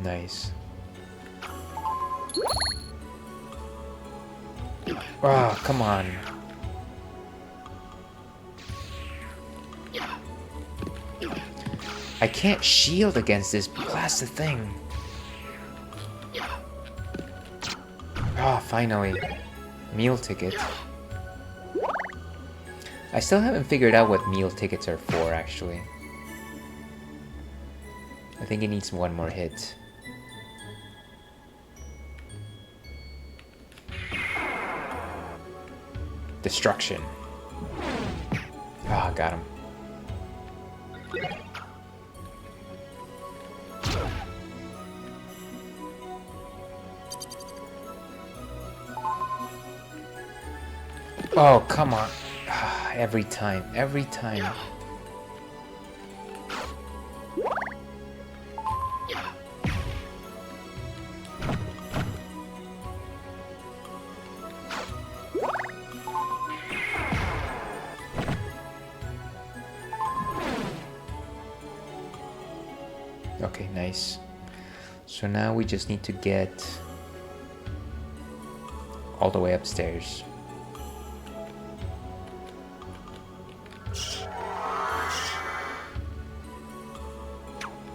Nice. Oh, come on. I can't shield against this. Blast the thing. Oh, finally. Meal ticket. I still haven't figured out what meal tickets are for, actually. I think it needs one more hit. Destruction. Ah, got him. Oh, come on. Ah, every time, every time. Okay, nice. So now we just need to get all the way upstairs.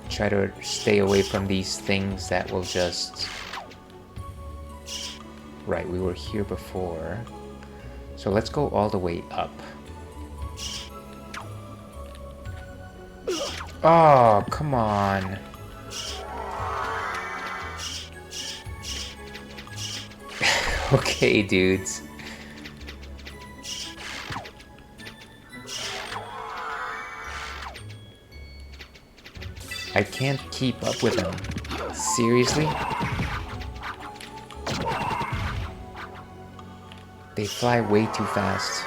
Try to stay away from these things that will just... Right, we were here before. So let's go all the way up. Oh, come on. Okay, dudes. I can't keep up with them. Seriously? They fly way too fast.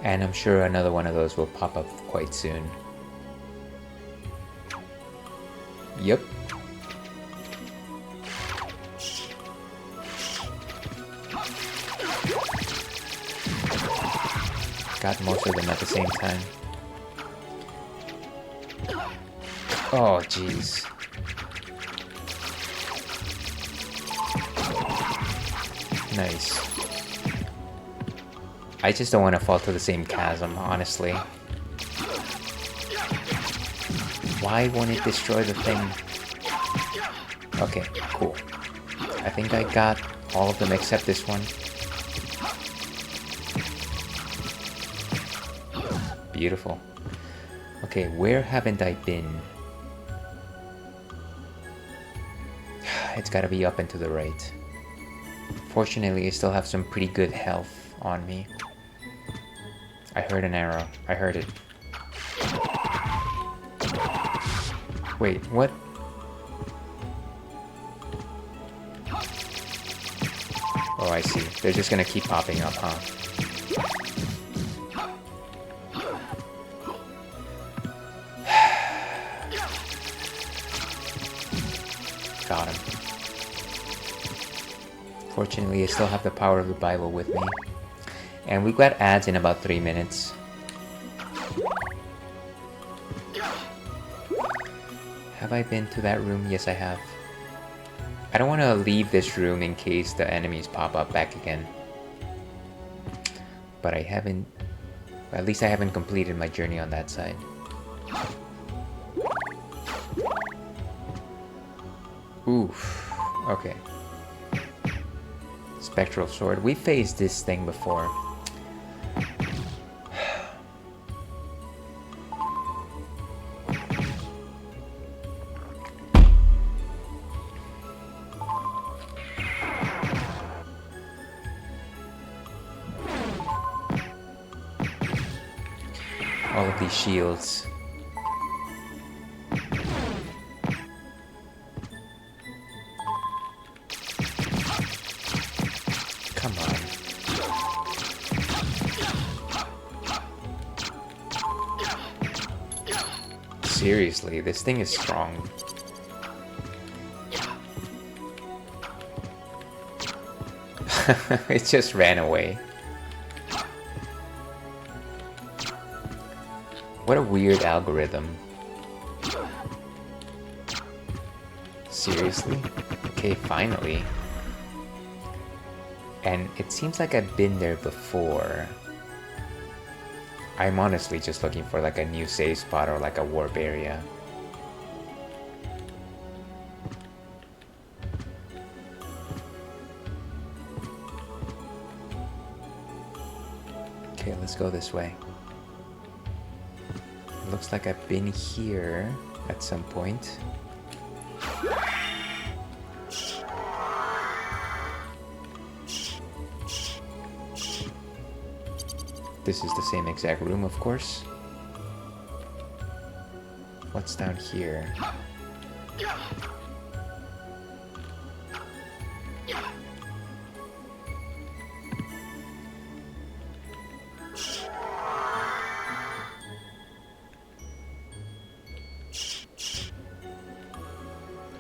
And I'm sure another one of those will pop up quite soon. Yep. Got most of them at the same time. Oh, jeez. Nice. I just don't want to fall to the same chasm, honestly. Why won't it destroy the thing? Okay, cool. I think I got all of them except this one. Beautiful. Okay, where haven't I been? It's gotta be up and to the right. Fortunately, I still have some pretty good health on me. I heard an arrow. I heard it. Wait, what? Oh, I see. They're just gonna keep popping up, huh? Got him. Fortunately, I still have the power of the Bible with me. And we got ads in about 3 minutes. Have I been to that room? Yes, I have. I don't want to leave this room in case the enemies pop up back again. But I haven't... At least I haven't completed my journey on that side. Oof. Okay. Spectral sword. We faced this thing before. All of these shields. Seriously, this thing is strong. It just ran away. What a weird algorithm. Seriously? Okay, finally. And it seems like I've been there before. I'm honestly just looking for like a new save spot or like a warp area. Okay, let's go this way. It looks like I've been here at some point. This is the same exact room, of course. What's down here?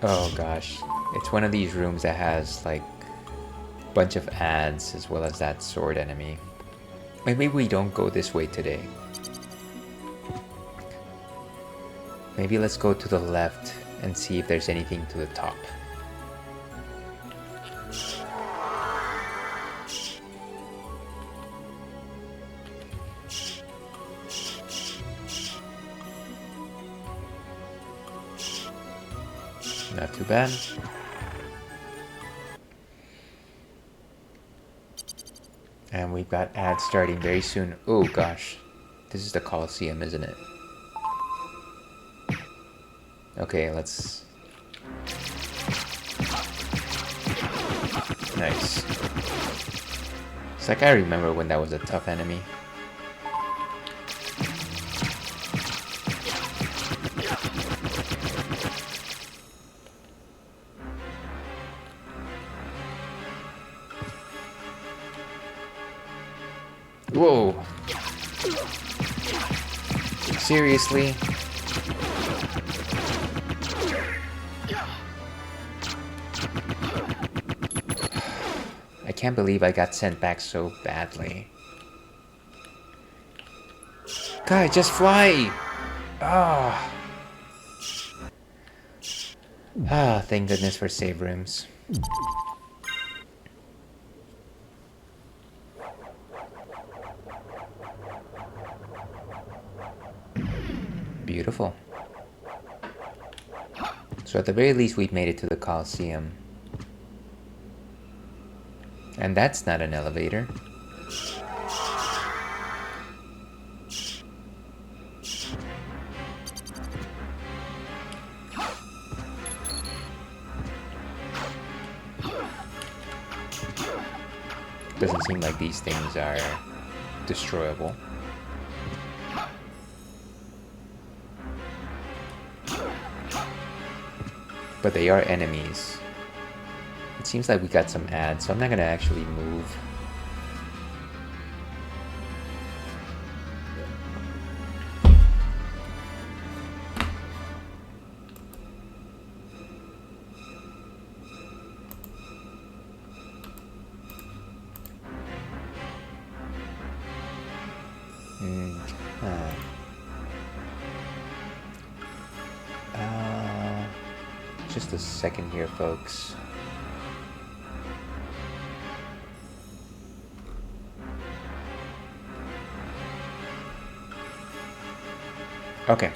Oh gosh, it's one of these rooms that has like a bunch of ads as well as that sword enemy. Maybe we don't go this way today. Maybe let's go to the left and see if there's anything to the top. Not too bad. And we've got ads starting very soon. Oh gosh. This is the Coliseum, isn't it? Okay, let's... Nice. It's like I remember when that was a tough enemy. Whoa! Seriously? I can't believe I got sent back so badly. God, just fly! Ah! Ah, thank goodness for save rooms. Beautiful. So at the very least we've made it to the Coliseum. And that's not an elevator. Doesn't seem like these things are destroyable. But they are enemies. It seems like we got some ads, so I'm not gonna actually move. Just a second here, folks. Okay,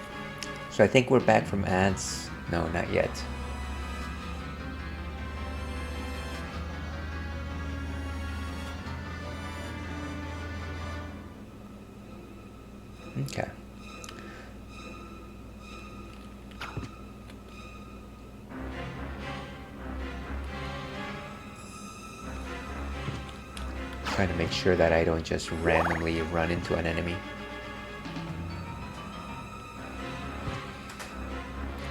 so I think we're back from ads. No, not yet. Okay. Trying to make sure that I don't just randomly run into an enemy.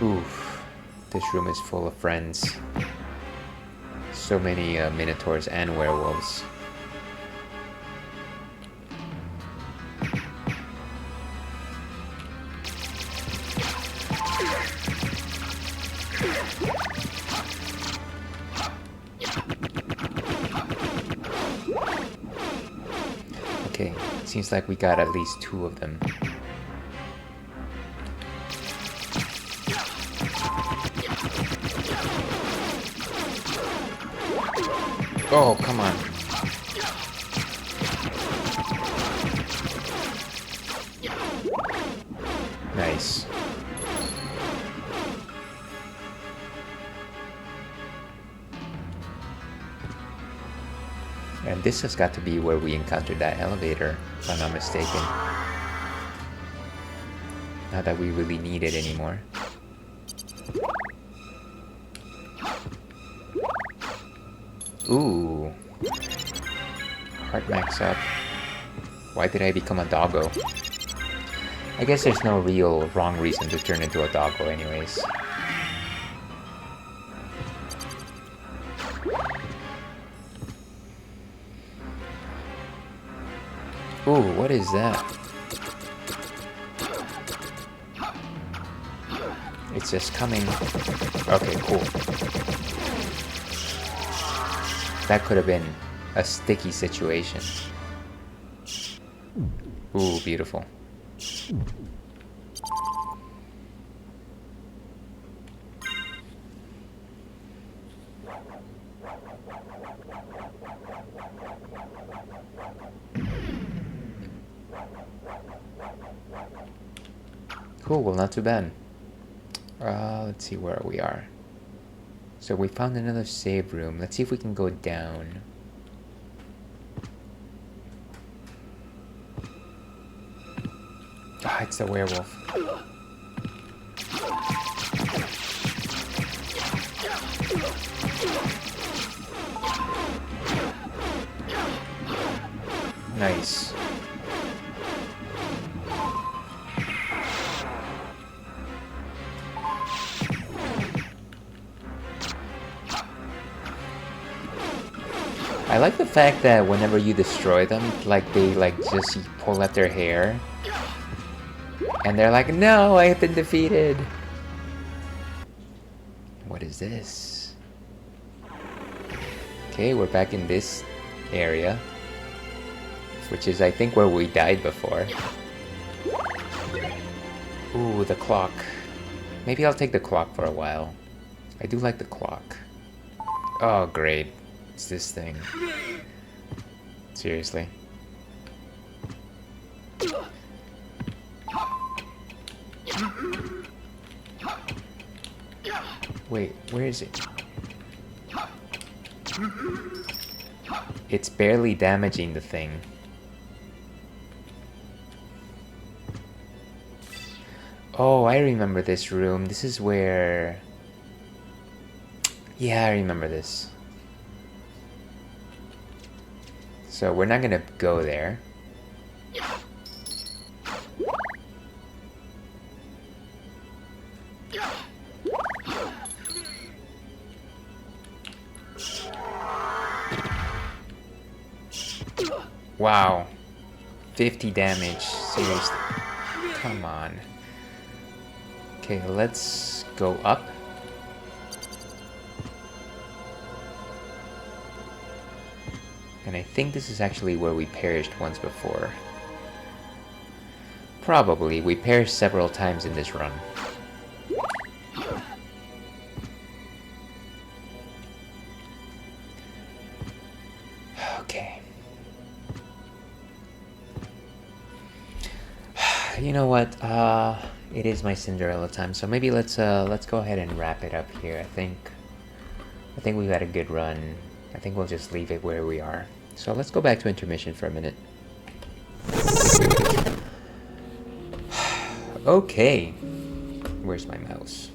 Oof, this room is full of friends. So many minotaurs and werewolves. Okay, seems like we got at least 2 of them. Oh, come on. Nice. And this has got to be where we encountered that elevator, if I'm not mistaken. Not that we really need it anymore. Ooh. Heart max up. Why did I become a doggo? I guess there's no real wrong reason to turn into a doggo anyways. Ooh, what is that? It's just coming. Okay, cool. That could have been a sticky situation. Ooh, beautiful. Cool, well, not too bad. Let's see where we are. So we found another save room. Let's see if we can go down. Ah, it's the werewolf. Nice. I like the fact that whenever you destroy them, like they just pull at their hair. And they're like, no, I have been defeated. What is this? Okay, we're back in this area. Which is, I think, where we died before. Ooh, the clock. Maybe I'll take the clock for a while. I do like the clock. Oh, great. It's this thing. Seriously. Wait, where is it? It's barely damaging the thing. Oh, I remember this room. This is where... Yeah, I remember this. So we're not gonna go there. Wow. 50 damage. Seriously. Come on. Okay, let's go up. And I think this is actually where we perished once before. Probably. We perished several times in this run. Okay. You know what? It is my Cinderella time, so maybe let's go ahead and wrap it up here. I think we've had a good run. I think we'll just leave it where we are. So let's go back to intermission for a minute. Okay. Where's my mouse?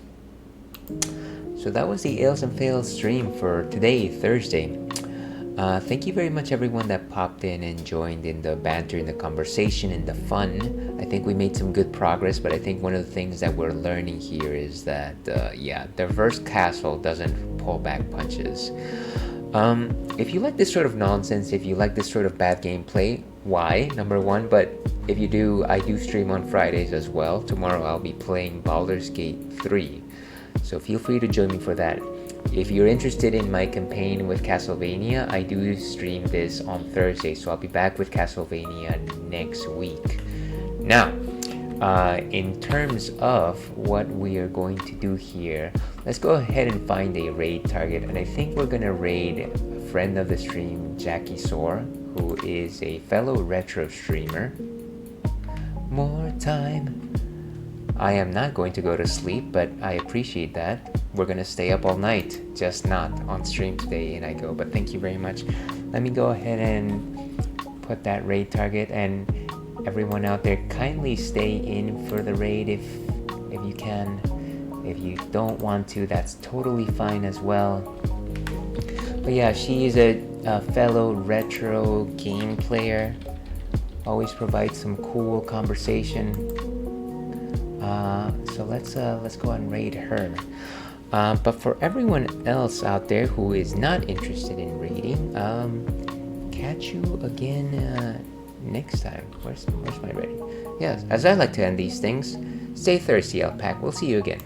So that was the Ales and Fails stream for today, Thursday. Thank you very much everyone that popped in and joined in the banter, in the conversation, in the fun. I think we made some good progress, but I think one of the things that we're learning here is that, yeah, the reverse castle doesn't pull back punches. If you like this sort of nonsense, if you like this sort of bad gameplay, why? Number one, but if you do, I do stream on Fridays as well. Tomorrow I'll be playing Baldur's Gate 3. So feel free to join me for that. if you're interested in my campaign with Castlevania, I do stream this on Thursday, so I'll be back with Castlevania next week. Now, in terms of what we are going to do here, let's go ahead and find a raid target, and I think we're gonna raid a friend of the stream, Jackie Soar, who is a fellow retro streamer. More time. I am not going to go to sleep, but I appreciate that. We're gonna stay up all night, just not on stream today, and I go, but thank you very much. Let me go ahead and put that raid target, and everyone out there, kindly stay in for the raid if you can. If you don't want to, that's totally fine as well. But yeah, she is a fellow retro game player. Always provides some cool conversation. So let's go and raid her. But for everyone else out there who is not interested in raiding, catch you again next time. Where's my rating? Yes, as I like to end these things, stay thirsty, Alpac. We'll see you again.